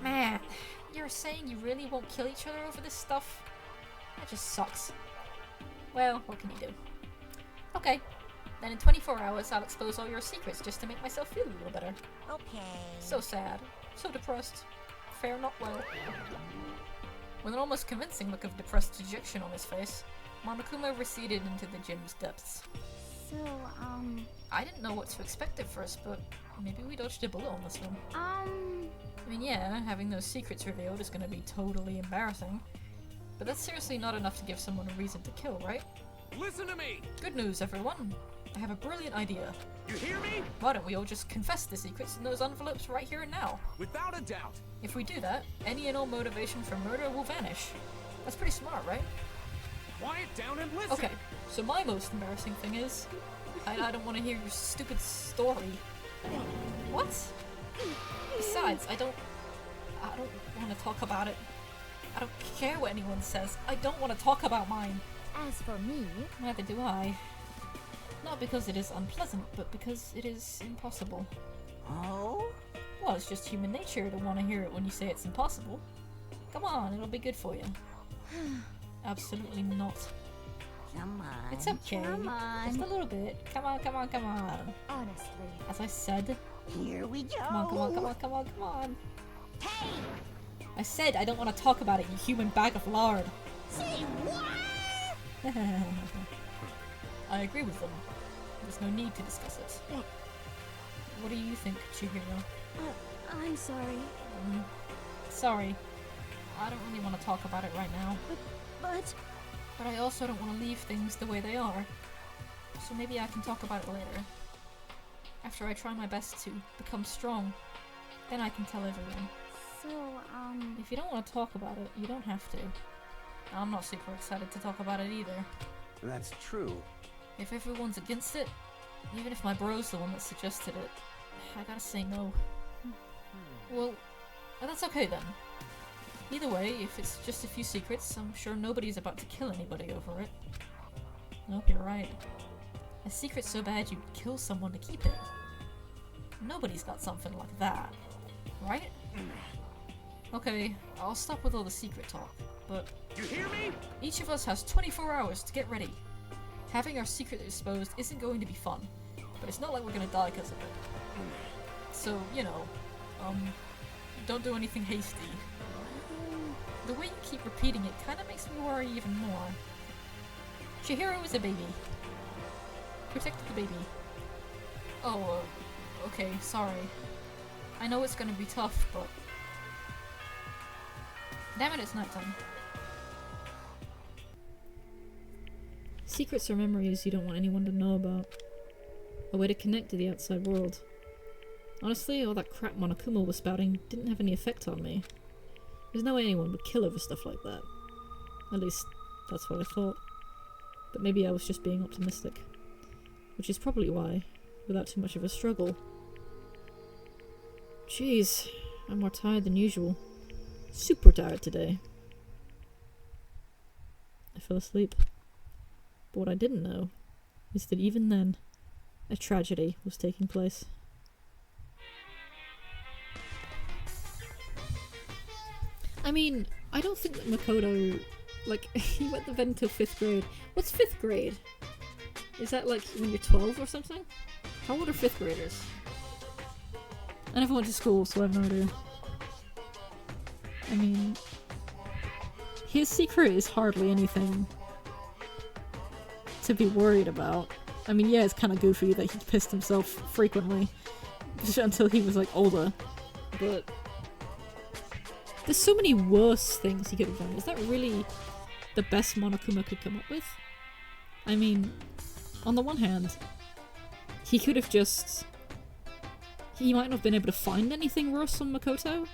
Man, you're saying you really won't kill each other over this stuff? That just sucks. Well, what can you do? Okay, then in 24 hours I'll expose all your secrets just to make myself feel a little better. Okay. So sad, so depressed. Fare not well. With an almost convincing look of depressed dejection on his face, Monokuma receded into the gym's depths. So, I didn't know what to expect at first, but maybe we dodged a bullet on this one. I mean, yeah, having those secrets revealed is gonna be totally embarrassing, but that's seriously not enough to give someone a reason to kill, right? Listen to me! Good news, everyone. I have a brilliant idea. You hear me? Why don't we all just confess the secrets in those envelopes right here and now? Without a doubt. If we do that, any and all motivation for murder will vanish. That's pretty smart, right? Quiet down and listen! Okay, so my most embarrassing thing is, I don't want to hear your stupid story. What? Besides, I don't want to talk about it. I don't care what anyone says. I don't want to talk about mine. as for me, Neither do I. Not because it is unpleasant, but because it is impossible. Oh? Well, it's just human nature to want to hear it when you say it's impossible. Come on, it'll be good for you. Absolutely not. Come on. It's okay. Come on. Just a little bit. Come on, come on, come on. honestly. As I said. Here we go. Come on, come on, come on, come on, come on. Hey! I said I don't want to talk about it, you human bag of lard. Say what? I agree with them. There's no need to discuss it. What do you think, Chihiro? I'm sorry, Sorry. I don't really want to talk about it right now. but But I also don't want to leave things the way they are. So maybe I can talk about it later. After I try my best to become strong, then I can tell everyone. so, If you don't want to talk about it, you don't have to. I'm not super excited to talk about it either. That's true. If everyone's against it, even if my bro's the one that suggested it, I gotta say no. Well, that's okay then. Either way, if it's just a few secrets, I'm sure nobody's about to kill anybody over it. Nope, you're right. A secret so bad you'd kill someone to keep it. Nobody's got something like that, right? Okay, I'll stop with all the secret talk, but You hear me? each of us has 24 hours to get ready. Having our secret exposed isn't going to be fun, but it's not like we're gonna die because of it. So, you know, don't do anything hasty. The way you keep repeating it kinda makes me worry even more. Chihiro is a baby. Protect the baby. Oh, okay, sorry. I know it's gonna be tough, but... Damn it, it's nighttime. Secrets are memories you don't want anyone to know about. A way to connect to the outside world. Honestly, all that crap Monokuma was spouting didn't have any effect on me. There's no way anyone would kill over stuff like that. At least, that's what I thought. But maybe I was just being optimistic. Which is probably why, without too much of a struggle. Jeez, I'm more tired than usual. Super tired today. I fell asleep. But what I didn't know is that even then, a tragedy was taking place. I mean, I don't think that Makoto, like, he went to vet until 5th grade. What's 5th grade? Is that like when you're 12 or something? How old are 5th graders? I never went to school, so I have no idea. I mean, his secret is hardly anything to be worried about. I mean, yeah, it's kind of goofy that he pissed himself frequently until he was like older, but there's so many worse things he could have done. Is that really the best Monokuma could come up with? I mean, on the one hand, he could have just... He might not have been able to find anything worse on Makoto,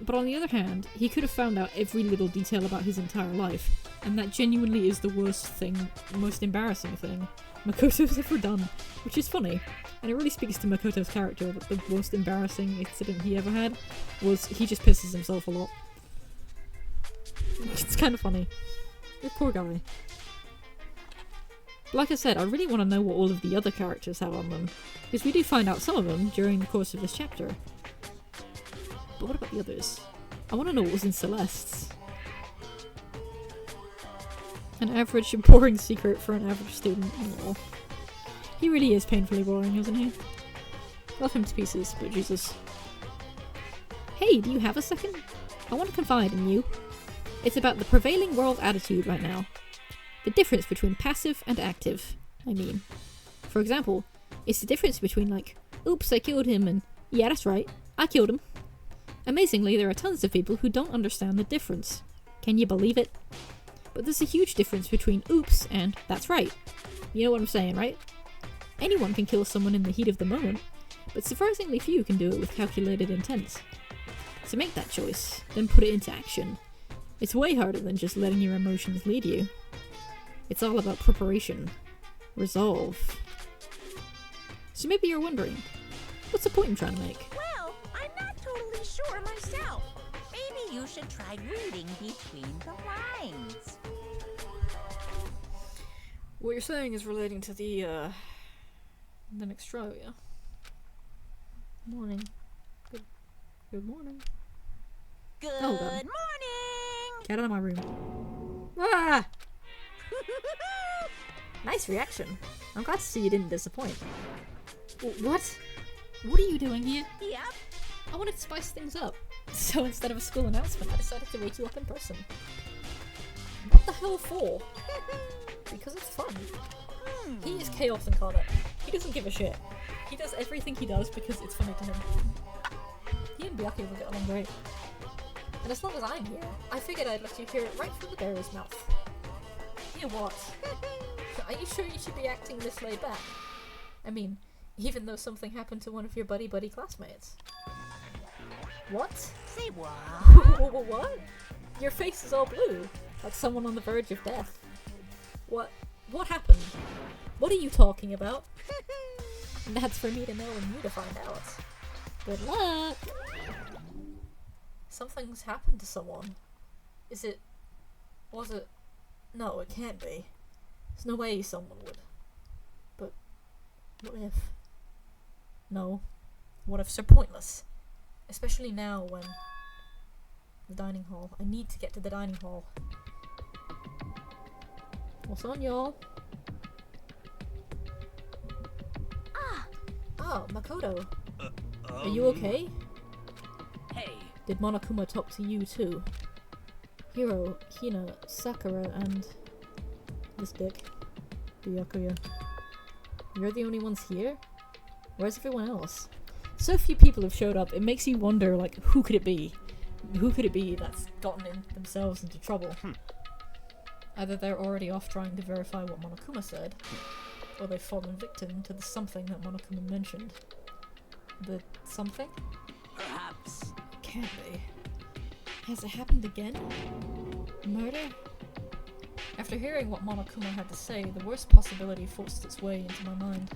but on the other hand, he could have found out every little detail about his entire life, and that genuinely is the worst thing, most embarrassing thing Makoto's ever done, which is funny. And it really speaks to Makoto's character that the most embarrassing incident he ever had was he just pisses himself a lot. It's kind of funny. The poor guy. Like I said, I really want to know what all of the other characters have on them, because we do find out some of them during the course of this chapter. But what about the others? I want to know what was in Celeste's. An average and boring secret for an average student. Aww. He really is painfully boring, isn't he? Love him to pieces, but Jesus. Hey, do you have a second? I want to confide in you. It's about the prevailing world attitude right now. The difference between passive and active, I mean. For example, it's the difference between like, oops, I killed him, and yeah, that's right, I killed him. Amazingly, there are tons of people who don't understand the difference. Can you believe it? But there's a huge difference between oops and that's right. You know what I'm saying, right? Anyone can kill someone in the heat of the moment, but surprisingly few can do it with calculated intent. So make that choice, then put it into action. It's way harder than just letting your emotions lead you. It's all about preparation. Resolve. So maybe you're wondering, what's the point I'm trying to make? Well, I'm not totally sure myself. Maybe you should try reading between the lines. What you're saying is relating to the next trial, yeah? Morning. Good morning. Good Oh, God. morning! Get out of my room. Ah! Nice reaction. I'm glad to see you didn't disappoint. What? What are you doing here? Yep. I wanted to spice things up. So instead of a school announcement, I decided to wake you up in person. What the hell for? Because it's fun. He is chaos incarnate. He doesn't give a shit. He does everything he does because it's funny to him. He and Byakuya will get along great. And as long as I'm here, I figured I'd let you hear it right from the bearer's mouth. Hear what? Are you sure you should be acting this laid back? I mean, even though something happened to one of your buddy classmates. What? Say what? What? Your face is all blue, like someone on the verge of death. What happened? What are you talking about? That's for me to know and you to find out. Good luck! Something's happened to someone. Is it... Was it... No, it can't be. There's no way someone would. But... What if... No. What ifs are pointless. Especially now when... The dining hall. I need to get to the dining hall. What's on, y'all? Ah, Makoto. Are you okay? Hey. Did Monokuma talk to you too? Hiro, Hina, Sakura, and... this dick. Byakuya. You're the only ones here? Where's everyone else? So few people have showed up, it makes you wonder, like, who could it be? Who could it be that's gotten themselves into trouble? Either they're already off trying to verify what Monokuma said, or they've fallen victim to the something that Monokuma mentioned. The something? Perhaps. It can't be. Has it happened again? Murder? After hearing what Monokuma had to say, the worst possibility forced its way into my mind.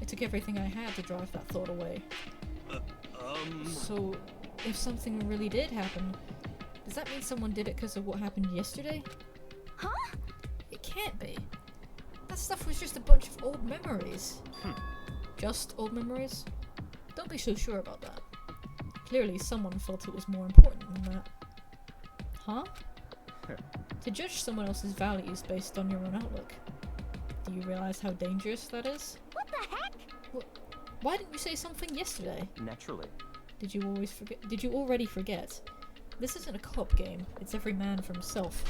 It took everything I had to drive that thought away. So, if something really did happen, does that mean someone did it because of what happened yesterday? Huh? It can't be. That stuff was just a bunch of old memories. Just old memories? Don't be so sure about that. Clearly someone felt it was more important than that. Huh? To judge someone else's values based on your own outlook. Do you realize how dangerous that is? What the heck? Why didn't you say something yesterday? Naturally. Did you already forget? This isn't a co-op game. It's every man for himself.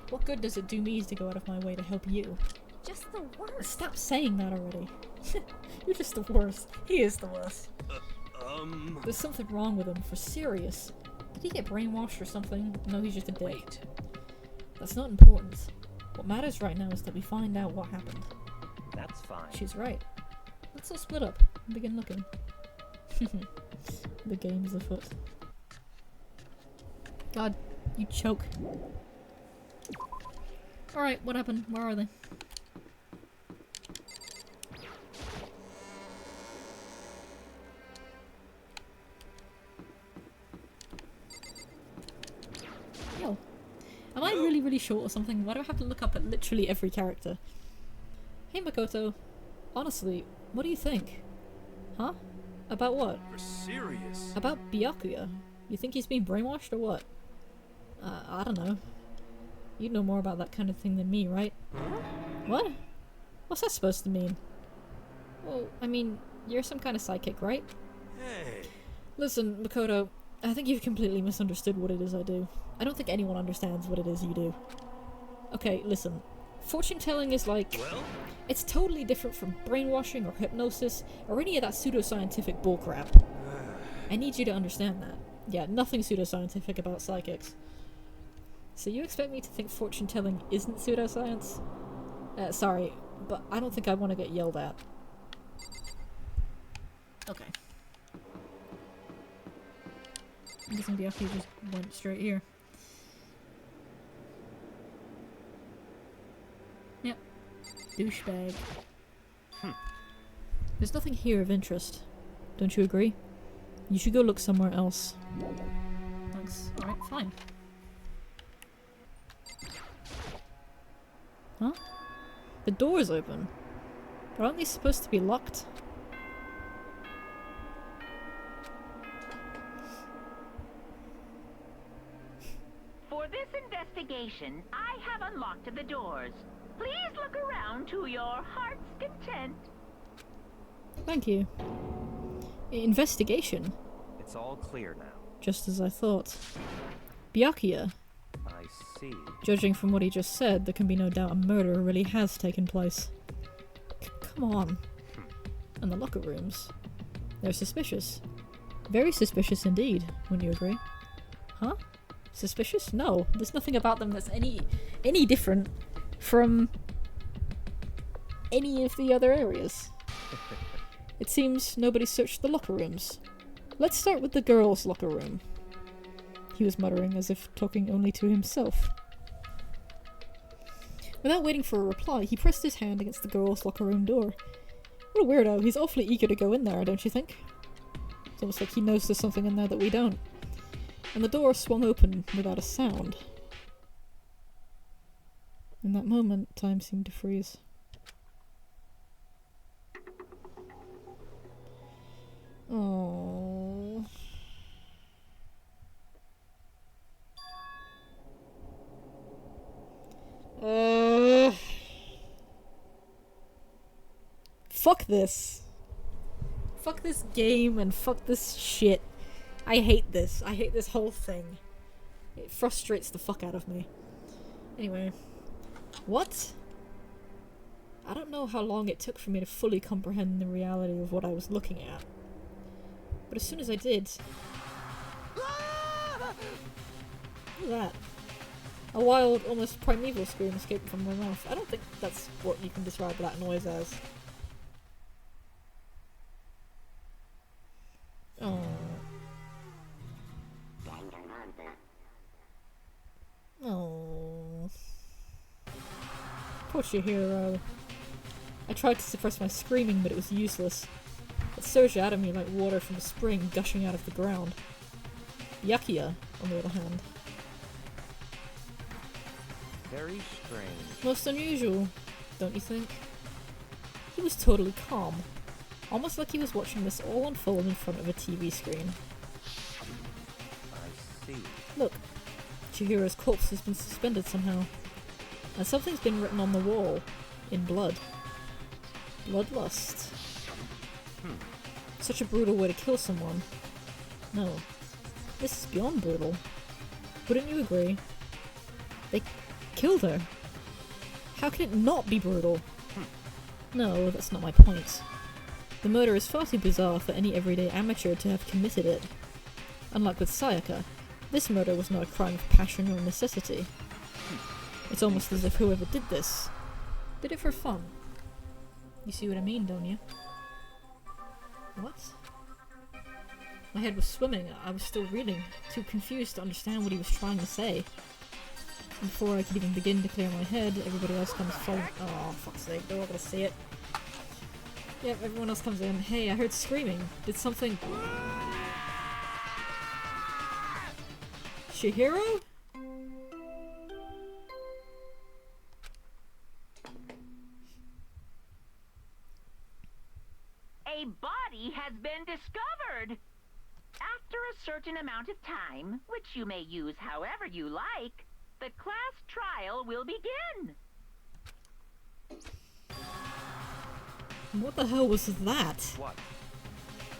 What good does it do me to go out of my way to help you? Just the worst. Stop saying that already. You're just the worst. He is the worst. There's something wrong with him, for serious. Did he get brainwashed or something? No, he's just a dick. Wait. That's not important. What matters right now is that we find out what happened. That's fine. She's right. Let's all split up and begin looking. The game's afoot. God, you choke. Alright, what happened? Where are they? Yo. Am I really short or something? Why do I have to look up at literally every character? Hey Makoto. Honestly, what do you think? Huh? About what? You're serious? About Byakuya. You think he's being brainwashed or what? I don't know. You know more about that kind of thing than me, right? What? What's that supposed to mean? Well, I mean, you're some kind of psychic, right? Hey. Listen, Makoto, I think you've completely misunderstood what it is I do. I don't think anyone understands what it is you do. Okay, listen. Fortune telling is like... Well? It's totally different from brainwashing or hypnosis or any of that pseudoscientific bullcrap. I need you to understand that. Yeah, nothing pseudoscientific about psychics. So you expect me to think fortune telling isn't pseudoscience? Sorry, but I don't think I want to get yelled at. Okay. I'm guessing Byakuya just went straight here. Yep. Douchebag. There's nothing here of interest. Don't you agree? You should go look somewhere else. Thanks. Alright, fine. Huh? The door is open. But aren't they supposed to be locked? For this investigation, I have unlocked the doors. Please look around to your heart's content. Thank you. Investigation? It's all clear now. Just as I thought. Byakuya. I see. Judging from what he just said, there can be no doubt a murder really has taken place. Come on. And the locker rooms. They're suspicious. Very suspicious indeed, wouldn't you agree? Huh? Suspicious? No. There's nothing about them that's any different from any of the other areas. It seems nobody searched the locker rooms. Let's start with the girls' locker room. He was muttering as if talking only to himself. Without waiting for a reply, he pressed his hand against the girls' locker room door. What a weirdo. He's awfully eager to go in there, don't you think? It's almost like he knows there's something in there that we don't. And the door swung open without a sound. In that moment, time seemed to freeze. Oh. Fuck this. Fuck this game and fuck this shit. I hate this. I hate this whole thing. It frustrates the fuck out of me. Anyway. What? I don't know how long it took for me to fully comprehend the reality of what I was looking at. But as soon as I did... Look at that. A wild, almost primeval scream escaped from my mouth. I don't think that's what you can describe that noise as. Oh. Oh. Poor Chihiro. I tried to suppress my screaming, but it was useless. It surged out of me like water from a spring gushing out of the ground. Yakuya, on the other hand. Very strange. Most unusual, don't you think? He was totally calm. Almost like he was watching this all unfold in front of a TV screen. I see. Look, Chihiro's corpse has been suspended somehow. And something's been written on the wall. In blood. Bloodlust. Such a brutal way to kill someone. No. This is beyond brutal. Wouldn't you agree? They killed her. How can it not be brutal? No, that's not my point. The murder is far too bizarre for any everyday amateur to have committed it. Unlike with Sayaka, this murder was not a crime of passion or necessity. It's almost as if whoever did this did it for fun. You see what I mean, don't you? What? My head was swimming. I was still reading, too confused to understand what he was trying to say. And before I could even begin to clear my head, everybody else comes following. Oh, fuck's sake, they're all gonna see it. Yep, everyone else comes in. Hey, I heard screaming. Did something... Chihiro? A body has been discovered! After a certain amount of time, which you may use however you like, the class trial will begin. What the hell was that? What?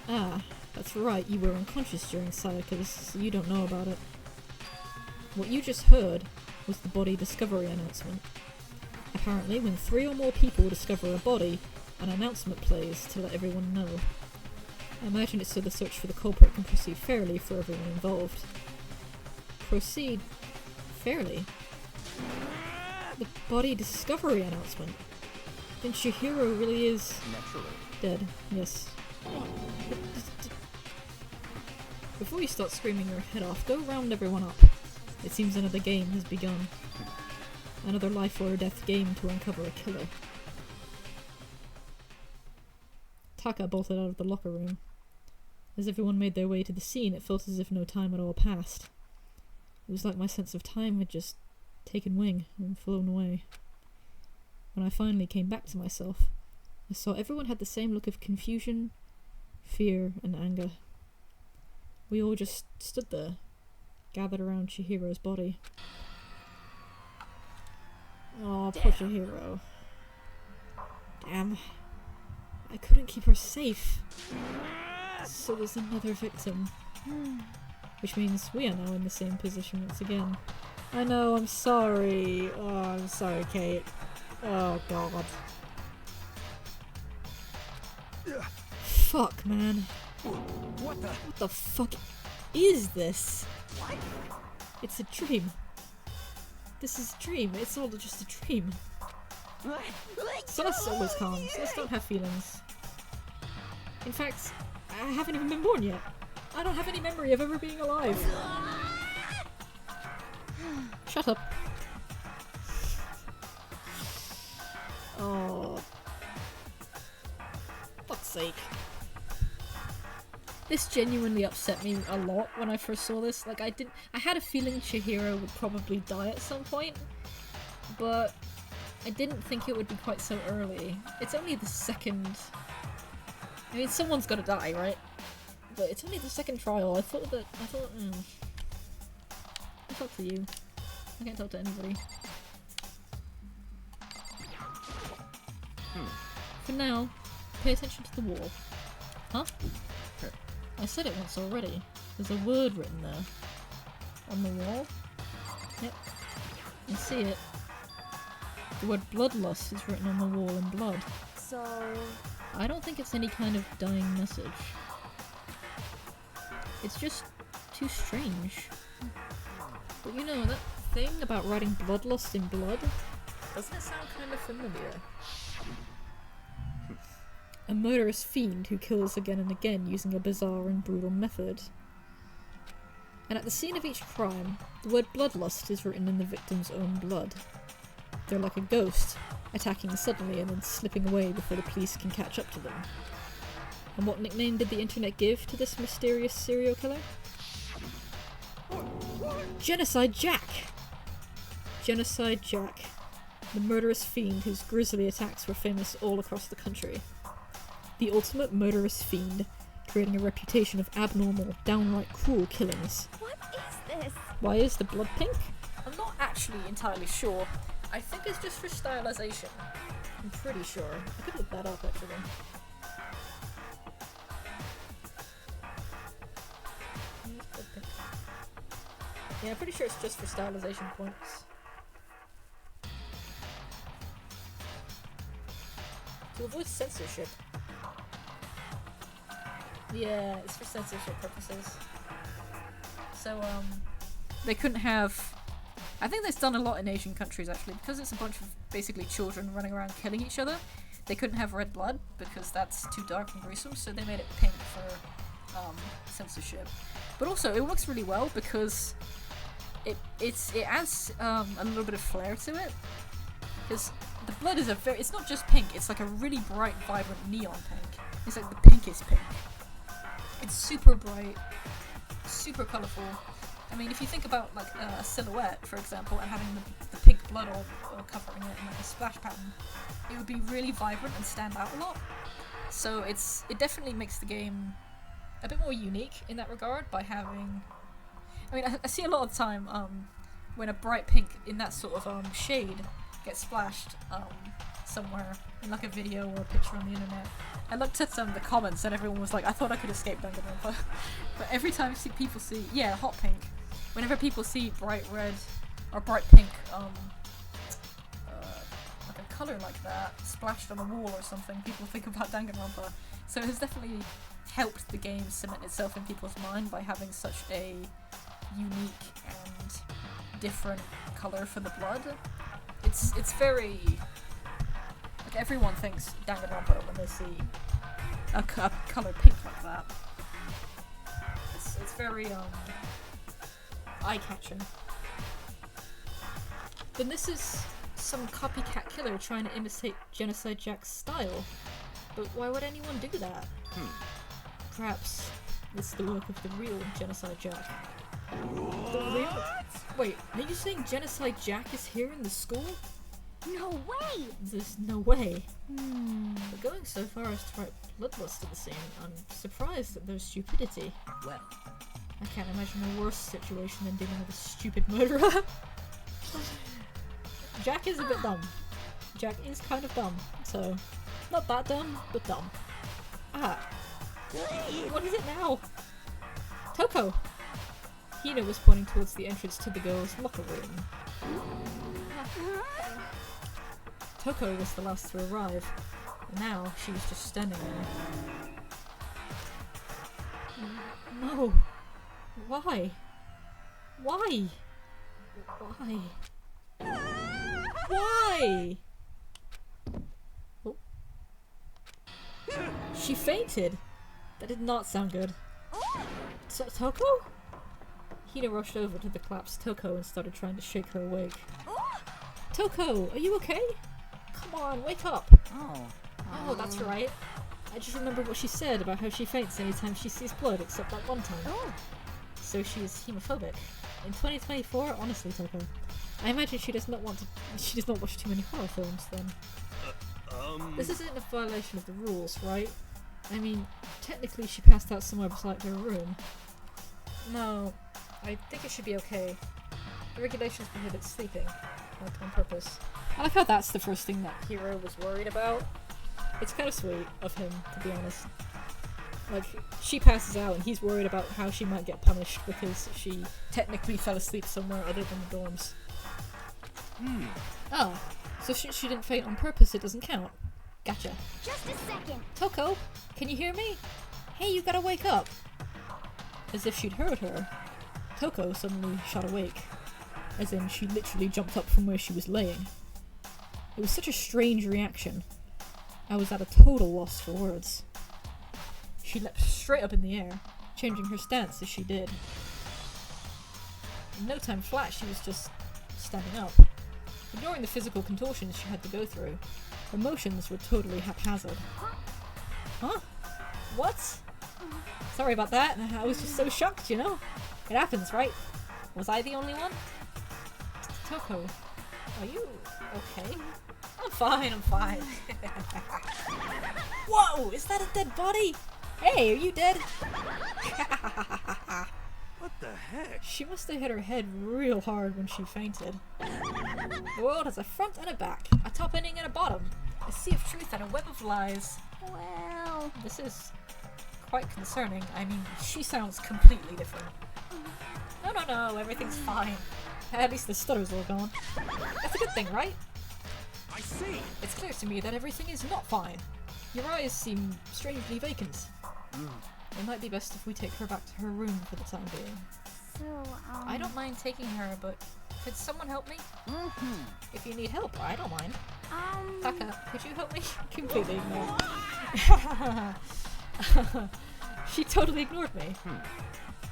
Ah, that's right, you were unconscious during Sayaka's, so you don't know about it. What you just heard was the body discovery announcement. Apparently, when 3 or more people discover a body, an announcement plays to let everyone know. I imagine it's so the search for the culprit can proceed fairly for everyone involved. Proceed fairly? The body discovery announcement? Then Chihiro really is... Naturally. Dead, yes. Before you start screaming your head off, go round everyone up. It seems another game has begun. Another life or death game to uncover a killer. Taka bolted out of the locker room. As everyone made their way to the scene, it felt as if no time at all passed. It was like my sense of time had just taken wing and flown away. When I finally came back to myself, I saw everyone had the same look of confusion, fear, and anger. We all just stood there, gathered around Chihiro's body. Oh, poor Chihiro. Damn. I couldn't keep her safe. So there's another victim. Which means we are now in the same position once again. I know, I'm sorry. Oh, I'm sorry, Kate. Oh, God. Fuck, man. What the fuck is this? What? It's a dream. This is a dream. It's all just a dream. Celeste always calm. Celeste don't have feelings. In fact, I haven't even been born yet. I don't have any memory of ever being alive. Shut up. Oh. sake. This genuinely upset me a lot when I first saw this. Like, I had a feeling Chihiro would probably die at some point, but I didn't think it would be quite so early. It's only the second... I mean, someone's gotta die, right? But it's only the second trial. I thought, I'll talk to you. I can't talk to anybody. For now, pay attention to the wall. Huh? I said it once already. There's a word written there. On the wall? Yep. I see it. The word bloodlust is written on the wall in blood. So... I don't think it's any kind of dying message. It's just too strange. But you know, that thing about writing bloodlust in blood? Doesn't it sound kind of familiar? A murderous fiend who kills again and again using a bizarre and brutal method. And at the scene of each crime, the word bloodlust is written in the victim's own blood. They're like a ghost, attacking suddenly and then slipping away before the police can catch up to them. And what nickname did the internet give to this mysterious serial killer? Genocide Jack! Genocide Jack. The murderous fiend whose grisly attacks were famous all across the country. The ultimate murderous fiend, creating a reputation of abnormal, downright cruel killings. What is this? Why is the blood pink? I'm not actually entirely sure. I think it's just for stylization. I'm pretty sure. I could look that up actually. Yeah, I'm pretty sure it's just for stylization points. To avoid censorship. Yeah, it's for censorship purposes. So, they couldn't have... I think that's done a lot in Asian countries actually, because it's a bunch of basically children running around killing each other. They couldn't have red blood because that's too dark and gruesome, so they made it pink for censorship. But also, it works really well because it adds a little bit of flair to it. Because the blood is it's not just pink, it's like a really bright, vibrant neon pink. It's like the pinkest pink. It's super bright, super colourful. I mean, if you think about like a silhouette, for example, and having the pink blood all covering it in like a splash pattern, it would be really vibrant and stand out a lot. So it definitely makes the game a bit more unique in that regard by having... I mean, I see a lot of the time when a bright pink in that sort of shade gets splashed somewhere in like a video or a picture on the internet. I looked at some of the comments and everyone was like, I thought I could escape Danganronpa. But every time people see, yeah, hot pink. Whenever people see bright red or bright pink, like a colour like that splashed on a wall or something, people think about Danganronpa. So it has definitely helped the game cement itself in people's mind by having such a unique and different colour for the blood. It's very... like everyone thinks Danganronpa when they see a colour pink like that. It's very eye-catching. Then this is some copycat killer trying to imitate Genocide Jack's style. But why would anyone do that? Perhaps it's the work of the real Genocide Jack. The real? Wait, are you saying Genocide Jack is here in the school? No way! There's no way. But going so far as to write bloodlust at the scene, I'm surprised at their stupidity. Well, I can't imagine a worse situation than dealing with a stupid murderer. Jack is a bit dumb. Jack is kind of dumb, so not that dumb, but dumb. Ah. What is it now? Toko! Hina was pointing towards the entrance to the girls' locker room. Toko was the last to arrive. Now she was just standing there. No. Why? Why? Why? Why? Oh. She fainted. That did not sound good. Toko? Hina rushed over to the collapsed Toko and started trying to shake her awake. Toko, are you okay? Come on, wake up! Oh, that's right. I just remember what she said about how she faints anytime she sees blood, except that one time. Oh. So she is hemophobic. In 2024, honestly, Toko, I imagine she does not watch too many horror films then. This isn't a violation of the rules, right? I mean, technically she passed out somewhere beside her room. No, I think it should be okay. The regulations prohibit sleeping, like on purpose. I like how that's the first thing that Hiro was worried about. It's kind of sweet of him, to be honest. Like, she passes out and he's worried about how she might get punished because she technically fell asleep somewhere other than the dorms. Oh, so she didn't faint on purpose, it doesn't count. Gotcha. Just a second. Toko, can you hear me? Hey, you gotta wake up. As if she'd heard her, Toko suddenly shot awake. As in, she literally jumped up from where she was laying. It was such a strange reaction. I was at a total loss for words. She leapt straight up in the air, changing her stance as she did. In no time flat, she was just standing up. Ignoring the physical contortions she had to go through, her motions were totally haphazard. Huh? What? Sorry about that, I was just so shocked, you know? It happens, right? Was I the only one? Toko, are you okay? I'm fine. Whoa, is that a dead body? Hey, are you dead? What the heck? She must have hit her head real hard when she fainted. The world has a front and a back, a top ending and a bottom, a sea of truth and a web of lies. Well... This is quite concerning. I mean, she sounds completely different. No, everything's fine. At least the stutter's all gone. That's a good thing, right? I see. It's clear to me that everything is not fine. Your eyes seem strangely vacant. It might be best if we take her back to her room for the time being. So, I don't mind taking her, but could someone help me? If you need help, I don't mind. Taka, could you help me? Completely ignored. She totally ignored me.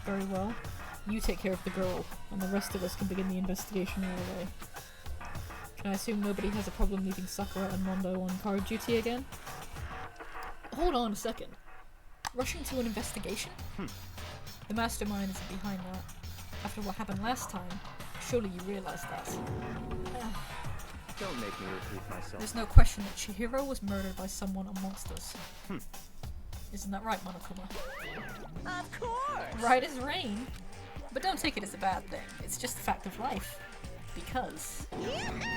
Very well. You take care of the girl, and the rest of us can begin the investigation right away. Can I assume nobody has a problem leaving Sakura and Mondo on guard duty again? Hold on a second. Rushing to an investigation? The mastermind isn't behind that. After what happened last time, surely you realize that. Don't make me repeat myself. There's no question that Chihiro was murdered by someone amongst us. Isn't that right, Monokuma? Of course! Right as rain. But don't take it as a bad thing. It's just a fact of life. Because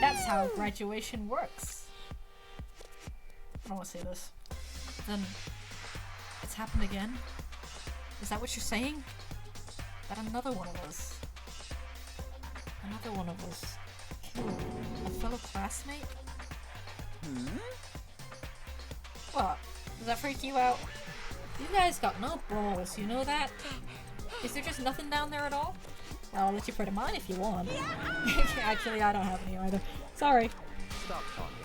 that's how graduation works. I don't want to say this. Then it's happened again? Is that what you're saying? That another one of us killed a fellow classmate? What? Does that freak you out? You guys got no balls, you know that? Is there just nothing down there at all? I'll let you put them on if you want. Actually, I don't have any either. Sorry. Stop talking.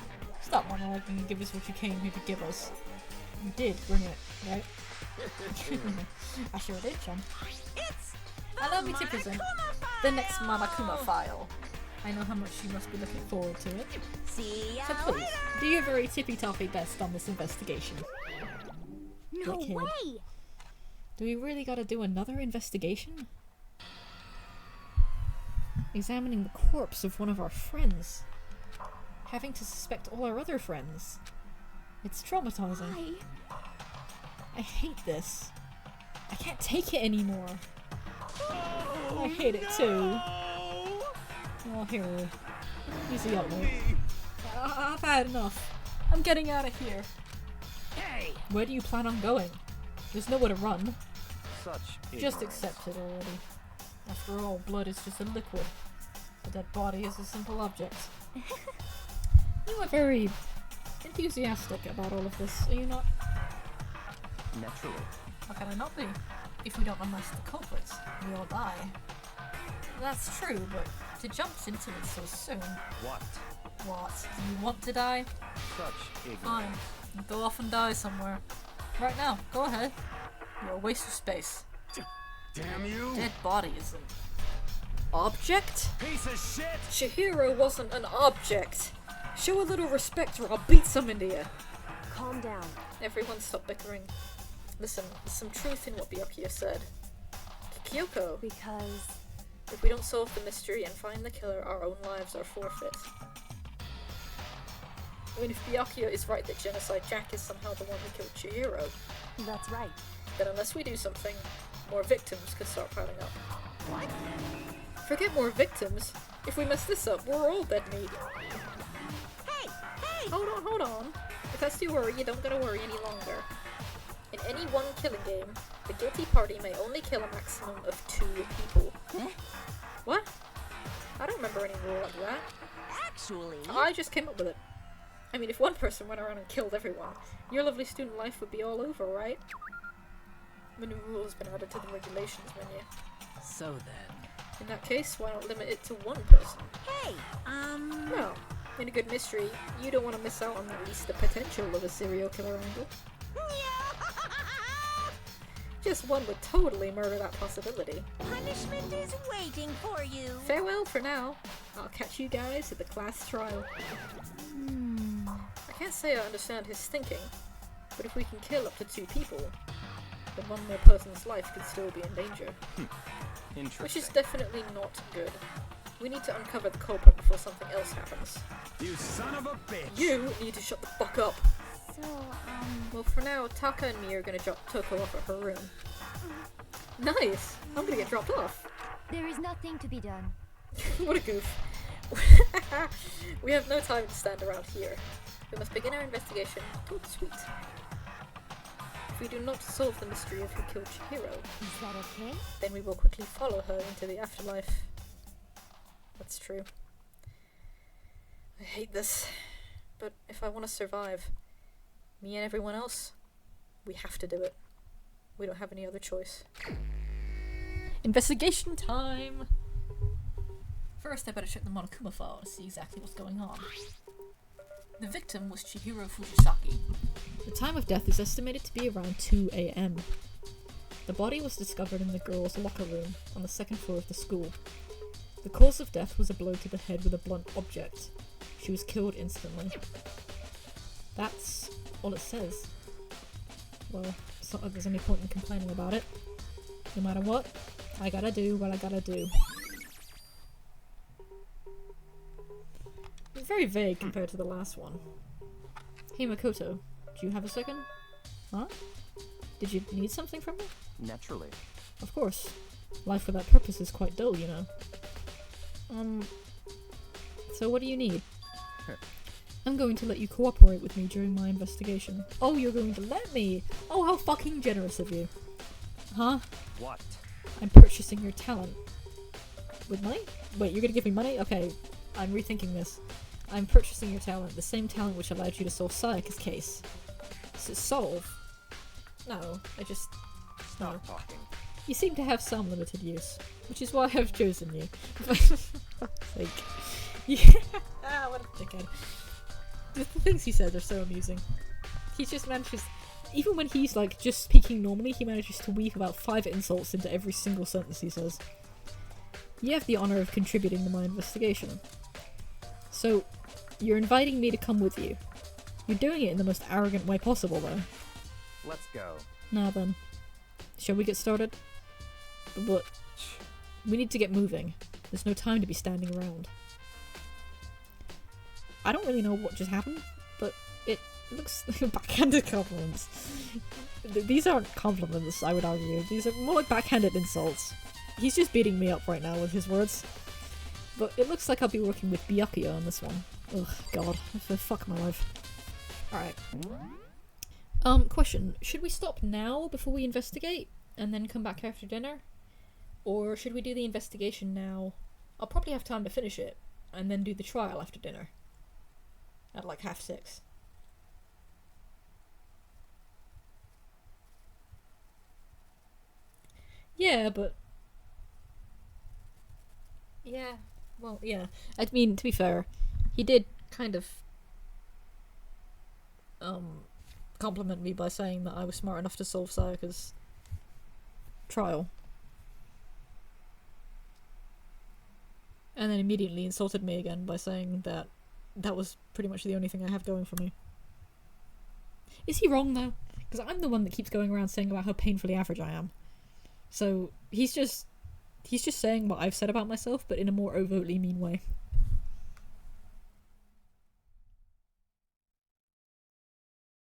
Stop monologuing and give us what you came here to give us. You did bring it, right? I sure did, chum. It's Allow me to present the next Monokuma file. I know how much you must be looking forward to it. See ya So please, do your very tippy-toppy best on this investigation. No Dickhead. way! Do we really gotta do another investigation? Examining the corpse of one of our friends. Having to suspect all our other friends. It's traumatizing. Why? I hate this. I can't take it anymore. I hate it too. Oh, here. Easy up, mate. I've had enough. I'm getting out of here. Hey! Where do you plan on going? There's nowhere to run. Such Just ignorance. accept it already. After all, blood is just a liquid. A dead body is a simple object. You are very enthusiastic about all of this, are you not? Naturally. How can I not be? If we don't unmask the culprits, we all die. That's true, but to jump into it so soon... What? What? Do you want to die? Such ignorance. Fine. Go off and die somewhere. Right now, go ahead. You're a waste of space. Damn you! Dead body is an object? Piece of shit! Chihiro wasn't an object. Show a little respect or I'll beat some into you. calm down. Everyone stop bickering. Listen, there's some truth in what Byakuya said. Kyoko, Because... if we don't solve the mystery and find the killer, our own lives are forfeit. I mean, if Byakuya is right that Genocide Jack is somehow the one who killed Chihiro, That's right. then unless we do something, more victims could start piling up. What? Forget more victims. If we mess this up, we're all dead meat. Hey! Hey! Hold on. If that's your worry, you don't gotta worry any longer. In any one killing game, the guilty party may only kill a maximum of 2 people. What? I don't remember any rule like that. Actually... I just came up with it. I mean, if one person went around and killed everyone, your lovely student life would be all over, right? The new rule has been added to the regulations menu. So then... In that case, why not limit it to 1 person? Hey, Well, in a good mystery, you don't want to miss out on at least the potential of a serial killer angle. Just one would totally murder that possibility. Punishment is waiting for you. Farewell for now. I'll catch you guys at the class trial. I can't say I understand his thinking, but if we can kill up to 2 people, then one more person's life could still be in danger. Interesting. Which is definitely not good. We need to uncover the culprit before something else happens. You son of a bitch! You need to shut the fuck up! So, Well, for now, Taka and me are gonna drop Toko off at her room. Nice! I'm gonna get dropped off. there is nothing to be done. What a goof. We have no time to stand around here. We must begin our investigation tout de suite. If we do not solve the mystery of who killed Chihiro, Is that okay? then we will quickly follow her into the afterlife. That's true. I hate this. But if I want to survive, me and everyone else, we have to do it. We don't have any other choice. Investigation time! First, I better check the Monokuma file to see exactly what's going on. The victim was Chihiro Fujisaki. The time of death is estimated to be around 2 a.m. The body was discovered in the girls' locker room on the 2nd floor of the school. The cause of death was a blow to the head with a blunt object. She was killed instantly. That's all it says. Well, it's not like there's any point in complaining about it. No matter what, I gotta do what I gotta do. It's very vague compared to the last one. Hey Makoto, do you have a second? Huh? Did you need something from me? Naturally. Of course. Life without purpose is quite dull, you know. So what do you need? I'm going to let you cooperate with me during my investigation. Oh, you're going to let me? Oh, how fucking generous of you. Huh? What? I'm purchasing your talent. With money? Wait, you're gonna give me money? Okay, I'm rethinking this. I'm purchasing your talent, the same talent which allowed you to solve Sayaka's case. solve? No, I just... Stop talking. You seem to have some limited use, which is why I've chosen you. For fuck's sake. Yeah. What a dickhead. The things he says are so amusing. He just manages... Even when he's, like, just speaking normally, he manages to weave about 5 insults into every single sentence he says. You have the honor of contributing to my investigation. So, you're inviting me to come with you. You're doing it in the most arrogant way possible, though. Let's go. Now then. Shall we get started? But we need to get moving. There's no time to be standing around. I don't really know what just happened, but it looks like backhanded compliments. These aren't compliments, I would argue. These are more like backhanded insults. He's just beating me up right now with his words. But it looks like I'll be working with Byakuya on this one. Ugh, god. Fuck my life. Alright. Question. Should we stop now before we investigate? And then come back after dinner? Or should we do the investigation now? I'll probably have time to finish it. And then do the trial after dinner. At like 6:30. Yeah, but... Yeah, well, yeah. I mean, to be fair, he did kind of compliment me by saying that I was smart enough to solve Sayaka's trial. And then immediately insulted me again by saying that that was pretty much the only thing I have going for me. Is he wrong though? Because I'm the one that keeps going around saying about how painfully average I am. So he's just saying what I've said about myself, but in a more overtly mean way.